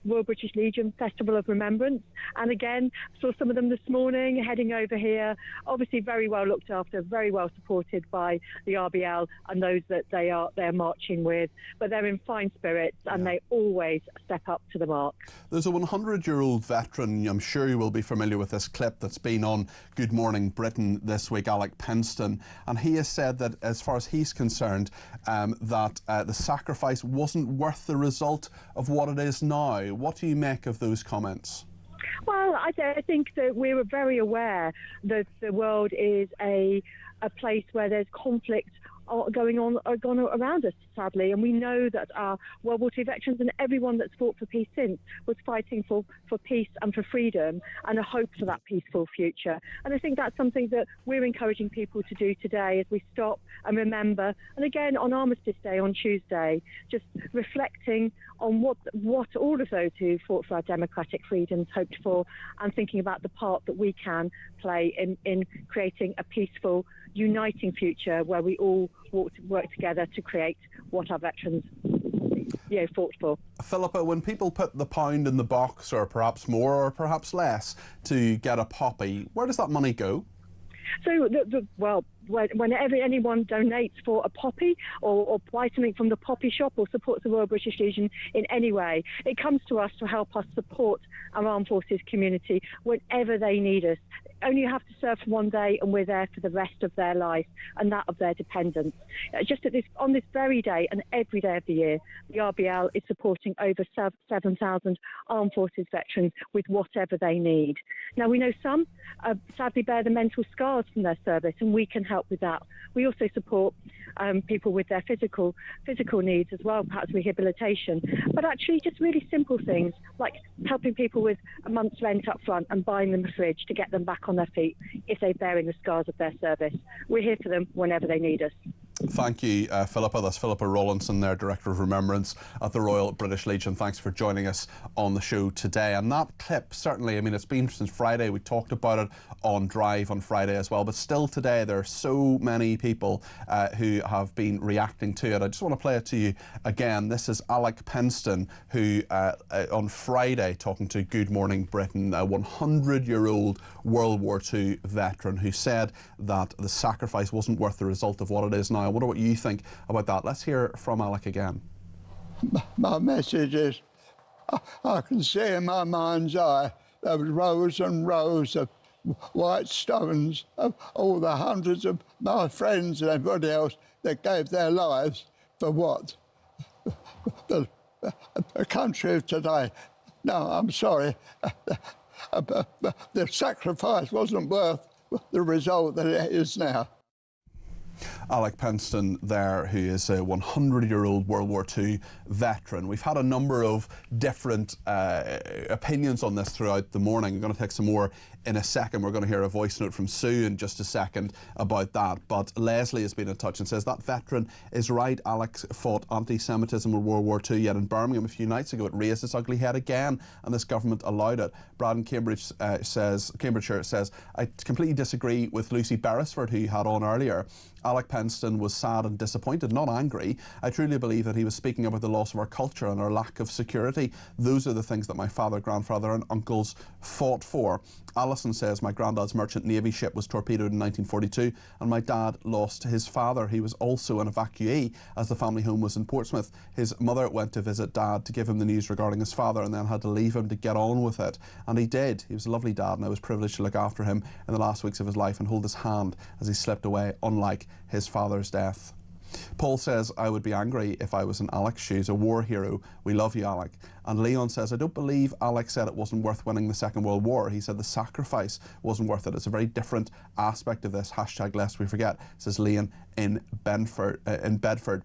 Royal British Legion Festival of Remembrance, and again saw some of them this morning heading over here. Obviously very well looked after, very well supported by the RBL and those that they're marching with, but they're in fine spirits and they always step up to the mark. There's a 100-year-old veteran, I'm sure you will be familiar with this clip that's been on Good Morning Britain this week, Alec Penston, and he has said that as far as he's concerned that the sacrifice wasn't worth the result of what it is now. What do you make of those comments? Well, I think that we were very aware that the world is a place where there's conflict going on around us, sadly, and we know that our World War II veterans and everyone that's fought for peace since was fighting for peace and for freedom and a hope for that peaceful future. And I think that's something that we're encouraging people to do today as we stop and remember, and again on Armistice Day on Tuesday, just reflecting on what all of those who fought for our democratic freedoms hoped for, and thinking about the part that we can play in creating a peaceful, uniting future where we all work together to create what our veterans fought for. Philippa, when people put the pound in the box, or perhaps more or perhaps less, to get a poppy, where does that money go? So, whenever anyone donates for a poppy or buys something from the poppy shop or supports the Royal British Legion in any way, it comes to us to help us support our armed forces community whenever they need us. Only have to serve for one day and we're there for the rest of their life and that of their dependents. Just on this very day and every day of the year, the RBL is supporting over 7,000 armed forces veterans with whatever they need. Now, we know some sadly bear the mental scars from their service, and we can help with that. We also support people with their physical needs as well, perhaps rehabilitation, but actually just really simple things like helping people with a month's rent up front and buying them a fridge to get them back on their feet if they're bearing the scars of their service. We're here for them whenever they need us. Thank you, Philippa. That's Philippa Rawlinson there, Director of Remembrance at the Royal British Legion. Thanks for joining us on the show today. And that clip, certainly, I mean, it's been since Friday. We talked about it on Drive on Friday as well. But still today, there are so many people who have been reacting to it. I just want to play it to you again. This is Alec Penston, who on Friday, talking to Good Morning Britain, a 100-year-old World War II veteran who said that the sacrifice wasn't worth the result of what it is now. I wonder what you think about that. Let's hear from Alec again. My message is, I can see in my mind's eye there was rows and rows of white stones of all the hundreds of my friends and everybody else that gave their lives for what? The country of today. No, I'm sorry. The sacrifice wasn't worth the result that it is now. Alec Penston there, who is a 100-year-old World War II veteran. We've had a number of different opinions on this throughout the morning. I'm going to take some more in a second. We're going to hear a voice note from Sue in just a second about that. But Leslie has been in touch and says that veteran is right. Alex fought anti-Semitism in World War II, yet in Birmingham a few nights ago it raised its ugly head again, and this government allowed it. Brad in Cambridgeshire says, I completely disagree with Lucy Beresford, who you had on earlier. Alec Penston was sad and disappointed, not angry. I truly believe that he was speaking about the loss of our culture and our lack of security. Those are the things that my father, grandfather and uncles fought for. Alison says, my granddad's merchant navy ship was torpedoed in 1942 and my dad lost his father. He was also an evacuee as the family home was in Portsmouth. His mother went to visit dad to give him the news regarding his father and then had to leave him to get on with it. And he did. He was a lovely dad and I was privileged to look after him in the last weeks of his life and hold his hand as he slipped away, unlike his father's death. Paul says, I would be angry if I was in Alec's shoes, a war hero. We love you, Alec. And Leon says, I don't believe Alec said it wasn't worth winning the Second World War. He said the sacrifice wasn't worth it. It's a very different aspect of this. Hashtag lest we forget, says Leon in Bedford.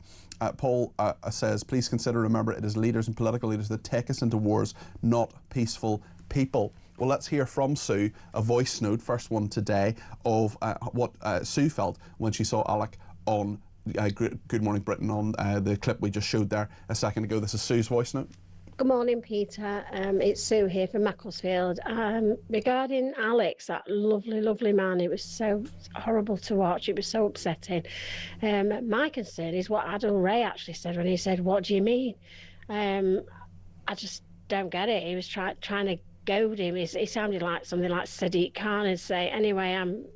Paul says, please consider, remember, it is leaders and political leaders that take us into wars, not peaceful people. Well, let's hear from Sue, a voice note, first one today, of what Sue felt when she saw Alec on Good Morning Britain on the clip we just showed there a second ago. This is Sue's voice note. Good morning, Peter. It's Sue here from Macclesfield. Regarding Alex, that lovely, lovely man, it was so horrible to watch. It was so upsetting. My concern is what Adil Ray actually said when he said, what do you mean? I just don't get it. He was trying to goad him. He sounded like something like Sadiq Khan and say, anyway, I'm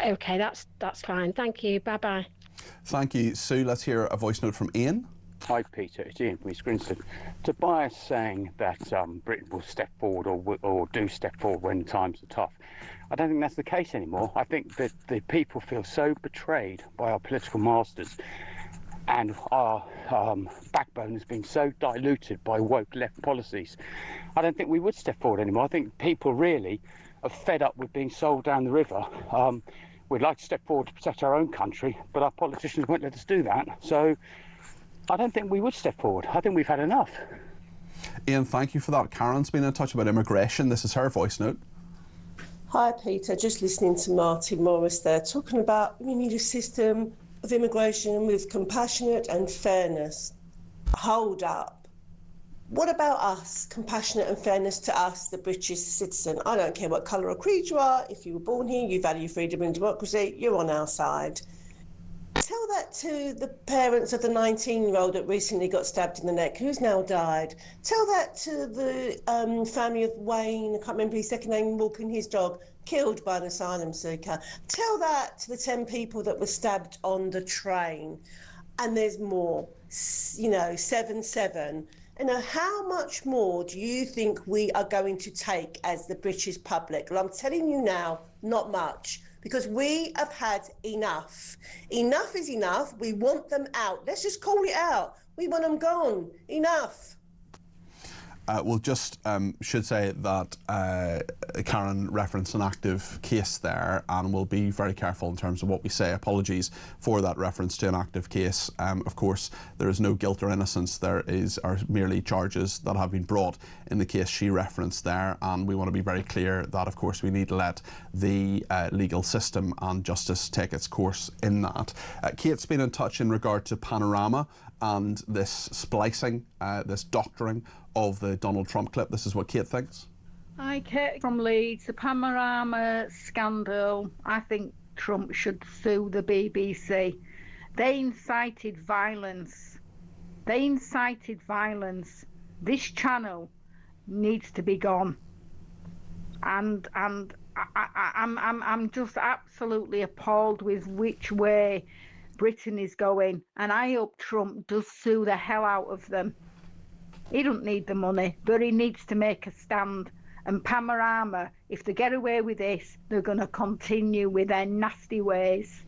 okay, that's fine. Thank you. Bye-bye. Thank you, Sue. Let's hear a voice note from Ian. Hi, Peter. It's Ian from East Grinstead. Tobias saying that Britain will step forward or do step forward when times are tough. I don't think that's the case anymore. I think that the people feel so betrayed by our political masters and our backbone has been so diluted by woke left policies. I don't think we would step forward anymore. I think people really are fed up with being sold down the river. We'd like to step forward to protect our own country, but our politicians won't let us do that. So I don't think we would step forward. I think we've had enough. Ian, thank you for that. Karen's been in touch about immigration. This is her voice note. Hi, Peter. Just listening to Martin Morris there, talking about we need a system of immigration with compassionate and fairness. Hold up. What about us? Compassionate and fairness to us, the British citizen. I don't care what colour or creed you are. If you were born here, you value freedom and democracy, you're on our side. Tell that to the parents of the 19-year-old that recently got stabbed in the neck, who's now died. Tell that to the family of Wayne, I can't remember his second name, walking his dog, killed by an asylum seeker. Tell that to the 10 people that were stabbed on the train. And there's more, 7-7. How much more do you think we are going to take as the British public? Well, I'm telling you now, not much, because we have had enough. Enough is enough. We want them out. Let's just call it out. We want them gone. Enough. We'll just should say that Karen referenced an active case there, and we'll be very careful in terms of what we say. Apologies for that reference to an active case. Of course, there is no guilt or innocence. There are merely charges that have been brought in the case she referenced there, and we want to be very clear that, of course, we need to let the legal system and justice take its course in that. Kate's been in touch in regard to Panorama and this splicing, this doctoring of the Donald Trump clip. This is what Kate thinks. Hi, Kate from Leeds. The Panorama scandal. I think Trump should sue the BBC. They incited violence. This channel needs to be gone. And I'm just absolutely appalled with which way Britain is going, and I hope Trump does sue the hell out of them. He doesn't need the money, but he needs to make a stand. And Panorama, if they get away with this, they're going to continue with their nasty ways.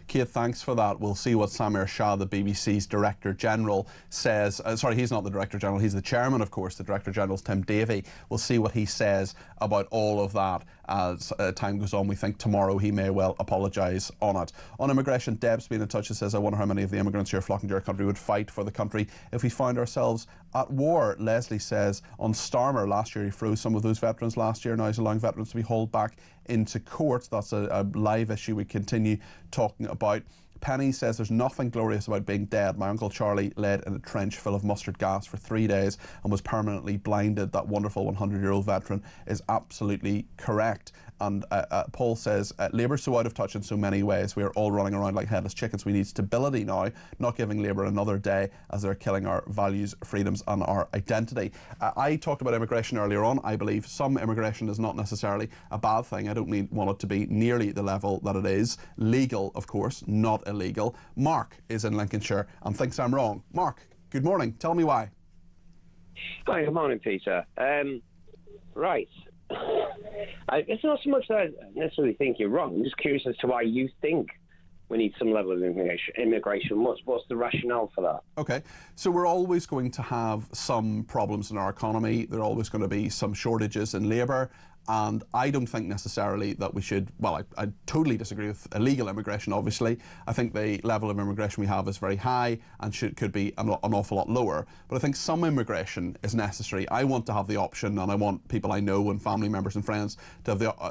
Kate, thanks for that. We'll see what Samir Shah, the BBC's Director General, says. Sorry, he's not the Director General, he's the Chairman, of course. The Director General's Tim Davie. We'll see what he says about all of that as time goes on. We think tomorrow he may well apologise on it. On immigration, Deb's been in touch and says, I wonder how many of the immigrants who are flocking to our country would fight for the country if we found ourselves at war. Leslie says, on Starmer, last year he froze some of those veterans last year. Now he's allowing veterans to be hauled back into court. That's a live issue we continue talking about. Penny says there's nothing glorious about being dead. My Uncle Charlie led in a trench full of mustard gas for 3 days and was permanently blinded. That wonderful 100-year-old veteran is absolutely correct. And Paul says, Labour's so out of touch in so many ways. We are all running around like headless chickens. We need stability now, not giving Labour another day as they're killing our values, freedoms and our identity. I talked about immigration earlier on. I believe some immigration is not necessarily a bad thing. I don't want it to be nearly the level that it is. Legal, of course, not illegal. Mark is in Lincolnshire and thinks I'm wrong. Mark, good morning. Tell me why. Hi, good morning, Peter. Right. It's not so much that I necessarily think you're wrong. I'm just curious as to why you think we need some level of immigration. What's the rationale for that? Okay, so we're always going to have some problems in our economy. There are always going to be some shortages in labour. And I don't think necessarily that we should, well, I totally disagree with illegal immigration, obviously. I think the level of immigration we have is very high and could be an awful lot lower. But I think some immigration is necessary. I want to have the option, and I want people I know and family members and friends to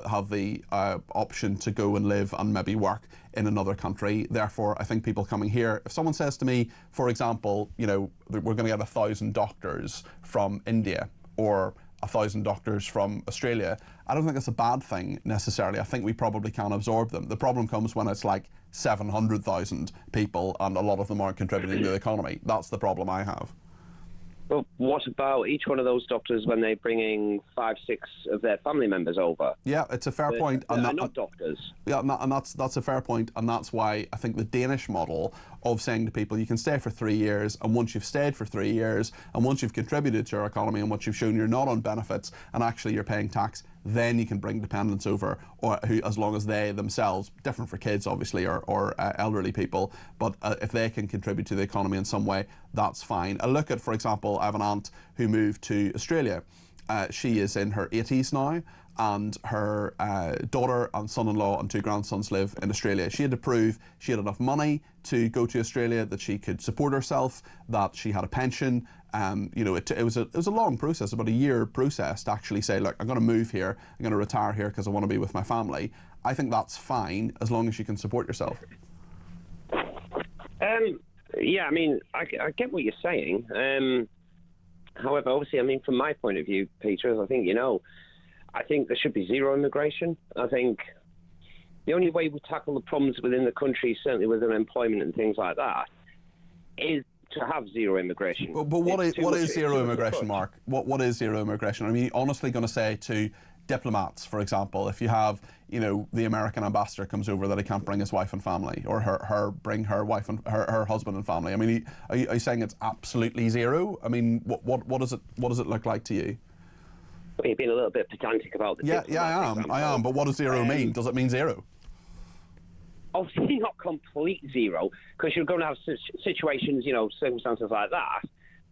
have the option to go and live and maybe work in another country. Therefore, I think people coming here, if someone says to me, for example, you know, we're going to get 1,000 doctors from India or 1,000 doctors from Australia, I don't think it's a bad thing necessarily. I think we probably can absorb them. The problem comes when it's like 700,000 people and a lot of them aren't contributing to the economy. That's the problem I have. Well, what about each one of those doctors when they're bringing 5, 6 of their family members over? Yeah, it's a fair point. They're not doctors. Yeah, and that's a fair point, and that's why I think the Danish model of saying to people, you can stay for 3 years, and once you've stayed for 3 years, and once you've contributed to our economy, and once you've shown you're not on benefits, and actually you're paying tax, then you can bring dependents over, or as long as they themselves, different for kids obviously, or elderly people, but if they can contribute to the economy in some way, that's fine. I look at, for example, I have an aunt who moved to Australia. She is in her 80s now, and her daughter and son-in-law and 2 grandsons live in Australia. She had to prove she had enough money to go to Australia, that she could support herself, that she had a pension. You know, it was a long process, about a year process to actually say, look, I'm going to move here, I'm going to retire here because I want to be with my family. I think that's fine as long as you can support yourself. Yeah, I mean, I get what you're saying. However, obviously, I mean, from my point of view, Peter, as I think you know, I think there should be zero immigration. I think the only way we tackle the problems within the country, certainly with unemployment and things like that, is to have zero immigration. But what is zero immigration, Mark? What is zero immigration? I mean, honestly going to say to diplomats, for example, if you have, you know, the American ambassador comes over that he can't bring his wife and family, or bring her wife and her husband and family. I mean, are you saying it's absolutely zero? I mean, what does it look like to you? Well, you've been a little bit pedantic about the I am. But what does zero mean? Does it mean zero? Obviously not complete zero, because you're going to have situations, you know, circumstances like that.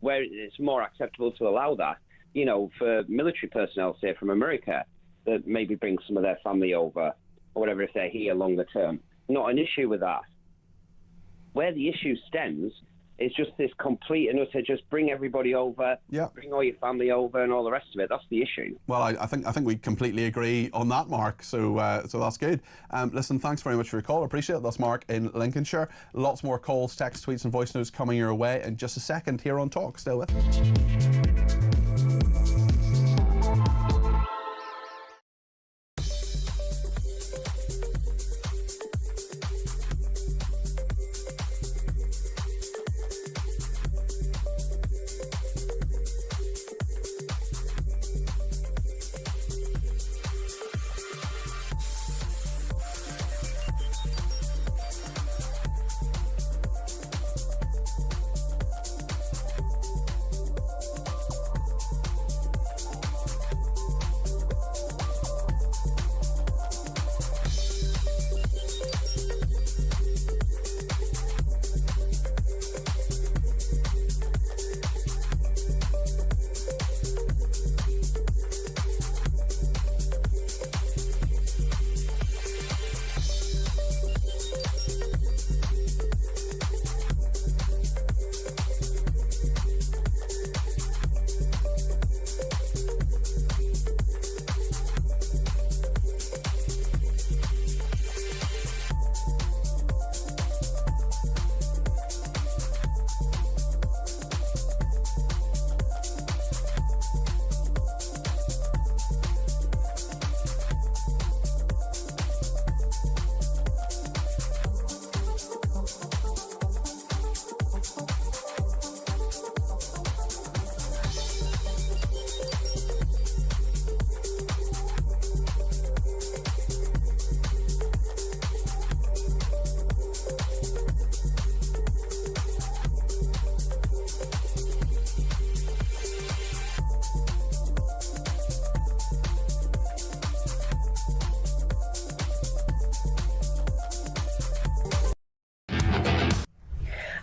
where it's more acceptable to allow that, you know, for military personnel, say from America, that maybe bring some of their family over or whatever if they're here longer term. Not an issue with that. Where the issue stems is just this complete and utter just bring everybody over, bring all your family over and all the rest of it. That's the issue. Well, I think we completely agree on that, Mark, so so that's good. Listen, thanks very much for your call. I appreciate it. That's Mark in Lincolnshire. Lots more calls, texts, tweets and voice notes coming your way in just a second here on Talk. Stay with us.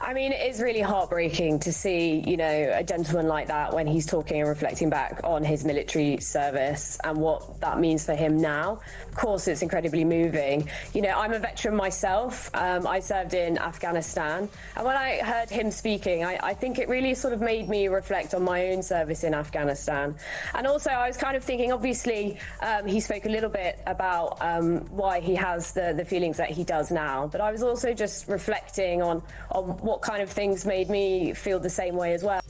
I mean, it is really heartbreaking to see, you know, a gentleman like that when he's talking and reflecting back on his military service and what that means for him now. Of course, it's incredibly moving. You know, I'm a veteran myself. I served in Afghanistan. And when I heard him speaking, I think it really sort of made me reflect on my own service in Afghanistan. And also, I was kind of thinking, obviously, he spoke a little bit about why he has the feelings that he does now. But I was also just reflecting on what kind of things made me feel the same way as well.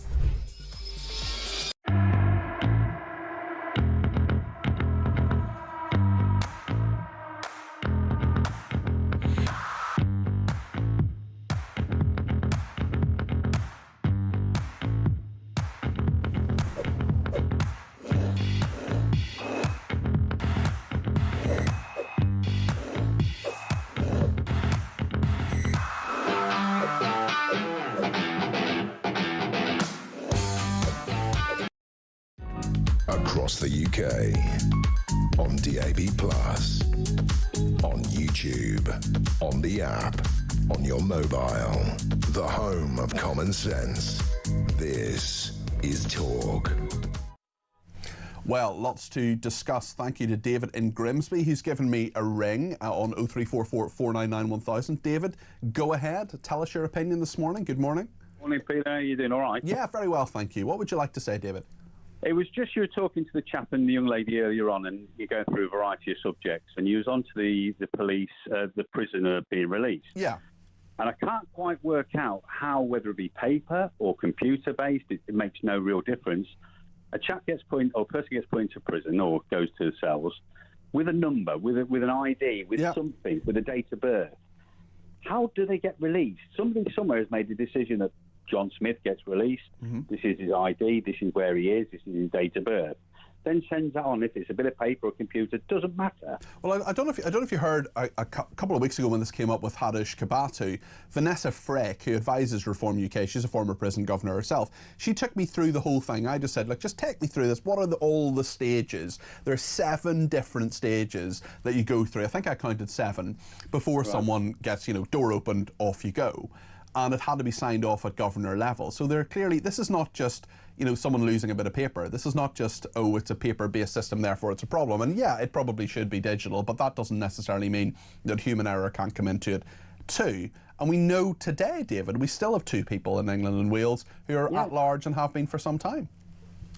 Across the UK, on DAB+, on YouTube, on the app, on your mobile, the home of common sense. This is Talk. Well, lots to discuss. Thank you to David in Grimsby. He's given me a ring on 0344 499 1000. David, go ahead. Tell us your opinion this morning. Good morning. Morning, Peter. Are you doing all right? Yeah, very well, thank you. What would you like to say, David? It was just you were talking to the chap and the young lady earlier on, and you're going through a variety of subjects, and you was on to the police, the prisoner being released. Yeah. And I can't quite work out how, whether it be paper or computer-based, it makes no real difference. A chap gets put in, or a person gets put into prison or goes to the cells with a number, with an ID, with something, with a date of birth. How do they get released? Somebody somewhere has made the decision that John Smith gets released. This is his ID. This is where he is. This is his date of birth. Then sends that on. If it's a bit of paper or computer, doesn't matter. Well, I don't know if you heard a couple of weeks ago when this came up with Hadesh Kabatu, Vanessa Freck, who advises Reform UK, she's a former prison governor herself. She took me through the whole thing. I just said, look, just take me through this. What are all the stages? There are 7 different stages that you go through. I think I counted 7 before someone gets, door opened, off you go. and it had to be signed off at governor level. So they're clearly, this is not just, you know, someone losing a bit of paper. This is not just, oh, it's a paper-based system, therefore it's a problem. And yeah, it probably should be digital, but that doesn't necessarily mean that human error can't come into it too. And we know today, David, we still have 2 people in England and Wales who are at large and have been for some time.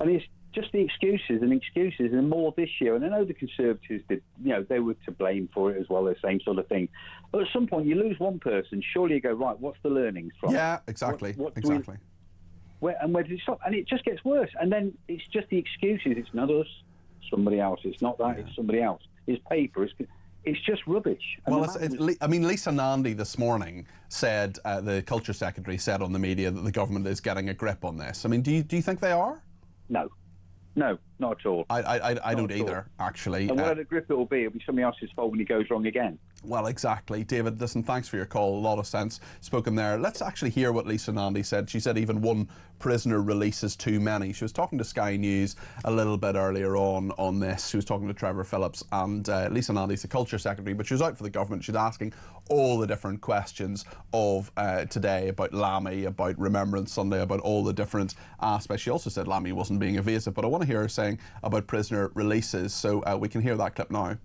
And it's just the excuses and more this year. And I know the Conservatives did, you know, they were to blame for it as well, the same sort of thing. But at some point, you lose one person, surely you go, right, what's the learnings from? Yeah, exactly, exactly. Where does it stop? And it just gets worse. And then it's just the excuses. It's not us, somebody else. It's not that, it's somebody else. It's paper. It's just rubbish. And well, I mean, Lisa Nandy this morning said, the Culture Secretary said on the media that the government is getting a grip on this. I mean, do you think they are? No, not at all. I don't either, actually. And whatever grip it will be somebody else's fault when he goes wrong again. Well, exactly. David, listen, thanks for your call. A lot of sense spoken there. Let's actually hear what Lisa Nandy said. She said even one prisoner release is too many. She was talking to Sky News a little bit earlier on this. She was talking to Trevor Phillips, and Lisa Nandy's the Culture Secretary, but she was out for the government. She's asking all the different questions of today about Lammy, about Remembrance Sunday, about all the different aspects. She also said Lammy wasn't being evasive, but I want to hear her saying about prisoner releases, so we can hear that clip now.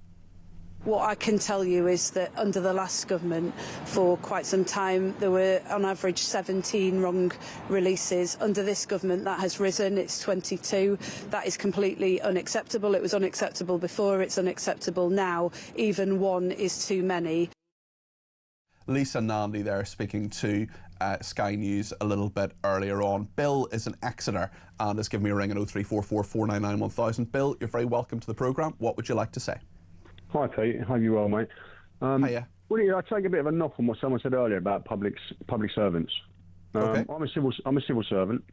What I can tell you is that under the last government, for quite some time, there were on average 17 wrong releases. Under this government, that has risen. It's 22. That is completely unacceptable. It was unacceptable before. It's unacceptable now. Even one is too many. Lisa Nandy there speaking to Sky News a little bit earlier on. Bill is in Exeter and has given me a ring at 0344 499 1000. Bill, you're very welcome to the programme. What would you like to say? Hi Pete, hope you're well, mate. Hiya. Well, yeah, I take a bit of a knock on what someone said earlier about public servants. Okay. I'm a civil servant.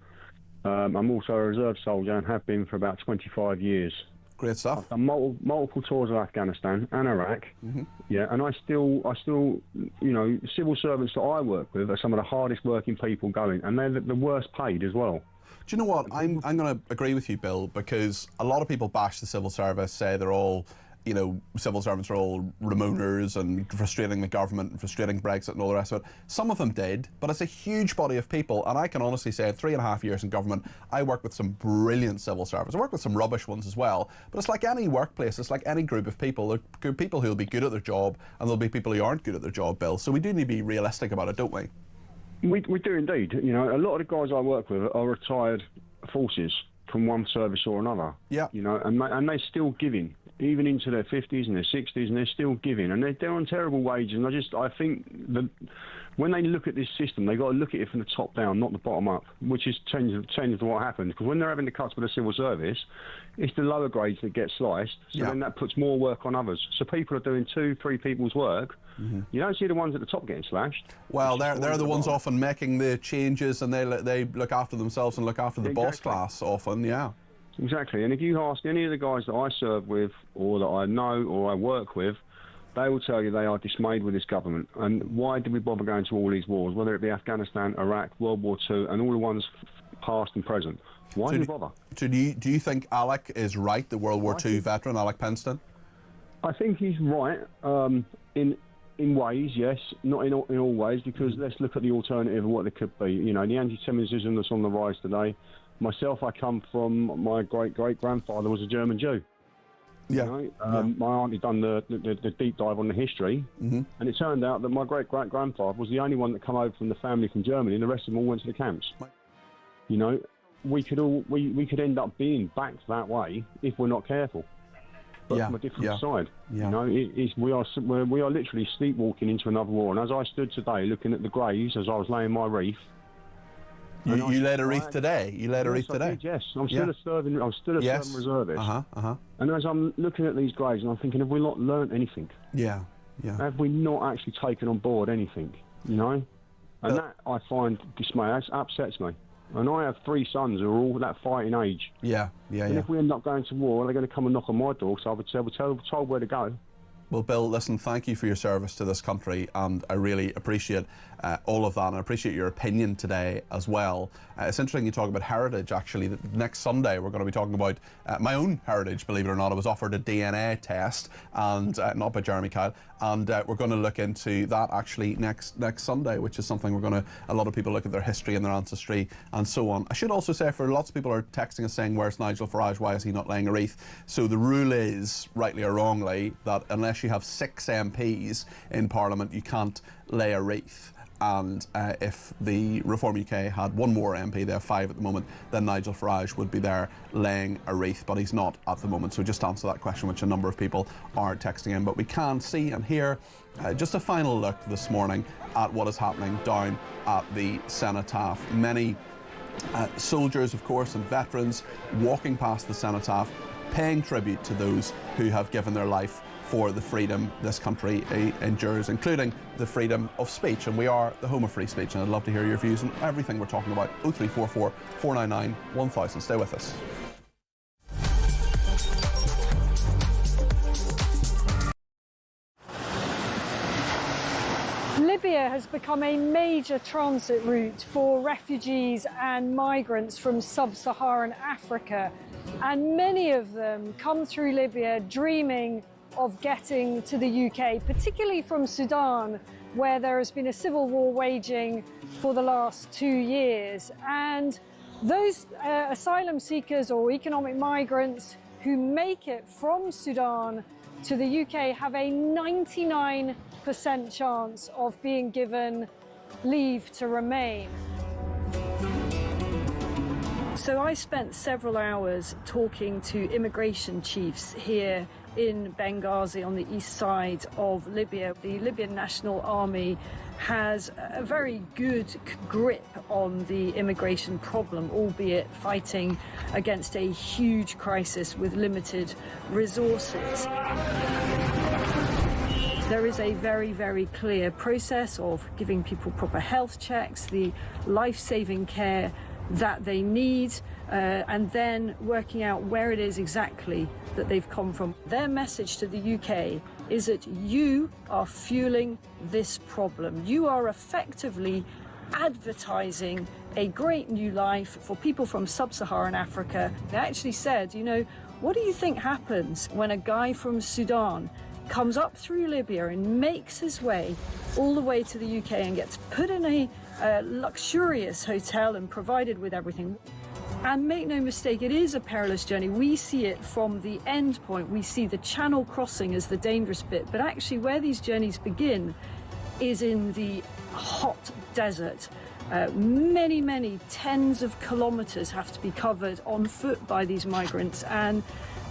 I'm also a reserve soldier and have been for about 25 years. Great stuff. I've done multiple tours of Afghanistan and Iraq. Yeah, and I still, you know, civil servants that I work with are some of the hardest working people going, and they're the worst paid as well. Do you know what? I'm going to agree with you, Bill, because a lot of people bash the civil service, say they're all, you know, civil servants are all Ramoners and frustrating the government and frustrating Brexit and all the rest of it. Some of them did, but it's a huge body of people, and I can honestly say in 3.5 years in government, I work with some brilliant civil servants. I work with some rubbish ones as well, but it's like any workplace, it's like any group of people. There are people who will be good at their job, and there'll be people who aren't good at their job, Bill. So we do need to be realistic about it, don't we? We do indeed. You know, a lot of the guys I work with are retired forces from one service or another. Yeah. You know, and they're still giving, even into their 50s and their 60s, and they're still giving, and they're on terrible wages. And I think that when they look at this system, they've got to look at it from the top down, not the bottom up, which is tends to what happens. Because when they're having the cuts with the civil service, it's the lower grades that get sliced, so then that puts more work on others. So people are doing 2-3 people's work. You don't see the ones at the top getting slashed. Well, they're the ones often making the changes, and they look after themselves and look after the boss class often, yeah. Exactly, and if you ask any of the guys that I serve with, or that I know, or I work with, they will tell you they are dismayed with this government. And why did we bother going to all these wars, whether it be Afghanistan, Iraq, World War II, and all the ones past and present? Why do we bother? So do you think Alec is right, the World War II veteran, Alec Penston? I think he's right in ways, yes, not in all ways, because let's look at the alternative of what it could be. You know, the anti-Semitism that's on the rise today. Myself, I come from, my great-great-grandfather was a German Jew. Yeah. You know? My auntie done the deep dive on the history, and it turned out that my great-great-grandfather was the only one that come over from the family from Germany, and the rest of them all went to the camps. You know, we could end up being back that way if we're not careful. But from a different side. You know, we are literally sleepwalking into another war. And as I stood today looking at the graves as I was laying my wreath. You laid a wreath today? You laid a wreath today? Yes, I'm still a serving reservist. And as I'm looking at these graves and I'm thinking, have we not learnt anything? Yeah. Have we not actually taken on board anything? You know? And that I find dismay. That upsets me. And I have 3 sons who are all that fighting age. And if we end up going to war, they're going to come and knock on my door, so I would tell told where to go. Well, Bill, listen, thank you for your service to this country, and I really appreciate all of that, and I appreciate your opinion today as well. It's interesting you talk about heritage, actually. Next Sunday we're going to be talking about my own heritage, believe it or not. I was offered a DNA test, and not by Jeremy Kyle, and we're going to look into that actually next Sunday, which is something a lot of people look at their history and their ancestry and so on. I should also say, for lots of people are texting us saying, where's Nigel Farage, why is he not laying a wreath? So the rule is, rightly or wrongly, that unless you have 6 MPs in Parliament, you can't lay a wreath. And if the Reform UK had 1 more MP, they have 5 at the moment, then Nigel Farage would be there laying a wreath, but he's not at the moment. So just to answer that question, which a number of people are texting in. But we can see and hear just a final look this morning at what is happening down at the Cenotaph. Many soldiers, of course, and veterans walking past the Cenotaph, paying tribute to those who have given their life for the freedom this country endures, including the freedom of speech. And we are the home of free speech, and I'd love to hear your views on everything we're talking about. 0344 499 1000. Stay with us. Libya has become a major transit route for refugees and migrants from sub-Saharan Africa, and many of them come through Libya dreaming of getting to the UK, particularly from Sudan, where there has been a civil war waging for the last 2 years. And those asylum seekers or economic migrants who make it from Sudan to the UK have a 99% chance of being given leave to remain. So I spent several hours talking to immigration chiefs here in Benghazi on the east side of Libya. The Libyan National Army has a very good grip on the immigration problem, albeit fighting against a huge crisis with limited resources. There is a very, very clear process of giving people proper health checks, the life-saving care that they need, and then working out where it is exactly that they've come from. Their message to the UK is that you are fueling this problem. You are effectively advertising a great new life for people from sub-Saharan Africa. They actually said, you know, what do you think happens when a guy from Sudan comes up through Libya and makes his way all the way to the UK and gets put in a luxurious hotel and provided with everything? And make no mistake, it is a perilous journey. We see it from the end point. We see the channel crossing as the dangerous bit. But actually where these journeys begin is in the hot desert. Many tens of kilometres have to be covered on foot by these migrants, and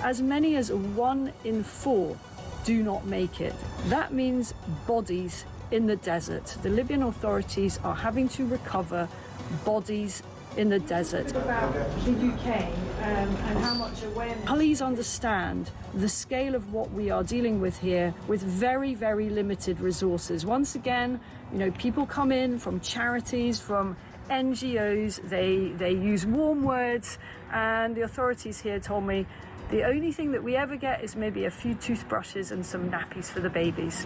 as many as 1 in 4 do not make it. That means bodies in the desert. The Libyan authorities are having to recover bodies in the desert. About the UK and how much awareness. Please understand the scale of what we are dealing with here, with very, very limited resources. Once again, you know, people come in from charities, from NGOs, they use warm words, and the authorities here told me the only thing that we ever get is maybe a few toothbrushes and some nappies for the babies.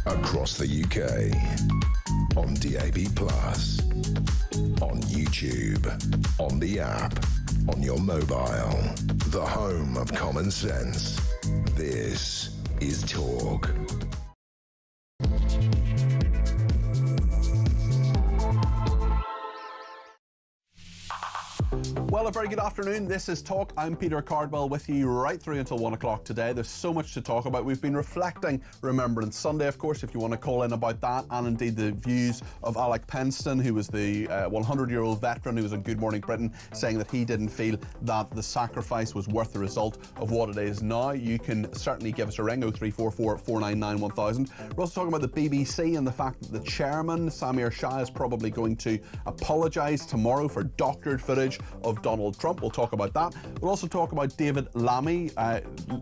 Across the UK, on DAB+, on YouTube, on the app, on your mobile, the home of common sense. This is Talk. Well, a very good afternoon. This is Talk. I'm Peter Cardwell with you right through until 1 o'clock today. There's so much to talk about. We've been reflecting Remembrance Sunday, of course, if you want to call in about that, and indeed the views of Alec Penston, who was the 100-year-old veteran who was on Good Morning Britain, saying that he didn't feel that the sacrifice was worth the result of what it is now. You can certainly give us a ring, 0344 499 1000. We're also talking about the BBC and the fact that the chairman, Samir Shah, is probably going to apologise tomorrow for doctored footage of Donald Trump. We'll talk about that. We'll also talk about David Lammy.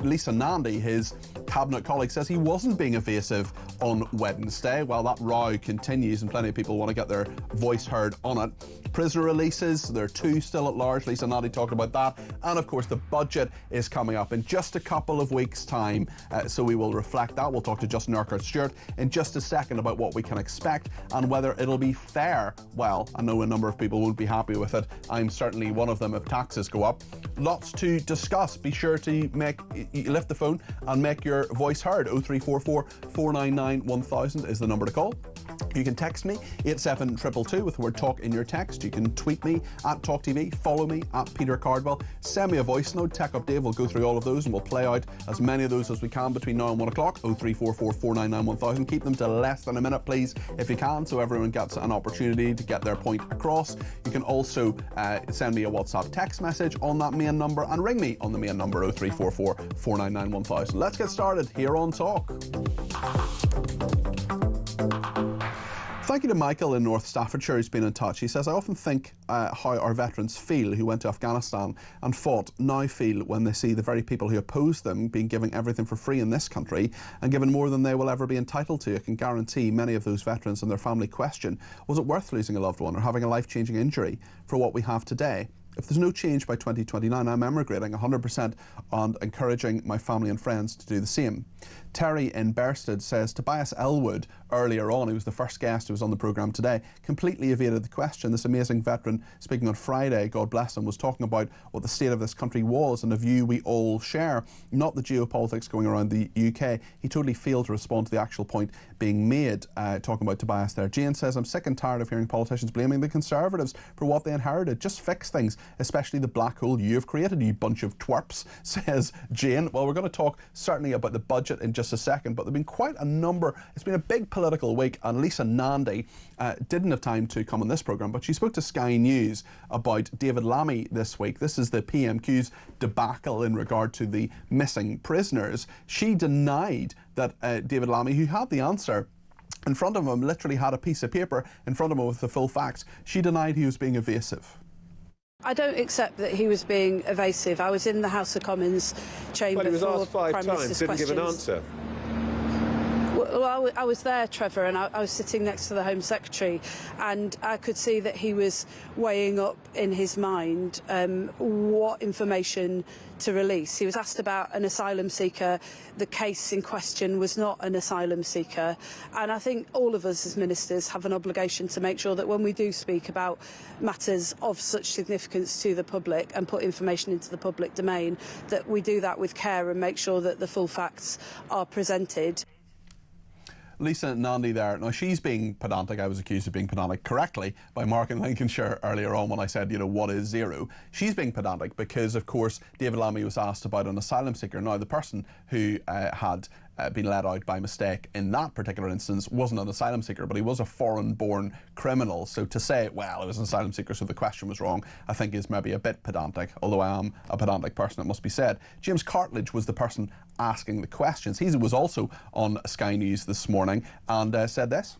Lisa Nandy, his cabinet colleague, says he wasn't being evasive on Wednesday. While that row continues and plenty of people want to get their voice heard on it. Prisoner releases, there are 2 still at large. Lisa Nandy talked about that. And of course, the budget is coming up in just a couple of weeks' time. So we will reflect that. We'll talk to Justin Urquhart-Stewart in just a second about what we can expect and whether it'll be fair. Well, I know a number of people won't be happy with it. I'm certainly one of them if taxes go up. Lots to discuss. Be sure to lift the phone and make your voice heard. 0344 499 1000 is the number to call. You can text me 87222 with the word talk in your text. You can tweet me at talkTV, follow me at Peter Cardwell, send me a voice note. Tech Up Dave will go through all of those and we'll play out as many of those as we can between now and 1 o'clock. 0344 499 1000. Keep them to less than a minute, please, if you can, so everyone gets an opportunity to get their point across. You can also send me a WhatsApp text message on that main number and ring me on the main number 0344 499 1000. Let's get started here on Talk. Thank you to Michael in North Staffordshire who's been in touch. He says, I often think how our veterans feel who went to Afghanistan and fought now feel when they see the very people who opposed them being given everything for free in this country and given more than they will ever be entitled to. I can guarantee many of those veterans and their family question, was it worth losing a loved one or having a life-changing injury for what we have today? If there's no change by 2029, I'm emigrating 100% and encouraging my family and friends to do the same. Terry in Bersted says Tobias Elwood earlier on, he was the first guest who was on the programme today, completely evaded the question. This amazing veteran speaking on Friday, God bless him, was talking about what the state of this country was and a view we all share, not the geopolitics going around the UK. He totally failed to respond to the actual point being made, talking about Tobias there. Jane says, I'm sick and tired of hearing politicians blaming the Conservatives for what they inherited. Just fix things, especially the black hole you have created, you bunch of twerps, says Jane. Well, we're going to talk certainly about the budget in just a second, but there have been quite a number. It's been a big political week, and Lisa Nandy didn't have time to come on this programme, but she spoke to Sky News about David Lammy this week. This is the PMQ's debacle in regard to the missing prisoners. She denied that David Lammy, who had the answer in front of him, literally had a piece of paper in front of him with the full facts, she denied he was being evasive. I don't accept that he was being evasive. I was in the House of Commons chamber. Well, he was asked 5 Prime times, didn't give an answer. Well, I was there, Trevor, and I was sitting next to the Home Secretary, and I could see that he was weighing up in his mind what information to release. He was asked about an asylum seeker. The case in question was not an asylum seeker, and I think all of us as ministers have an obligation to make sure that when we do speak about matters of such significance to the public and put information into the public domain, that we do that with care and make sure that the full facts are presented. Lisa Nandy there. Now, she's being pedantic. I was accused of being pedantic correctly by Mark in Lincolnshire earlier on when I said, you know, what is zero? She's being pedantic because, of course, David Lammy was asked about an asylum seeker. Now, the person who had been let out by mistake in that particular instance wasn't an asylum seeker, but he was a foreign-born criminal. So to say, well, it was an asylum seeker, so the question was wrong, I think is maybe a bit pedantic, although I am a pedantic person, it must be said. James Cartledge was the person asking the questions. He was also on Sky News this morning and said this.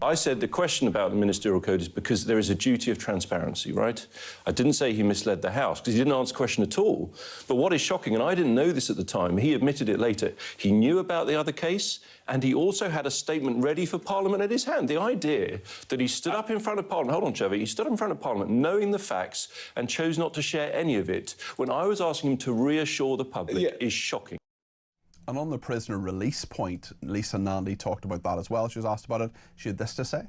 I said the question about the ministerial code is because there is a duty of transparency, right? I didn't say he misled the House, because he didn't answer the question at all. But what is shocking, and I didn't know this at the time, he admitted it later, he knew about the other case, and he also had a statement ready for Parliament at his hand. The idea that he stood up in front of Parliament, hold on, Trevor, he stood up in front of Parliament knowing the facts and chose not to share any of it when I was asking him to reassure the public is shocking. And on the prisoner release point, Lisa Nandy talked about that as well. She was asked about it. She had this to say.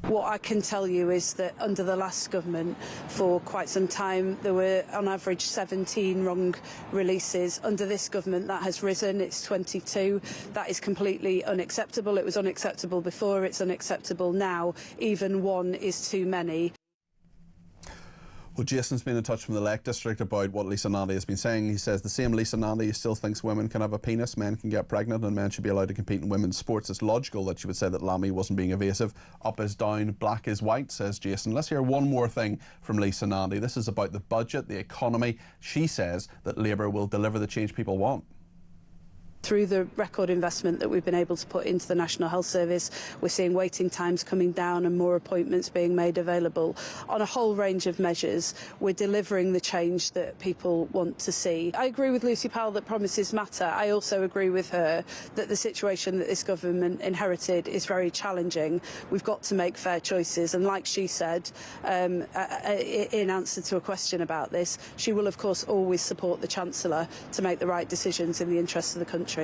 What I can tell you is that under the last government, for quite some time, there were on average 17 wrong releases. Under this government, that has risen. It's 22. That is completely unacceptable. It was unacceptable before. It's unacceptable now. Even one is too many. Well, Jason's been in touch from the Lake District about what Lisa Nandy has been saying. He says the same Lisa Nandy still thinks women can have a penis, men can get pregnant, and men should be allowed to compete in women's sports. It's logical that she would say that Lammy wasn't being evasive. Up is down, black is white, says Jason. Let's hear one more thing from Lisa Nandy. This is about the budget, the economy. She says that Labour will deliver the change people want. through the record investment that we've been able to put into the National Health Service. We're seeing waiting times coming down and more appointments being made available. On a whole range of measures, we're delivering the change that people want to see. I agree with Lucy Powell that promises matter. I also agree with her that the situation that this government inherited is very challenging. We've got to make fair choices, and like she said in answer to a question about this, she will of course always support the Chancellor to make the right decisions in the interests of the country.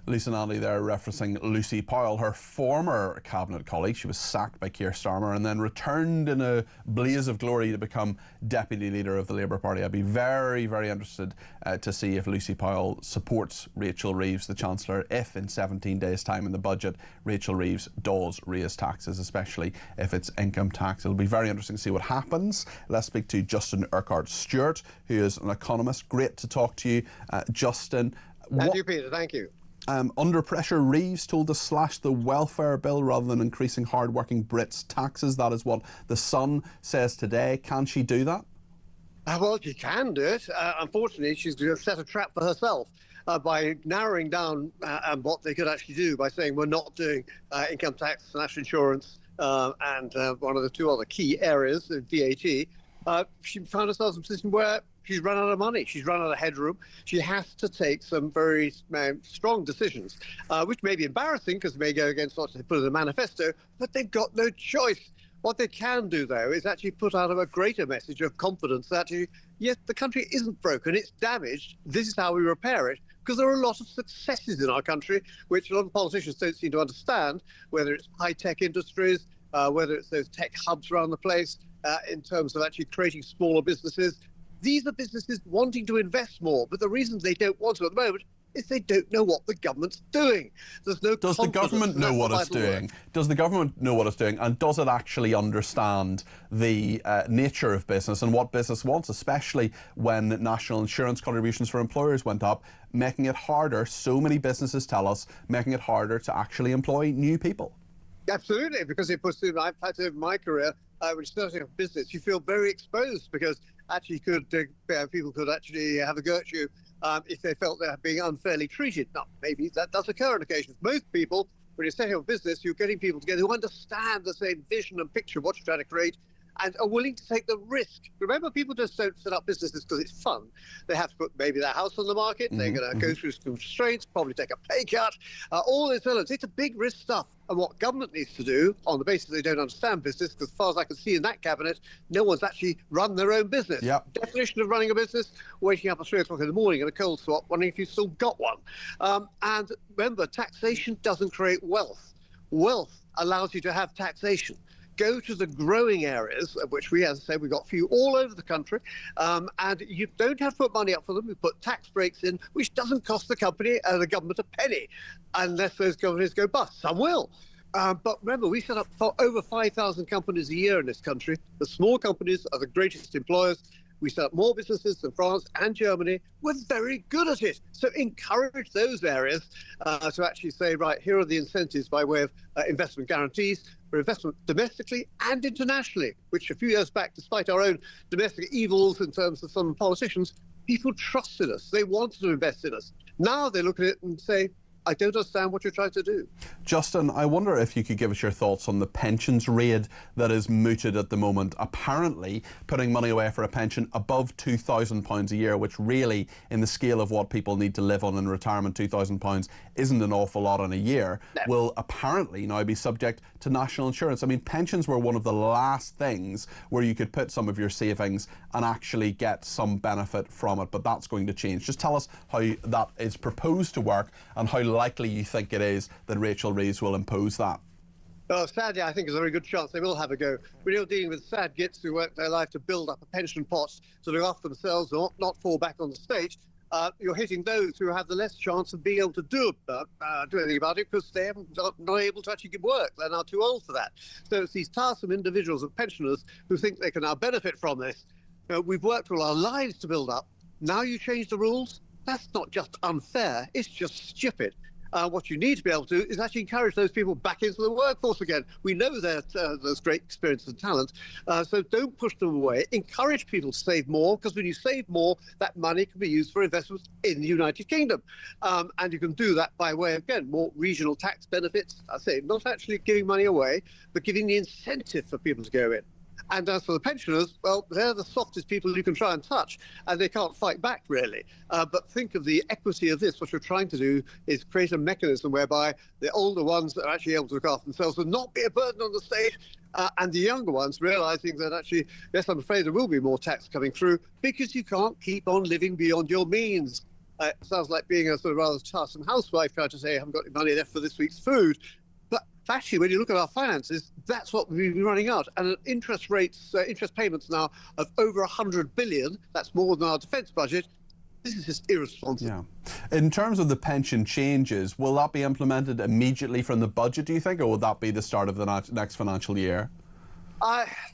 Lisa and Andy there referencing Lucy Powell, her former cabinet colleague. She was sacked by Keir Starmer and then returned in a blaze of glory to become deputy leader of the Labour Party. I'd be very, very interested to see if Lucy Powell supports Rachel Reeves, the Chancellor, if in 17 days' time in the budget Rachel Reeves does raise taxes, especially if it's income tax. It'll be very interesting to see what happens. Let's speak to Justin Urquhart-Stewart, who is an economist. Great to talk to you, Justin. Thank you, Peter. Thank you. Under pressure, Reeves told to slash the welfare bill rather than increasing hard-working Brits' taxes. That is what The Sun says today. Can she do that? Well, she can do it. Unfortunately, she's set a trap for herself by narrowing down what they could actually do by saying we're not doing income tax, national insurance, and one of the two other key areas, VAT. She found herself in a position where she's run out of money. She's run out of headroom. She has to take some very strong decisions, which may be embarrassing because they may go against what they put in the manifesto, but they've got no choice. What they can do, though, is actually put out a greater message of confidence that, yes, the country isn't broken, it's damaged. This is how we repair it. Because there are a lot of successes in our country, which a lot of politicians don't seem to understand, whether it's high-tech industries, whether it's those tech hubs around the place, in terms of actually creating smaller businesses. These are businesses wanting to invest more, but the reason they don't want to at the moment is they don't know what the government's doing. There's no Does the government know what it's doing? Does the government know what it's doing? And does it actually understand the nature of business and what business wants, especially when national insurance contributions for employers went up, making it harder, so many businesses tell us, making it harder to actually employ new people? Absolutely, because it puts in, I've had to in my career, when starting a business, you feel very exposed because actually people could actually have a go at you if they felt they're being unfairly treated. Now, maybe that does occur on occasions. Most people, when you're setting up a business, you're getting people together who understand the same vision and picture of what you're trying to create and are willing to take the risk. Remember, people just don't set up businesses because it's fun. They have to put maybe their house on the market. They're going to go through some constraints, probably take a pay cut, all these elements. It's a big risk stuff. And what government needs to do, on the basis they don't understand business, because as far as I can see in that cabinet, no one's actually run their own business. Yep. Definition of running a business, waking up at 3 o'clock in the morning in a cold sweat, wondering if you've still got one. And remember, taxation doesn't create wealth. Wealth allows you to have taxation. Go to the growing areas, of which we, as I say, we've got a few all over the country, and you don't have to put money up for them. We put tax breaks in, which doesn't cost the company and the government a penny, unless those companies go bust. Some will. But remember, we set up over 5,000 companies a year in this country. The small companies are the greatest employers. We set up more businesses than France and Germany. We're very good at it. So encourage those areas to actually say, right, here are the incentives by way of investment guarantees for investment domestically and internationally, which a few years back, despite our own domestic evils in terms of some politicians, people trusted us. They wanted to invest in us. Now they look at it and say, I don't understand what you're trying to do. Justin, I wonder if you could give us your thoughts on the pensions raid that is mooted at the moment. Apparently, putting money away for a pension above £2,000 a year, which really, in the scale of what people need to live on in retirement, £2,000 isn't an awful lot in a year, will apparently now be subject to national insurance. I mean, pensions were one of the last things where you could put some of your savings and actually get some benefit from it, but that's going to change. Just tell us how that is proposed to work and how likely you think it is that Rachel Reeves will impose that. Well, sadly, I think there's a very good chance they will have a go. When you're dealing with sad gits who work their life to build up a pension pot to look after themselves or not fall back on the stage, you're hitting those who have the less chance of being able to do anything about it because they're not able to actually give work. They're now too old for that. So it's these tiresome individuals and pensioners who think they can now benefit from this. We've worked all our lives to build up. Now you change the rules? That's not just unfair, it's just stupid. What you need to be able to do is actually encourage those people back into the workforce again. We know that there's great experience and talent, so don't push them away. Encourage people to save more, because when you save more, that money can be used for investments in the United Kingdom. And you can do that by way of, again, more regional tax benefits. I say not actually giving money away, but giving the incentive for people to go in. And as for the pensioners, well, they're the softest people you can try and touch, and they can't fight back, really. But think of the equity of this. What you're trying to do is create a mechanism whereby the older ones that are actually able to look after themselves will not be a burden on the state, and the younger ones realising that actually, yes, I'm afraid there will be more tax coming through, because you can't keep on living beyond your means. It sounds like being a sort of rather tiresome housewife trying to say, I haven't got any money left for this week's food. But actually, when you look at our finances, that's what we've been running out. And interest rates, interest payments now of over 100 billion, that's more than our defence budget. This is just irresponsible. Yeah. In terms of the pension changes, will that be implemented immediately from the budget, do you think, or will that be the start of the next financial year?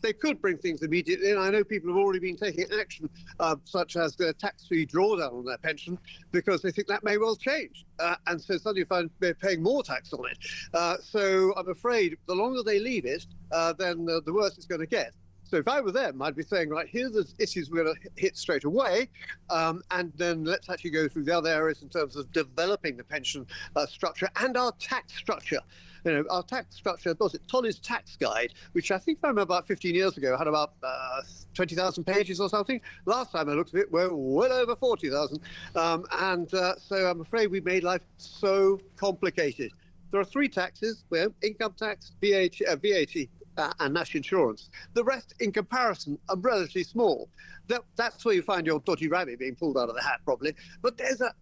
They could bring things immediately, and I know people have already been taking action, such as the tax-free drawdown on their pension, because they think that may well change. And so suddenly you find they're paying more tax on it. So I'm afraid the longer they leave it, then the worse it's going to get. So if I were them, I'd be saying, right, here's the issues we're going to hit straight away, and then let's actually go through the other areas in terms of developing the pension structure and our tax structure. You know, our tax structure, was it Tolley's tax guide, which I think I remember about 15 years ago had about 20,000 pages or something. Last time I looked at it, we're well over 40,000. So I'm afraid we made life so complicated. There are three taxes: income tax, VAT, and national insurance. The rest, in comparison, are relatively small. That's where you find your dodgy rabbit being pulled out of the hat, probably. But they're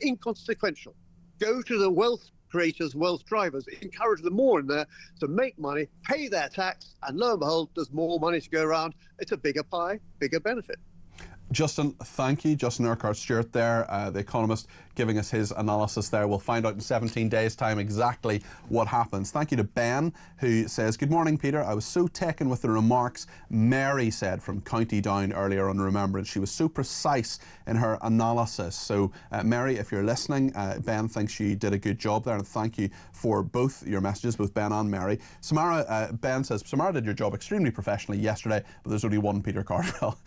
inconsequential. Go to the wealth creators, wealth drivers, encourage them more in there to make money, pay their tax, and lo and behold, there's more money to go around. It's a bigger pie, bigger benefit. Justin, thank you. Justin Urquhart-Stewart there, the Economist, giving us his analysis there. We'll find out in 17 days' time exactly what happens. Thank you to Ben, who says, good morning, Peter. I was so taken with the remarks Mary said from County Down earlier on Remembrance. She was so precise in her analysis. So, Mary, if you're listening, Ben thinks you did a good job there, and thank you for both your messages, both Ben and Mary. Samara, Ben says, Samara did your job extremely professionally yesterday, but there's only one Peter Cardwell.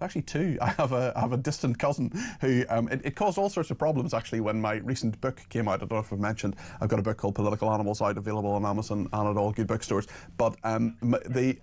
Actually, two. I have a distant cousin who it caused all sorts of problems actually when my recent book came out. I don't know if I've mentioned I've got a book called Political Animals out, available on Amazon and at all good bookstores. But the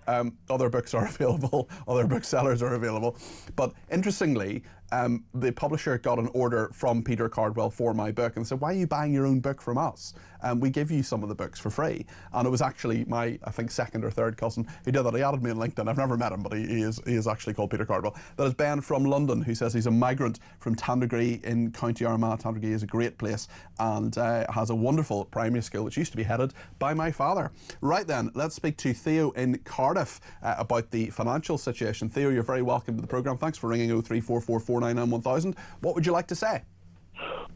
other books are available, other booksellers are available. But interestingly, the publisher got an order from Peter Cardwell for my book and said, why are you buying your own book from us? We give you some of the books for free. And it was actually my, I think, second or third cousin who did that. He added me on LinkedIn. I've never met him, but he is actually called Peter Cardwell. That is Ben from London, who says he's a migrant from Tandragee in County Armagh. Tandragee is a great place and has a wonderful primary school which used to be headed by my father. Right then, let's speak to Theo in Cardiff about the financial situation. Theo, you're very welcome to the programme. Thanks for ringing 03444991000. What would you like to say?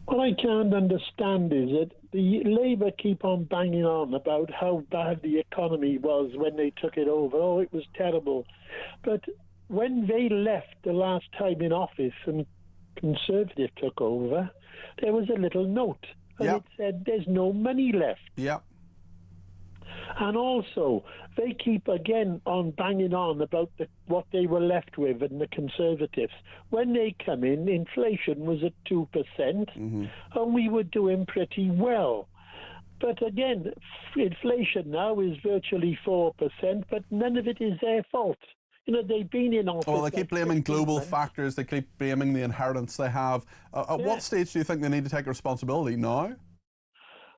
What I can't understand is that the Labour keep on banging on about how bad the economy was when they took it over. Oh, it was terrible. But when they left the last time in office and Conservative took over, there was a little note and it said there's no money left. Yeah. And also, they keep again on banging on about what they were left with and the Conservatives. When they come in, inflation was at 2%, and we were doing pretty well. But again, inflation now is virtually 4%, but none of it is their fault. You know, they've been in office. Well, they keep blaming global factors, they keep blaming the inheritance they have. At what stage do you think they need to take responsibility now?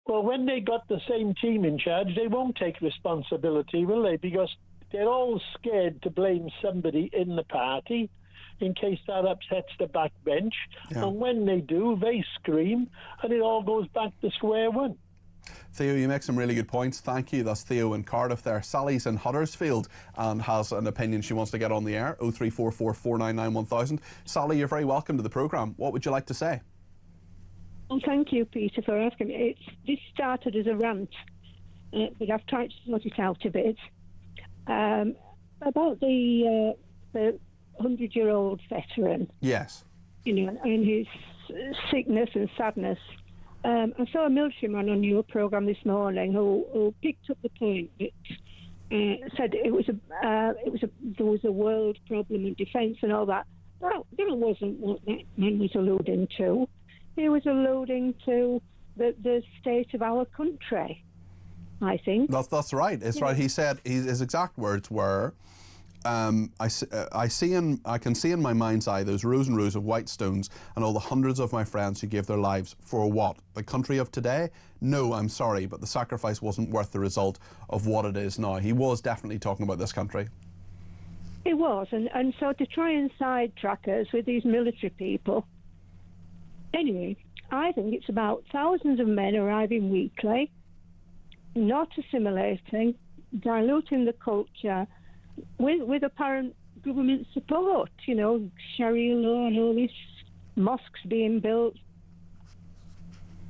Well, when they got the same team in charge, they won't take responsibility, will they? Because they're all scared to blame somebody in the party in case that upsets the backbench. Yeah. And when they do, they scream, and it all goes back to square one. Theo, you make some really good points. Thank you. That's Theo in Cardiff there. Sally's in Huddersfield and has an opinion she wants to get on the air. 03444991000. Sally, you're very welcome to the programme. What would you like to say? Well, thank you, Peter, for asking me. This started as a rant, but I've tried to sort it out a bit. About the 100-year-old veteran. Yes. You know, and his sickness and sadness. I saw a military man on your programme this morning who picked up the point that said there was a world problem in defence and all that. That wasn't what that man was alluding to. He was alluding to the state of our country, I think. That's right. It's right. He said his exact words were, I can see in my mind's eye those rows and rows of white stones and all the hundreds of my friends who gave their lives for what? The country of today? No, I'm sorry, but the sacrifice wasn't worth the result of what it is now. He was definitely talking about this country. It was, and so to try and sidetrack us with these military people. Anyway, I think it's about thousands of men arriving weekly, not assimilating, diluting the culture, with apparent government support, Sharia law and all these mosques being built.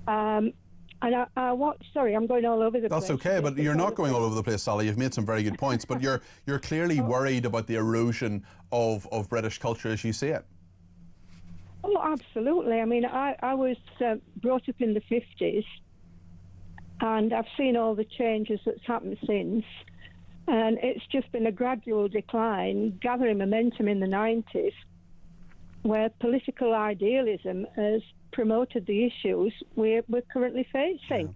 And I watched, sorry, I'm going all over the place. That's okay, but you're not going all over the place, Sally. You've made some very good points, but you're clearly worried about the erosion of British culture as you see it. Oh, absolutely. I mean, I was brought up in the 50s, and I've seen all the changes that's happened since. And it's just been a gradual decline, gathering momentum in the 90s, where political idealism has promoted the issues we're currently facing. Yeah.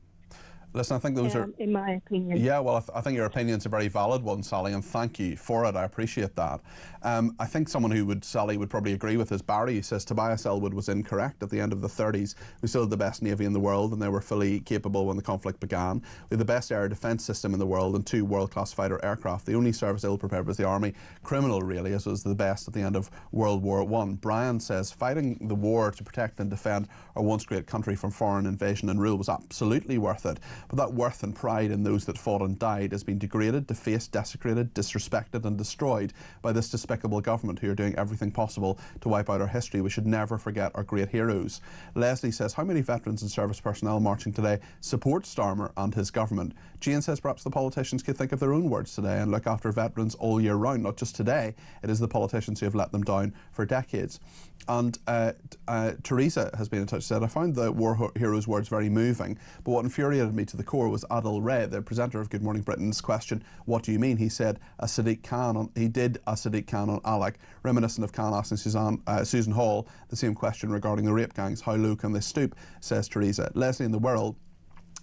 Listen, I think those are... in my opinion. Yeah, well, I think your opinion's a very valid one, Sally, and thank you for it. I appreciate that. I think someone who Sally would probably agree with is Barry, who says Tobias Ellwood was incorrect. At the end of the 30s, we still had the best navy in the world, and they were fully capable when the conflict began. We had the best air defence system in the world and 2 world-class fighter aircraft. The only service ill-prepared was the army. Criminal, really, as was the best at the end of World War I. Brian says fighting the war to protect and defend our once great country from foreign invasion and rule was absolutely worth it. But that worth and pride in those that fought and died has been degraded, defaced, desecrated, disrespected and destroyed by this despicable government who are doing everything possible to wipe out our history. We should never forget our great heroes. Leslie says, how many veterans and service personnel marching today support Starmer and his government? Jane says perhaps the politicians could think of their own words today and look after veterans all year round, not just today. It is the politicians who have let them down for decades. And Teresa has been in touch, said, I found the war heroes' words very moving, but what infuriated me to the core was Adil Ray, the presenter of Good Morning Britain's question, what do you mean? He said he did a Sadiq Khan on Alec, reminiscent of Khan asking Susan Hall the same question regarding the rape gangs. How low can they stoop, says Teresa. Leslie in the World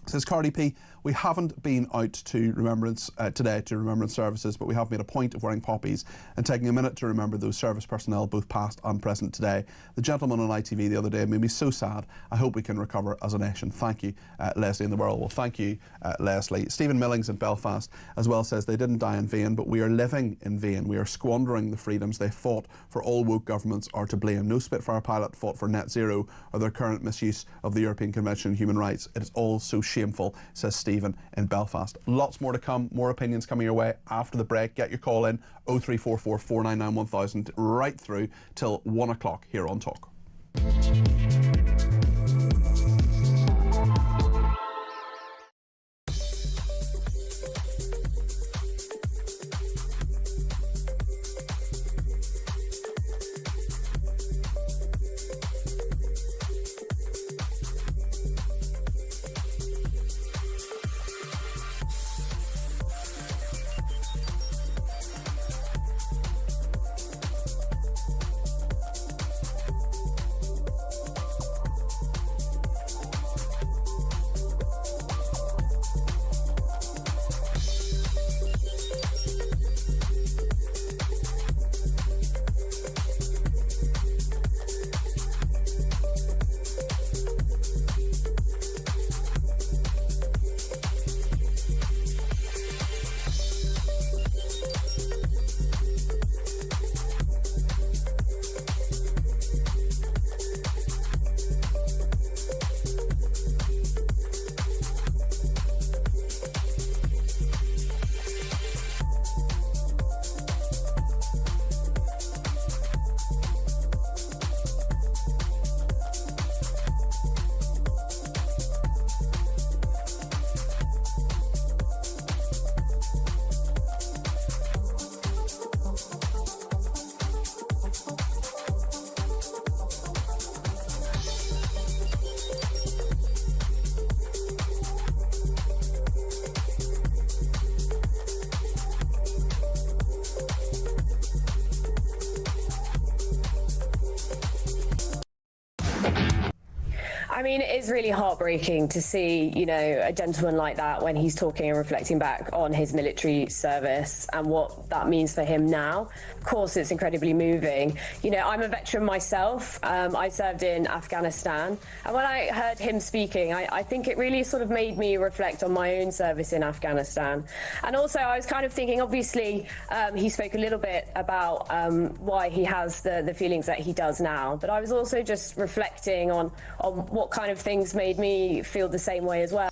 says, Cardi P, we haven't been out to remembrance today to remembrance services, but we have made a point of wearing poppies and taking a minute to remember those service personnel, both past and present today. The gentleman on ITV the other day made me so sad. I hope we can recover as a nation. Thank you, Leslie in the World. Well, thank you, Leslie. Stephen Millings in Belfast as well says, they didn't die in vain, but we are living in vain. We are squandering the freedoms they fought for. All woke governments are to blame. No Spitfire pilot fought for net zero or their current misuse of the European Convention on Human Rights. It is all so shameful, says Stephen in Belfast. Lots more to come, more opinions coming your way after the break. Get your call in 0344 499 1000 right through till 1 o'clock here on Talk. I mean, it is really heartbreaking to see, you know, a gentleman like that when he's talking and reflecting back on his military service and what that means for him now. Of course, it's incredibly moving. You know, I'm a veteran myself. I served in Afghanistan. And when I heard him speaking, I think it really sort of made me reflect on my own service in Afghanistan. And also, I was kind of thinking, obviously, he spoke a little bit about why he has the feelings that he does now. But I was also just reflecting on what kind of things made me feel the same way as well.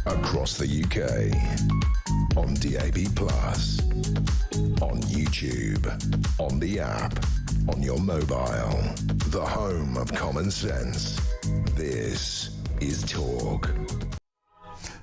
Across the UK, on DAB+, on YouTube, on the app, on your mobile, the home of common sense. This is Talk.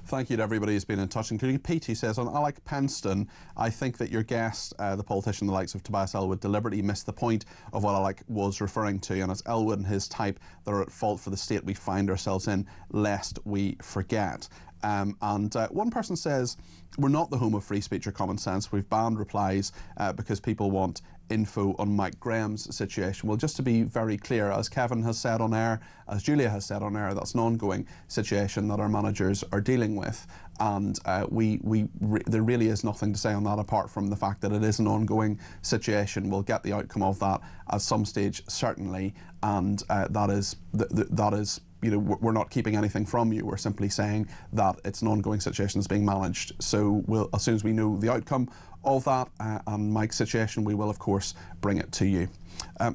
Thank you to everybody who's been in touch, including Pete, who says, on Alec Penston, I think that your guest, the politician the likes of Tobias Ellwood, deliberately missed the point of what Alec was referring to, and it's Ellwood and his type that are at fault for the state we find ourselves in, lest we forget. One person says, we're not the home of free speech or common sense. We've banned replies because people want info on Mike Graham's situation. Well, just to be very clear, as Kevin has said on air, as Julia has said on air, that's an ongoing situation that our managers are dealing with. And there really is nothing to say on that apart from the fact that it is an ongoing situation. We'll get the outcome of that at some stage, certainly, and that is, you know, we're not keeping anything from you. We're simply saying that it's an ongoing situation that's being managed. So as soon as we know the outcome of that and Mike's situation, we will, of course, bring it to you.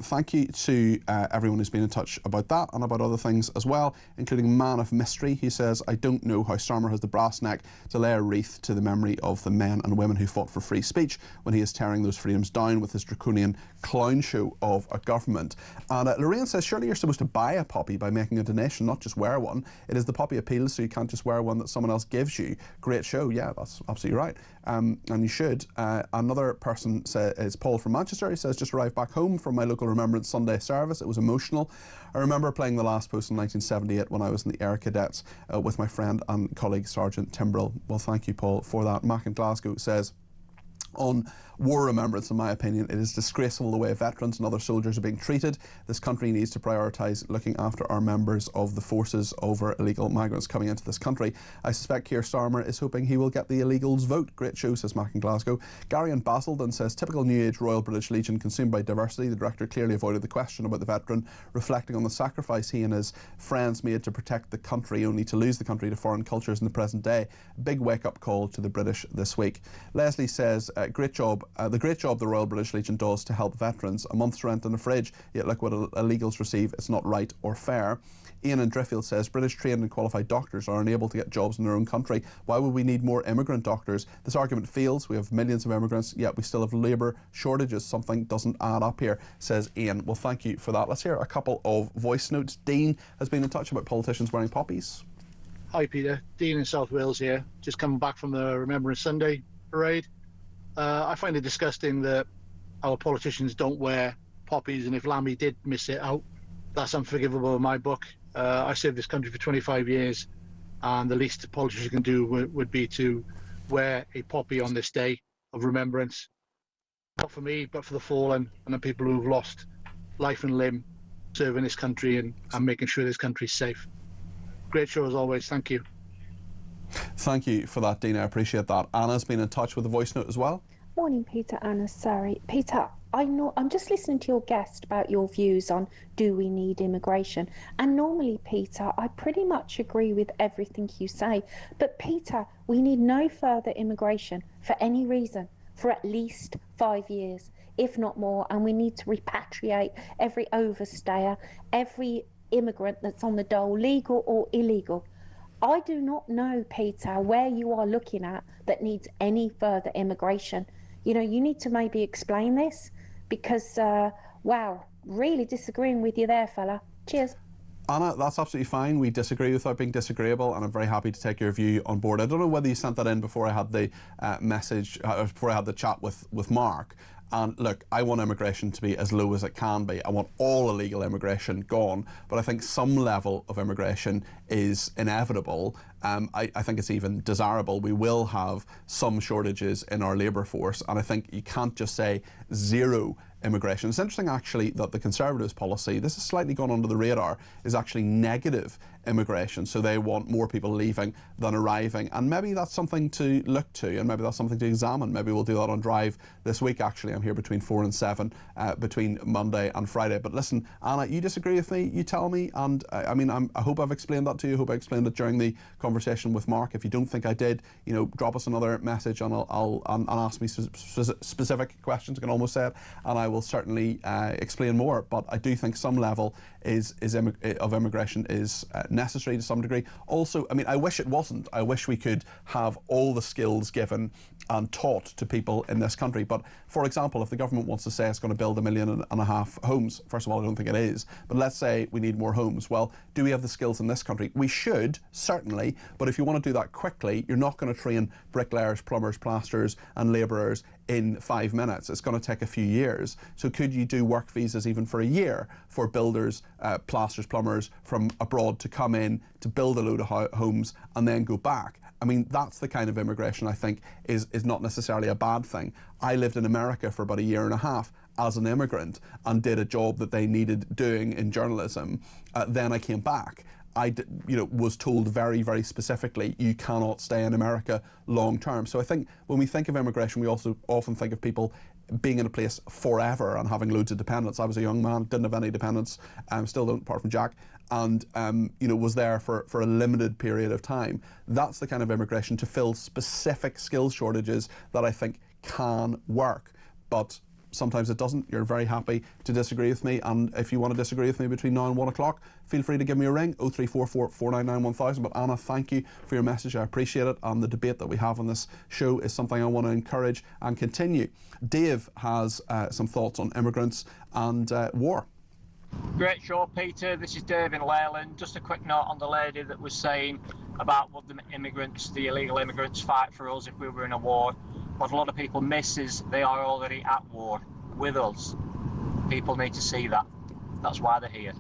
Thank you to everyone who's been in touch about that and about other things as well, including Man of Mystery. He says, I don't know how Starmer has the brass neck to lay a wreath to the memory of the men and women who fought for free speech when he is tearing those freedoms down with his draconian clown show of a government. And Lorraine says, surely you're supposed to buy a poppy by making a donation, not just wear one. It is the poppy appeal, so you can't just wear one that someone else gives you. Great show. Yeah, that's absolutely right. And you should. Another person is Paul from Manchester. He says, just arrived back home from my local Remembrance Sunday service. It was emotional. I remember playing the last post in 1978 when I was in the Air Cadets with my friend and colleague Sergeant Timbrell. Well, thank you, Paul, for that. Mac in Glasgow says, on war remembrance, in my opinion, it is disgraceful the way veterans and other soldiers are being treated. This country needs to prioritise looking after our members of the forces over illegal migrants coming into this country. I suspect Keir Starmer is hoping he will get the illegals vote. Great show, says Mac in Glasgow. Gary in Basildon says, typical New Age Royal British Legion consumed by diversity. The director clearly avoided the question about the veteran, reflecting on the sacrifice he and his friends made to protect the country, only to lose the country to foreign cultures in the present day. Big wake-up call to the British this week. Leslie says, great job. The great job the Royal British Legion does to help veterans. A month's rent and a fridge, yet look what illegals receive. It's not right or fair. Ian in Driffield says, British trained and qualified doctors are unable to get jobs in their own country. Why would we need more immigrant doctors? This argument fails. We have millions of immigrants, yet we still have labour shortages. Something doesn't add up here, says Ian. Well, thank you for that. Let's hear a couple of voice notes. Dean has been in touch about politicians wearing poppies. Hi, Peter. Dean in South Wales here. Just coming back from the Remembrance Sunday parade. I find it disgusting that our politicians don't wear poppies, and if Lammy did miss it out, that's unforgivable in my book. I served this country for 25 years, and the least a politician can do would be to wear a poppy on this day of remembrance. Not for me, but for the fallen and the people who've lost life and limb serving this country and making sure this country's safe. Great show as always. Thank you. Thank you for that, Dean. I appreciate that. Anna's been in touch with a voice note as well. Morning, Peter. Anna, sorry. Peter, I'm just listening to your guest about your views on do we need immigration. And normally, Peter, I pretty much agree with everything you say. But Peter, we need no further immigration for any reason for at least 5 years, if not more. And we need to repatriate every overstayer, every immigrant that's on the dole, legal or illegal. I do not know, Peter, where you are looking at that needs any further immigration. You know, you need to maybe explain this because, wow, really disagreeing with you there, fella. Cheers. Anna, that's absolutely fine. We disagree without being disagreeable, and I'm very happy to take your view on board. I don't know whether you sent that in before I had the message, before I had the chat with Mark. And look, I want immigration to be as low as it can be. I want all illegal immigration gone, but I think some level of immigration is inevitable. I think it's even desirable. We will have some shortages in our labour force, and I think you can't just say zero immigration. It's interesting actually that the Conservatives' policy, this has slightly gone under the radar, is actually negative immigration. So they want more people leaving than arriving, and maybe that's something to look to, and maybe that's something to examine. Maybe we'll do that on Drive this week. Actually, I'm here between 4 and 7 between Monday and Friday. But listen, Anna, you disagree with me, you tell me, and I hope I've explained that to you. I hope I explained it during the conversation with Mark. If you don't think I did, drop us another message and I'll ask me specific questions, I can almost say it, and I will certainly explain more. But I do think some level of immigration is necessary to some degree. Also, I wish it wasn't. I wish we could have all the skills given and taught to people in this country. But for example, if the government wants to say it's going to build 1.5 million homes, first of all, I don't think it is, but let's say we need more homes. Well, do we have the skills in this country? We should, certainly, but if you want to do that quickly, you're not going to train bricklayers, plumbers, plasterers and labourers in 5 minutes. It's going to take a few years. So could you do work visas even for a year for builders, plasters, plumbers from abroad to come in to build a load of homes and then go back? That's the kind of immigration I think is not necessarily a bad thing. I lived in America for about 1.5 years as an immigrant and did a job that they needed doing in journalism. Then I came back. I was told very, very specifically, you cannot stay in America long term. So I think when we think of immigration, we also often think of people being in a place forever and having loads of dependents. I was a young man, didn't have any dependents, still don't, apart from Jack, and was there for a limited period of time. That's the kind of immigration to fill specific skills shortages that I think can work. But sometimes it doesn't. You're very happy to disagree with me, and if you want to disagree with me between now and 1 o'clock, feel free to give me a ring, 0344 499 1000. But Anna, thank you for your message. I appreciate it, and the debate that we have on this show is something I want to encourage and continue. Dave has some thoughts on immigrants and war. Great show, Peter. This is Dave in Leyland. Just a quick note on the lady that was saying about would the illegal immigrants fight for us if we were in a war. What a lot of people miss is they are already at war with us. People need to see that. That's why they're here.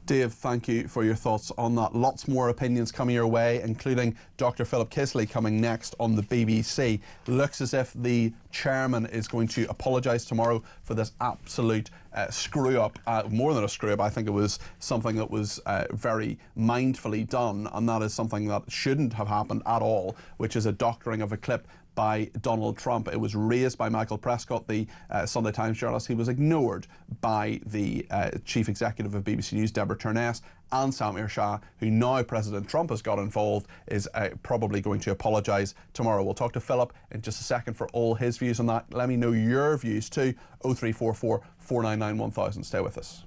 Dave, thank you for your thoughts on that. Lots more opinions coming your way, including Dr. Philip Kisley coming next on the BBC. Looks as if the chairman is going to apologise tomorrow for this absolute screw-up. More than a screw-up, I think it was something that was very mindfully done, and that is something that shouldn't have happened at all, which is a doctoring of a clip by Donald Trump. It was raised by Michael Prescott, the Sunday Times journalist. He was ignored by the chief executive of BBC News, Deborah Turness, and Samir Shah, who now President Trump has got involved, is probably going to apologise tomorrow. We'll talk to Philip in just a second for all his views on that. Let me know your views too, 0344 499 1000. Stay with us.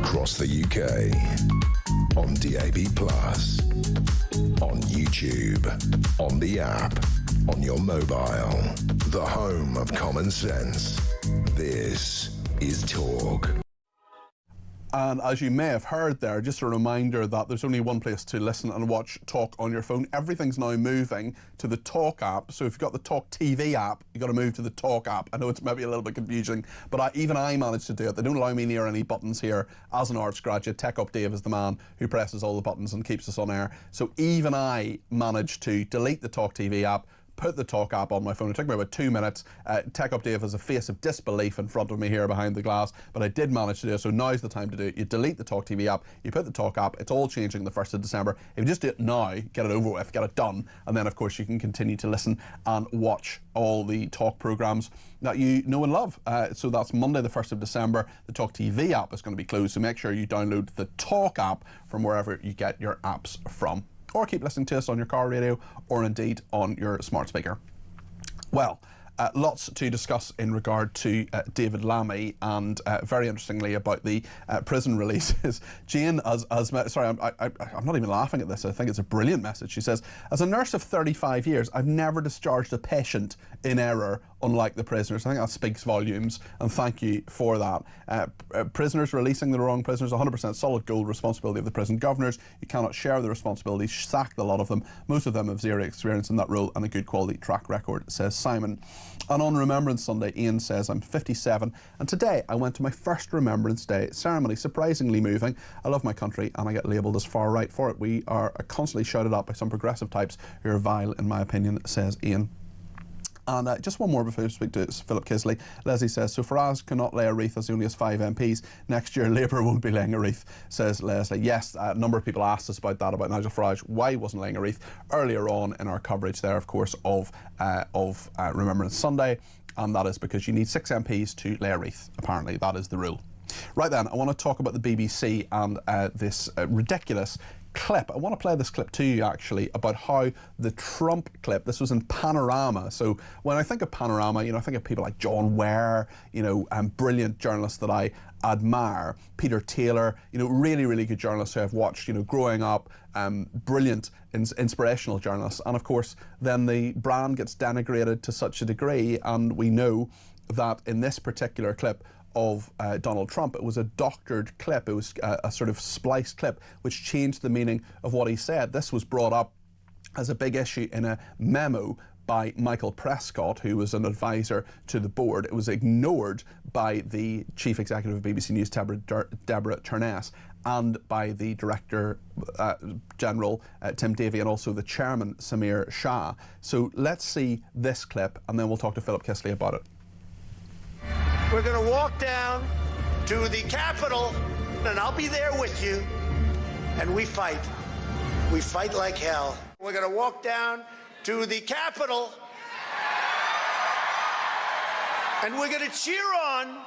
across the UK. On DAB+, on YouTube, on the app, on your mobile. The home of common sense. This is Talk. And as you may have heard there, just a reminder that there's only one place to listen and watch Talk on your phone. Everything's now moving to the Talk app. So if you've got the Talk TV app, you've got to move to the Talk app. I know it's maybe a little bit confusing, but even I managed to do it. They don't allow me near any buttons here. As an arts graduate, Tech Up Dave is the man who presses all the buttons and keeps us on air. So even I managed to delete the Talk TV app, put the Talk app on my phone. It took me about 2 minutes. Tech Up Dave has a face of disbelief in front of me here behind the glass, but I did manage to do it, so now's the time to do it. You delete the Talk TV app, you put the Talk app, it's all changing the 1st of December. If you just do it now, get it over with, get it done, and then of course you can continue to listen and watch all the Talk programmes that you know and love. So that's Monday the 1st of December. The Talk TV app is going to be closed, so make sure you download the Talk app from wherever you get your apps from. Or keep listening to us on your car radio or indeed on your smart speaker. Well, lots to discuss in regard to David Lammy and very interestingly about the prison releases. Jane, sorry, I'm not even laughing at this. I think it's a brilliant message. She says, as a nurse of 35 years, I've never discharged a patient in error, unlike the prisoners. I think that speaks volumes, and thank you for that. Prisoners releasing the wrong prisoners, 100% solid gold, responsibility of the prison governors. You cannot share the responsibility. Sack the lot of them. Most of them have zero experience in that role and a good quality track record, says Simon. And on Remembrance Sunday, Ian says, I'm 57 and today I went to my first Remembrance Day ceremony. Surprisingly moving. I love my country and I get labelled as far right for it. We are constantly shouted at by some progressive types who are vile in my opinion, says Ian. And just one more before we speak to Philip Kisley. Leslie says, so Farage cannot lay a wreath as he only has 5 MPs. Next year, Labour won't be laying a wreath, says Leslie. Yes, a number of people asked us about that, about Nigel Farage, why he wasn't laying a wreath earlier on in our coverage there, of course, of Remembrance Sunday. And that is because you need 6 MPs to lay a wreath. Apparently, that is the rule. Right then, I want to talk about the BBC and this ridiculous clip. I want to play this clip to you actually about how the Trump clip, this was in Panorama. So when I think of Panorama, you know, I think of people like John Ware, you know, brilliant journalists that I admire. Peter Taylor, you know, really, really good journalists who I've watched, you know, growing up, brilliant, inspirational journalists. And of course, then the brand gets denigrated to such a degree, and we know that in this particular clip of Donald Trump, it was a doctored clip. It was a sort of spliced clip which changed the meaning of what he said. This was brought up as a big issue in a memo by Michael Prescott, who was an advisor to the board. It was ignored by the chief executive of BBC News, Deborah Turness, and by the director general, Tim Davie, and also the chairman, Samir Shah. So let's see this clip, and then we'll talk to Philip Kisley about it. We're going to walk down to the Capitol, and I'll be there with you, and we fight. We fight like hell. We're going to walk down to the Capitol, and we're going to cheer on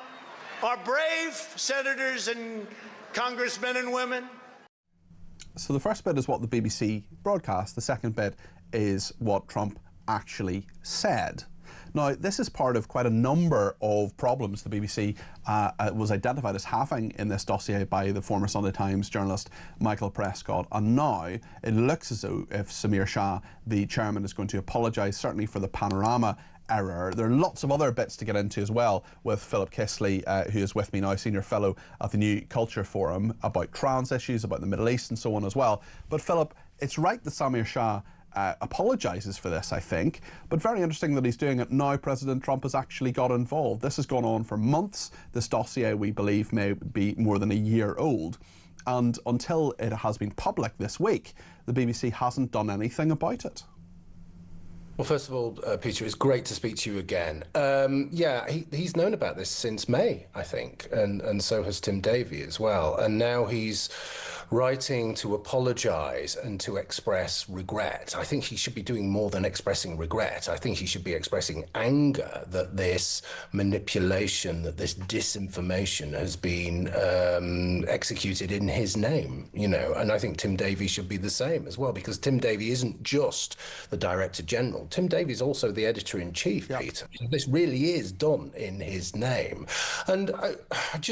our brave senators and congressmen and women. So the first bit is what the BBC broadcast. The second bit is what Trump actually said. Now, this is part of quite a number of problems the BBC was identified as having in this dossier by the former Sunday Times journalist Michael Prescott. And now it looks as though if Samir Shah, the chairman, is going to apologise, certainly for the Panorama error. There are lots of other bits to get into as well with Philip Kisley, who is with me now, Senior Fellow at the New Culture Forum, about trans issues, about the Middle East and so on as well. But Philip, it's right that Samir Shah apologises for this, I think, but very interesting that he's doing it now. President Trump has actually got involved. This has gone on for months. This dossier, we believe, may be more than a year old, and until it has been public this week, the BBC hasn't done anything about it. Well, first of all, Peter, it's great to speak to you again. Yeah, he's known about this since May, I think, and so has Tim Davie as well. And now he's writing to apologise and to express regret. I think he should be doing more than expressing regret. I think he should be expressing anger that this manipulation, that this disinformation has been executed in his name, you know. And I think Tim Davie should be the same as well, because Tim Davie isn't just the Director General. Tim Davie is also the Editor-in-Chief, Peter. This really is done in his name. And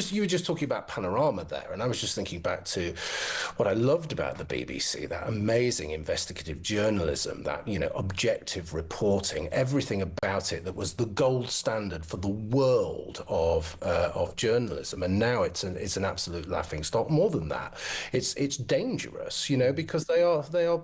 you were just talking about Panorama there, and I was just thinking back to what I loved about the BBC, that amazing investigative journalism, that, you know, objective reporting, everything about it that was the gold standard for the world of journalism. And now it's an absolute laughingstock. More than that, it's dangerous, you know, because they are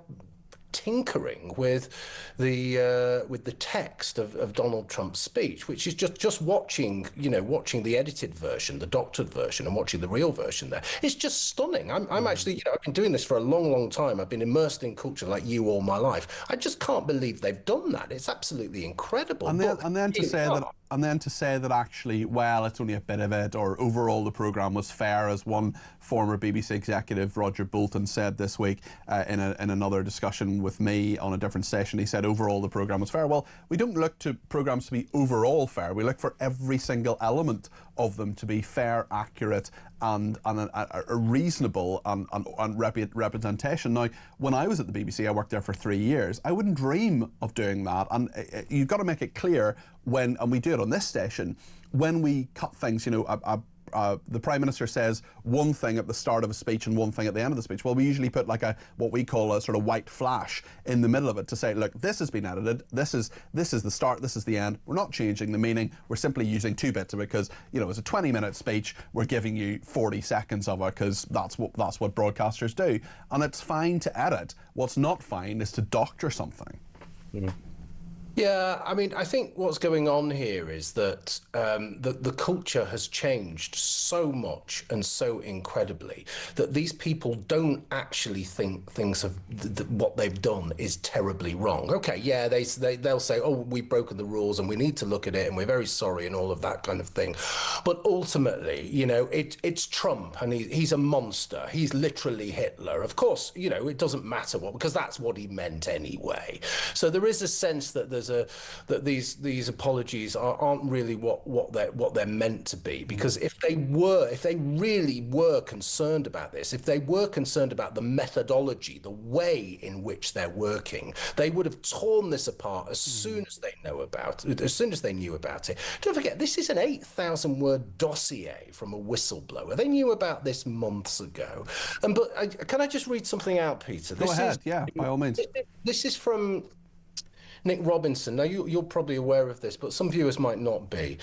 tinkering with the text of Donald Trump's speech, which is just watching the edited version, the doctored version, and watching the real version there. It's just stunning. I'm actually, you know, I've been doing this for a long time. I've been immersed in culture like you all my life. I just can't believe they've done that. It's absolutely incredible. And then to say that actually, well, it's only a bit of it, or overall the programme was fair, as one former BBC executive, Roger Bolton, said this week in another discussion with me on a different station. He said overall the programme was fair. Well, we don't look to programmes to be overall fair. We look for every single element of them to be fair, accurate, and a reasonable and representation. Now, when I was at the BBC, I worked there for 3 years. I wouldn't dream of doing that, and you've got to make it clear and we do it on this station, when we cut things, you know, the Prime Minister says one thing at the start of a speech and one thing at the end of the speech. Well, we usually put like what we call a sort of white flash in the middle of it to say, look, this has been edited, this is the start, this is the end. We're not changing the meaning, we're simply using 2 bits of it, because, you know, it's a 20-minute speech, we're giving you 40 seconds of it, because that's what broadcasters do. And it's fine to edit. What's not fine is to doctor something. Yeah, I mean, I think what's going on here is that the culture has changed so much and so incredibly that these people don't actually think things of what they've done is terribly wrong. Okay, yeah, they'll say, oh, we've broken the rules and we need to look at it and we're very sorry and all of that kind of thing. But ultimately, you know, it's Trump, and he's a monster. He's literally Hitler. Of course, you know, it doesn't matter because that's what he meant anyway. So there is a sense that that these apologies aren't really what they're meant to be, because if they really were concerned about this, if they were concerned about the methodology, the way in which they're working, they would have torn this apart as soon as they knew about it. Don't forget, this is an 8,000-word dossier from a whistleblower. They knew about this months ago. But can I just read something out, Peter? Go ahead, yeah, by all means. This is from Nick Robinson. Now, you're probably aware of this, but some viewers might not be.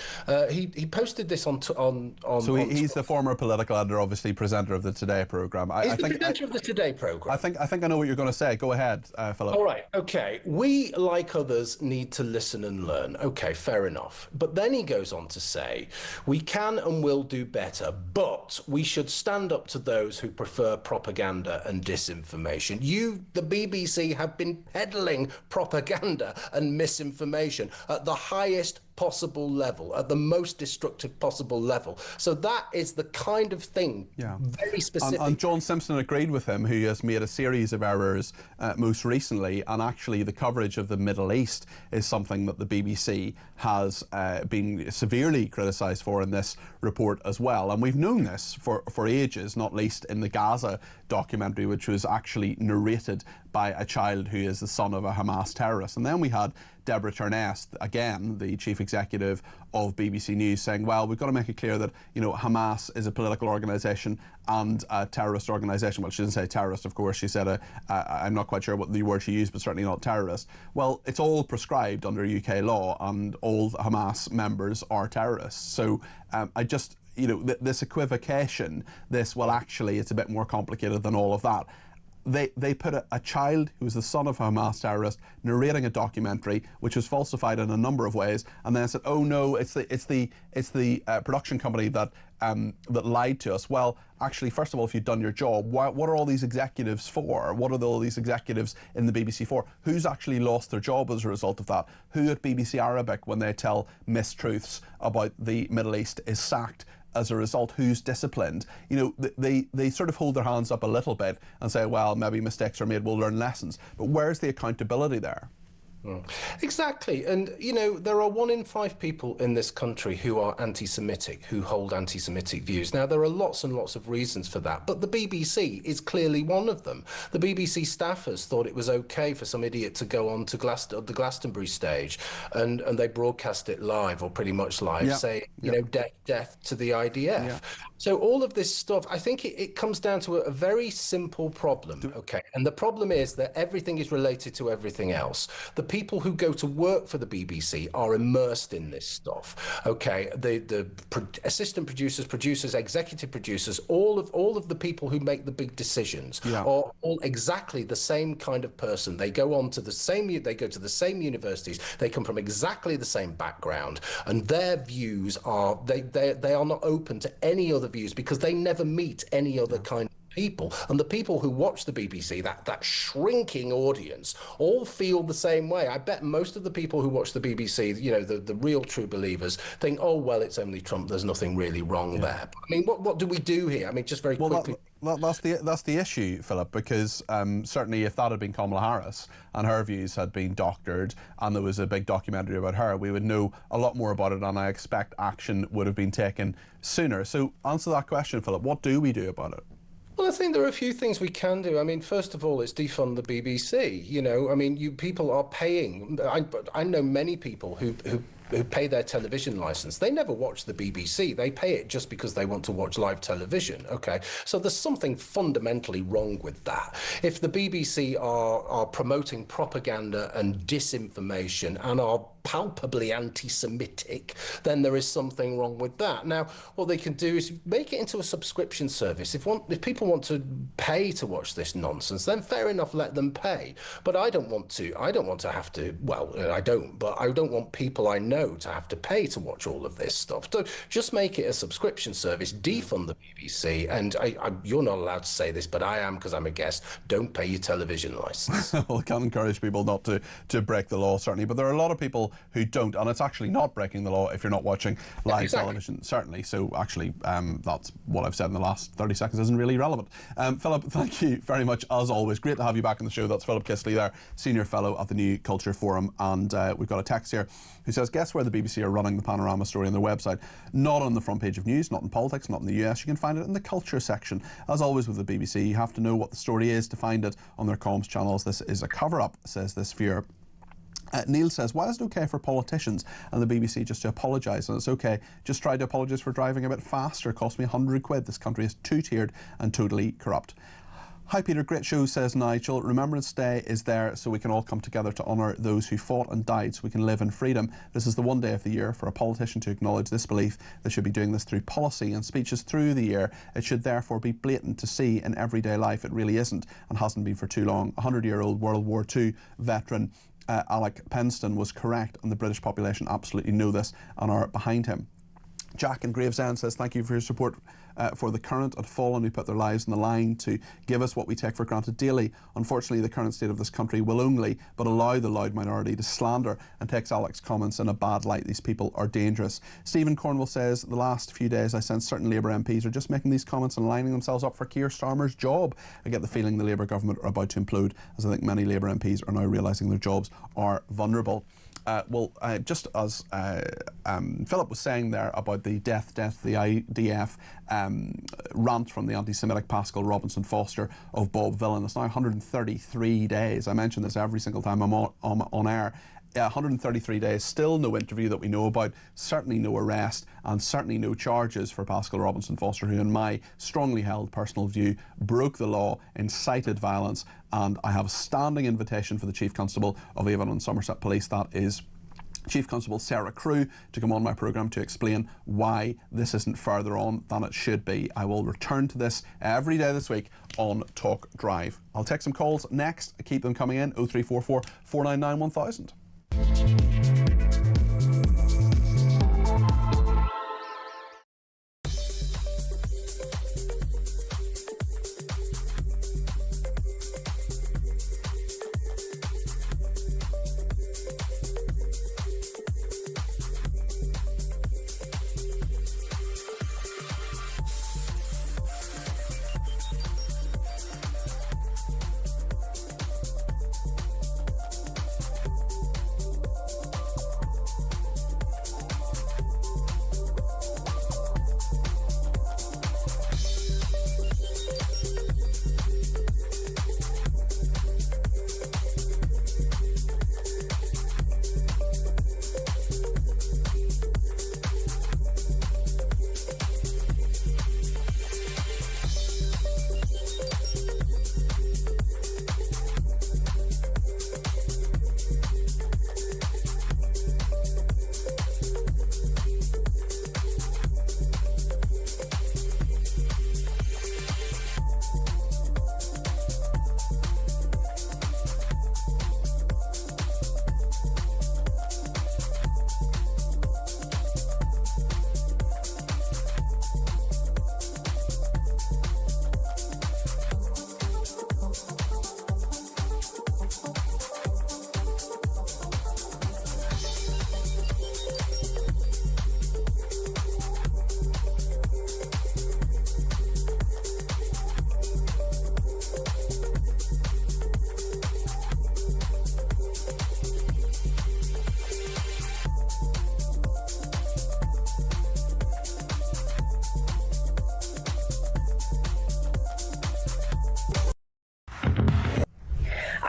He posted this on. So he's the former political editor, obviously presenter of the Today programme. He's the presenter of the Today programme. I think I know what you're going to say. Go ahead, Philip. All right. Okay. We, like others, need to listen and learn. Okay, fair enough. But then he goes on to say, we can and will do better, but we should stand up to those who prefer propaganda and disinformation. You, the BBC, have been peddling propaganda and misinformation at the highest possible level, at the most destructive possible level. So that is the kind of thing, very specific. And John Simpson agreed with him, who has made a series of errors most recently, and actually the coverage of the Middle East is something that the BBC has been severely criticised for in this report as well. And we've known this for ages, not least in the Gaza documentary, which was actually narrated by a child who is the son of a Hamas terrorist. And then we had Deborah Turness, again, the chief executive of BBC News, saying, well, we've got to make it clear that, you know, Hamas is a political organisation and a terrorist organisation. Well, she didn't say terrorist, of course. She said, I'm not quite sure what the word she used, but certainly not terrorist. Well, it's all prescribed under UK law, and all Hamas members are terrorists. So you know, this equivocation, well, actually, it's a bit more complicated than all of that. They put a child who was the son of a Hamas terrorist narrating a documentary which was falsified in a number of ways, and then said, "Oh no, it's the production company that lied to us." Well, actually, first of all, if you'd done your job, what are all these executives for? What are all these executives in the BBC for? Who's actually lost their job as a result of that? Who at BBC Arabic, when they tell mistruths about the Middle East, is sacked as a result, who's disciplined. You know, they sort of hold their hands up a little bit and say, well, maybe mistakes are made, we'll learn lessons. But where's the accountability there? Exactly. And, you know, there are 1 in 5 people in this country who are anti-Semitic, who hold anti-Semitic views. Now, there are lots and lots of reasons for that, but the BBC is clearly one of them. The BBC staffers thought it was okay for some idiot to go on to the Glastonbury stage, and they broadcast it live, or pretty much live, saying, you know, death to the IDF. So all of this stuff, I think it comes down to a very simple problem, okay? And the problem is that everything is related to everything else. The people who go to work for the BBC are immersed in this stuff, okay? The assistant producers, executive producers, all of the people who make the big decisions are all exactly the same kind of person. They go on to the same universities, they come from exactly the same background, and their views are, they are not open to any other views because they never meet any other kind of people. And the people who watch the BBC, that shrinking audience, all feel the same way. I bet most of the people who watch the BBC, you know, the real true believers, think, oh, well, it's only Trump, there's nothing really wrong there. But, I mean, what do we do here? I mean, just very quickly. That's the issue, Philip, because certainly if that had been Kamala Harris and her views had been doctored and there was a big documentary about her, we would know a lot more about it, and I expect action would have been taken sooner. So answer that question, Philip. What do we do about it? Well, I think there are a few things we can do. I mean, first of all, it's defund the BBC. You know, I mean, people are paying. I know many people who pay their television license. They never watch the BBC. They pay it just because they want to watch live television, okay? So there's something fundamentally wrong with that. If the BBC are promoting propaganda and disinformation and are palpably anti-Semitic, then there is something wrong with that. Now, what they can do is make it into a subscription service. If people want to pay to watch this nonsense, then fair enough, let them pay. But I don't want to have to, well, I don't, but I don't want people I know to have to pay to watch all of this stuff. So just make it a subscription service, defund the BBC, and you're not allowed to say this, but I am because I'm a guest, don't pay your television license. Well, I can't encourage people not to break the law, certainly, but there are a lot of people who don't, and it's actually not breaking the law if you're not watching live television, certainly. So actually, that's what I've said in the last 30 seconds isn't really relevant. Philip, thank you very much, as always. Great to have you back on the show. That's Philip Kistley there, Senior Fellow at the New Culture Forum, and we've got a text here who says, guess where the BBC are running the Panorama story on their website? Not on the front page of news, not in politics, not in the US. You can find it in the culture section. As always with the BBC, you have to know what the story is to find it on their comms channels. This is a cover-up, says this viewer. Neil says, why is it okay for politicians and the BBC just to apologise? And it's okay, just try to apologise for driving a bit faster. It cost me £100. This country is two-tiered and totally corrupt. Hi Peter, great show, says Nigel. Remembrance Day is there so we can all come together to honour those who fought and died so we can live in freedom. This is the one day of the year for a politician to acknowledge this belief. They should be doing this through policy and speeches through the year. It should therefore be blatant to see in everyday life it really isn't and hasn't been for too long. 100-year-old World War II veteran Alec Penston was correct, and the British population absolutely know this and are behind him. Jack in Gravesend says, thank you for your support for the current and fallen who put their lives on the line to give us what we take for granted daily. Unfortunately, the current state of this country will only but allow the loud minority to slander and takes Alec's comments in a bad light. These people are dangerous. Stephen Cornwall says, the last few days I sense certain Labour MPs are just making these comments and lining themselves up for Keir Starmer's job. I get the feeling the Labour government are about to implode, as I think many Labour MPs are now realising their jobs are vulnerable. Just as Philip was saying there about the death of the IDF rant from the anti-Semitic Pascal Robinson Foster of Bob Villan. It's now 133 days. I mention this every single time I'm on air. 133 days, still no interview that we know about, certainly no arrest, and certainly no charges for Pascal Robinson Foster, who in my strongly held personal view broke the law, incited violence, and I have a standing invitation for the Chief Constable of Avon and Somerset Police, that is Chief Constable Sarah Crew, to come on my programme to explain why this isn't further on than it should be. I will return to this every day this week on Talk Drive. I'll take some calls next. Keep them coming in, 0344 499 1000.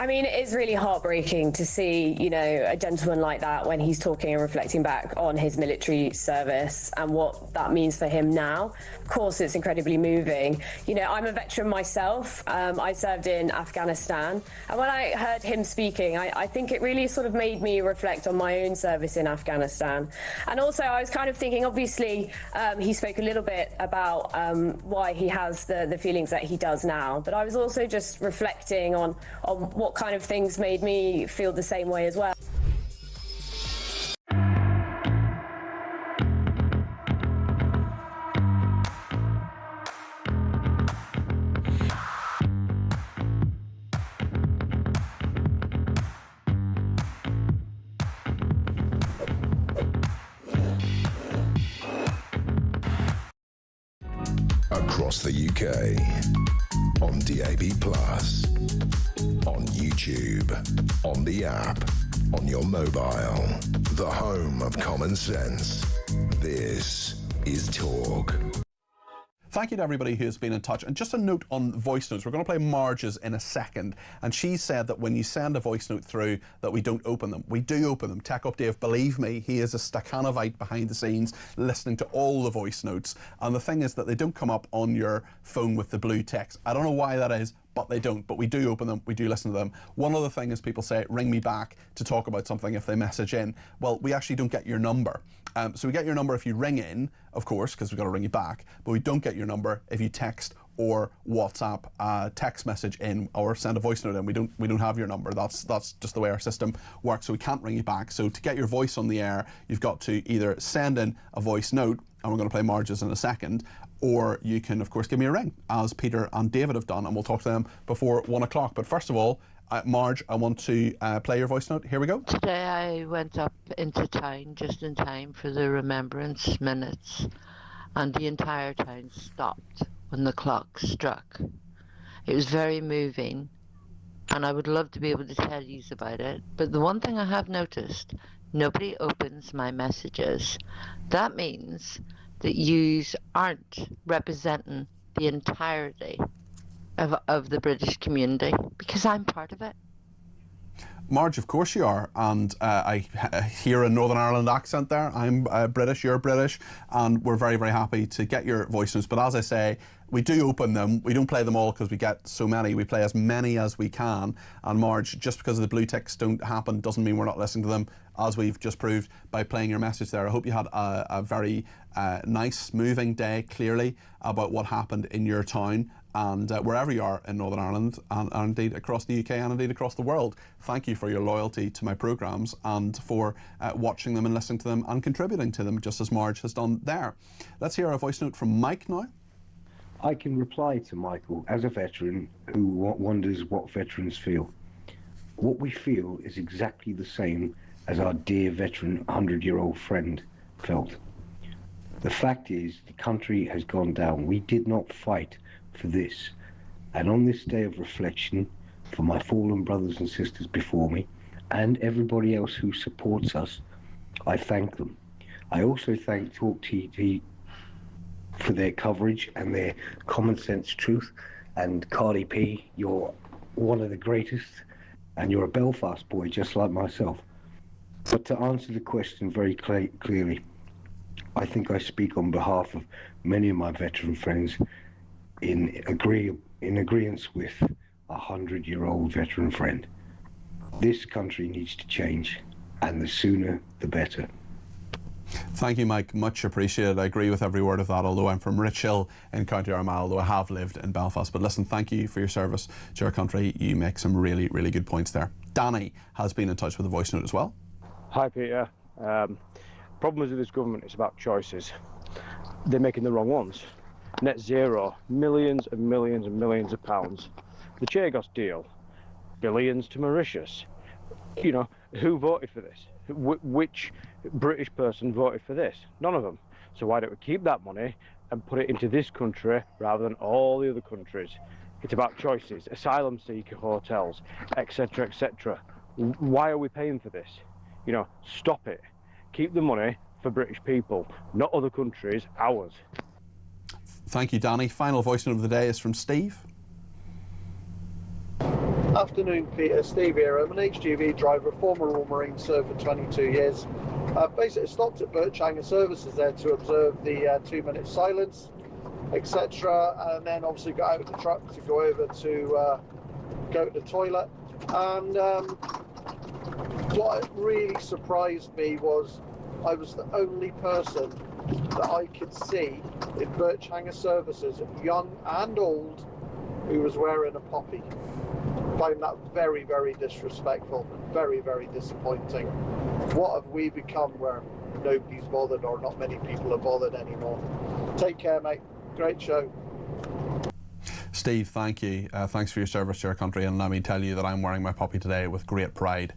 I mean, it is really heartbreaking to see, you know, a gentleman like that when he's talking and reflecting back on his military service and what that means for him now. Of course, it's incredibly moving. You know, I'm a veteran myself. I served in Afghanistan. And when I heard him speaking, I think it really sort of made me reflect on my own service in Afghanistan. And also, I was kind of thinking, obviously, he spoke a little bit about why he has the feelings that he does now. But I was also just reflecting on what kind of things made me feel the same way as well. Across the UK, on DAB+, on YouTube, on the app, on your mobile, the home of common sense. This is Talk. Thank you to everybody who's been in touch. And just a note on voice notes. We're going to play Marge's in a second. And she said that when you send a voice note through that we don't open them. We do open them. Tech Up Dave, believe me, he is a Stakhanovite behind the scenes listening to all the voice notes. And the thing is that they don't come up on your phone with the blue text. I don't know why that is, but they don't. But we do open them, we do listen to them. One other thing is people say, ring me back to talk about something if they message in. Well, we actually don't get your number. So we get your number if you ring in, of course, because we've got to ring you back, but we don't get your number if you text or WhatsApp a text message in or send a voice note in. We don't have your number. That's just the way our system works, so we can't ring you back. So to get your voice on the air, you've got to either send in a voice note, and we're going to play Marge's in a second, or you can, of course, give me a ring, as Peter and David have done, and we'll talk to them before 1 o'clock. But first of all, Marge, I want to play your voice note. Here we go. Today I went up into town just in time for the remembrance minutes, and the entire town stopped when the clock struck. It was very moving, and I would love to be able to tell you about it, but the one thing I have noticed, nobody opens my messages. That means that yous aren't representing the entirety of the British community, because I'm part of it. Marge, of course you are, and I hear a Northern Ireland accent there. I'm British, you're British, and we're very, very happy to get your voice notes. But as I say, we do open them. We don't play them all because we get so many. We play as many as we can. And Marge, just because the blue ticks don't happen doesn't mean we're not listening to them, as we've just proved by playing your message there. I hope you had a very nice, moving day, clearly, about what happened in your town. And wherever you are in Northern Ireland, and indeed across the UK and indeed across the world, thank you for your loyalty to my programmes and for watching them and listening to them and contributing to them, just as Marge has done there. Let's hear a voice note from Mike now. I can reply to Michael as a veteran who wonders what veterans feel. What we feel is exactly the same as our dear veteran 100-year-old friend felt. The fact is, the country has gone down. We did not fight for this, and on this day of reflection, for my fallen brothers and sisters before me and everybody else who supports us, I thank them. I also thank talkTV for their coverage and their common sense truth. And Cardi P, you're one of the greatest, and you're a Belfast boy just like myself. But to answer the question very clearly, I think I speak on behalf of many of my veteran friends in agreement with a 100-year-old veteran friend. This country needs to change, and the sooner the better. Thank you, Mike. Much appreciated. I agree with every word of that, although I'm from Rich Hill in County Armagh, although I have lived in Belfast. But listen, thank you for your service to our country. You make some really, really good points there. Danny has been in touch with a voice note as well. Hi, Peter. Problem with this government is about choices. They're making the wrong ones. Net zero, millions and millions and millions of pounds. The Chagos deal, billions to Mauritius. You know, who voted for this? Which British person voted for this? None of them. So why don't we keep that money and put it into this country rather than all the other countries? It's about choices, asylum seeker hotels, etc., etc. Why are we paying for this? You know, stop it. Keep the money for British people, not other countries, ours. Thank you, Danny. Final voice note of the day is from Steve. Afternoon, Peter. Steve here. I'm an HGV driver, former Royal Marine, served for 22 years. Basically stopped at Birch Hanger Services there to observe the 2-minute silence, etc. And then obviously got out of the truck to go over to go to the toilet. And what really surprised me was I was the only person that I could see in Birch Hanger Services, young and old, who was wearing a poppy. I find that very, very disrespectful and very, very disappointing. What have we become where nobody's bothered, or not many people are bothered anymore? Take care, mate. Great show. Steve, thank you. Thanks for your service to our country, and let me tell you that I'm wearing my poppy today with great pride.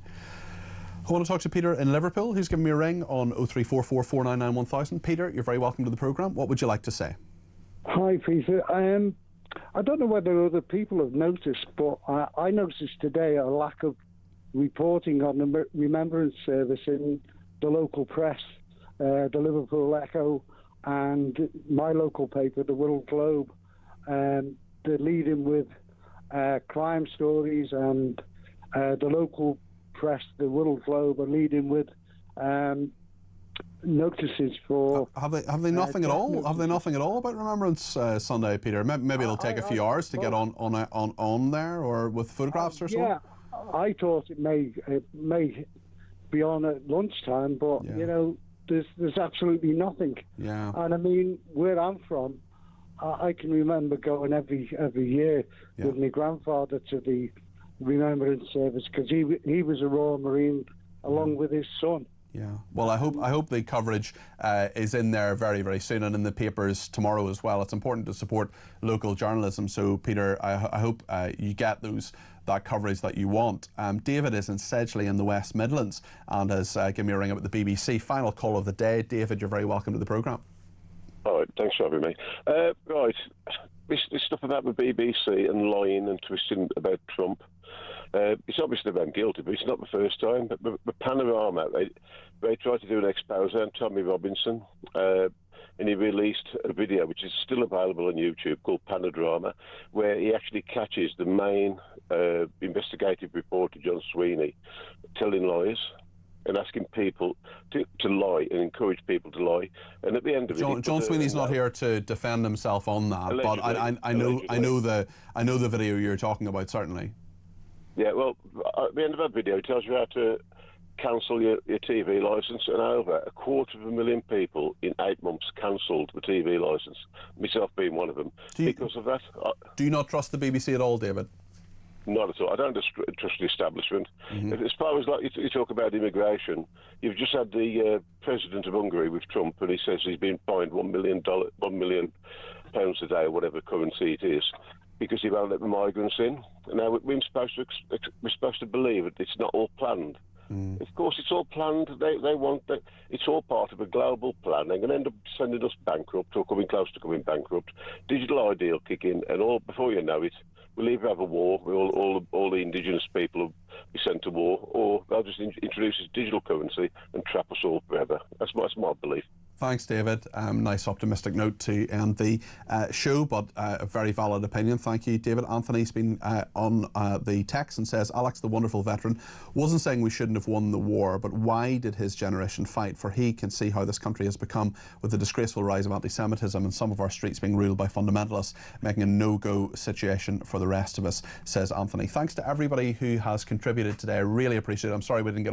I want to talk to Peter in Liverpool, who's given me a ring on 0344 499 1000. Peter, you're very welcome to the programme. What would you like to say? Hi, Peter. I don't know whether other people have noticed, but I noticed today a lack of reporting on the Remembrance Service in the local press, the Liverpool Echo and my local paper, the World Globe. They're leading with crime stories, and the local press, the World Globe, are leading with notices for. Have they nothing at all? Have they nothing at all about Remembrance Sunday, Peter? Maybe it'll take a few hours to get on there, or with photographs or something. Yeah, I thought it may be on at lunchtime, but you know, there's absolutely nothing. Yeah. And I mean, where I'm from, I can remember going every year with my grandfather to the Remembrance Service, because he was a Royal Marine along with his son. Yeah. Well, I hope the coverage is in there very, very soon, and in the papers tomorrow as well. It's important to support local journalism. So, Peter, I hope you get that coverage that you want. David is in Sedgley in the West Midlands and has given me a ring about the BBC. Final call of the day. David, you're very welcome to the programme. All right, thanks for having me. Right, this stuff about the BBC and lying and twisting about Trump. It's obviously been guilty, but it's not the first time. But the Panorama, they tried to do an expose on Tommy Robinson, and he released a video which is still available on YouTube called Panodrama, where he actually catches the main investigative reporter, John Sweeney, telling lies and asking people to lie and encourage people to lie. And at the end of it, John Sweeney's not here to defend himself on that, allegedly, but I know the video you're talking about, certainly. Yeah, well, at the end of that video, it tells you how to cancel your TV licence, and over 250,000 people in 8 months cancelled the TV licence, myself being one of them, because of that. Do you not trust the BBC at all, David? Not at all. I don't trust the establishment. As far as you talk about immigration, you've just had the president of Hungary with Trump, and he says he's been fined £1 million a day, whatever currency it is, because he won't let the migrants in. And now we're supposed to believe that it's not all planned. Of course, it's all planned. They want that. It's all part of a global plan. They're going to end up sending us bankrupt, or coming close to coming bankrupt. Digital ID will kick in, and all before you know it, we'll either have a war, all the indigenous people will be sent to war, or they'll just introduce this digital currency and trap us all forever. That's my belief. Thanks, David. Nice optimistic note to end the show, but a very valid opinion. Thank you, David. Anthony's been on the text and says, Alex, the wonderful veteran, wasn't saying we shouldn't have won the war, but why did his generation fight? For he can see how this country has become with the disgraceful rise of anti-Semitism and some of our streets being ruled by fundamentalists, making a no-go situation for the rest of us, says Anthony. Thanks to everybody who has contributed today. I really appreciate it. I'm sorry we didn't get all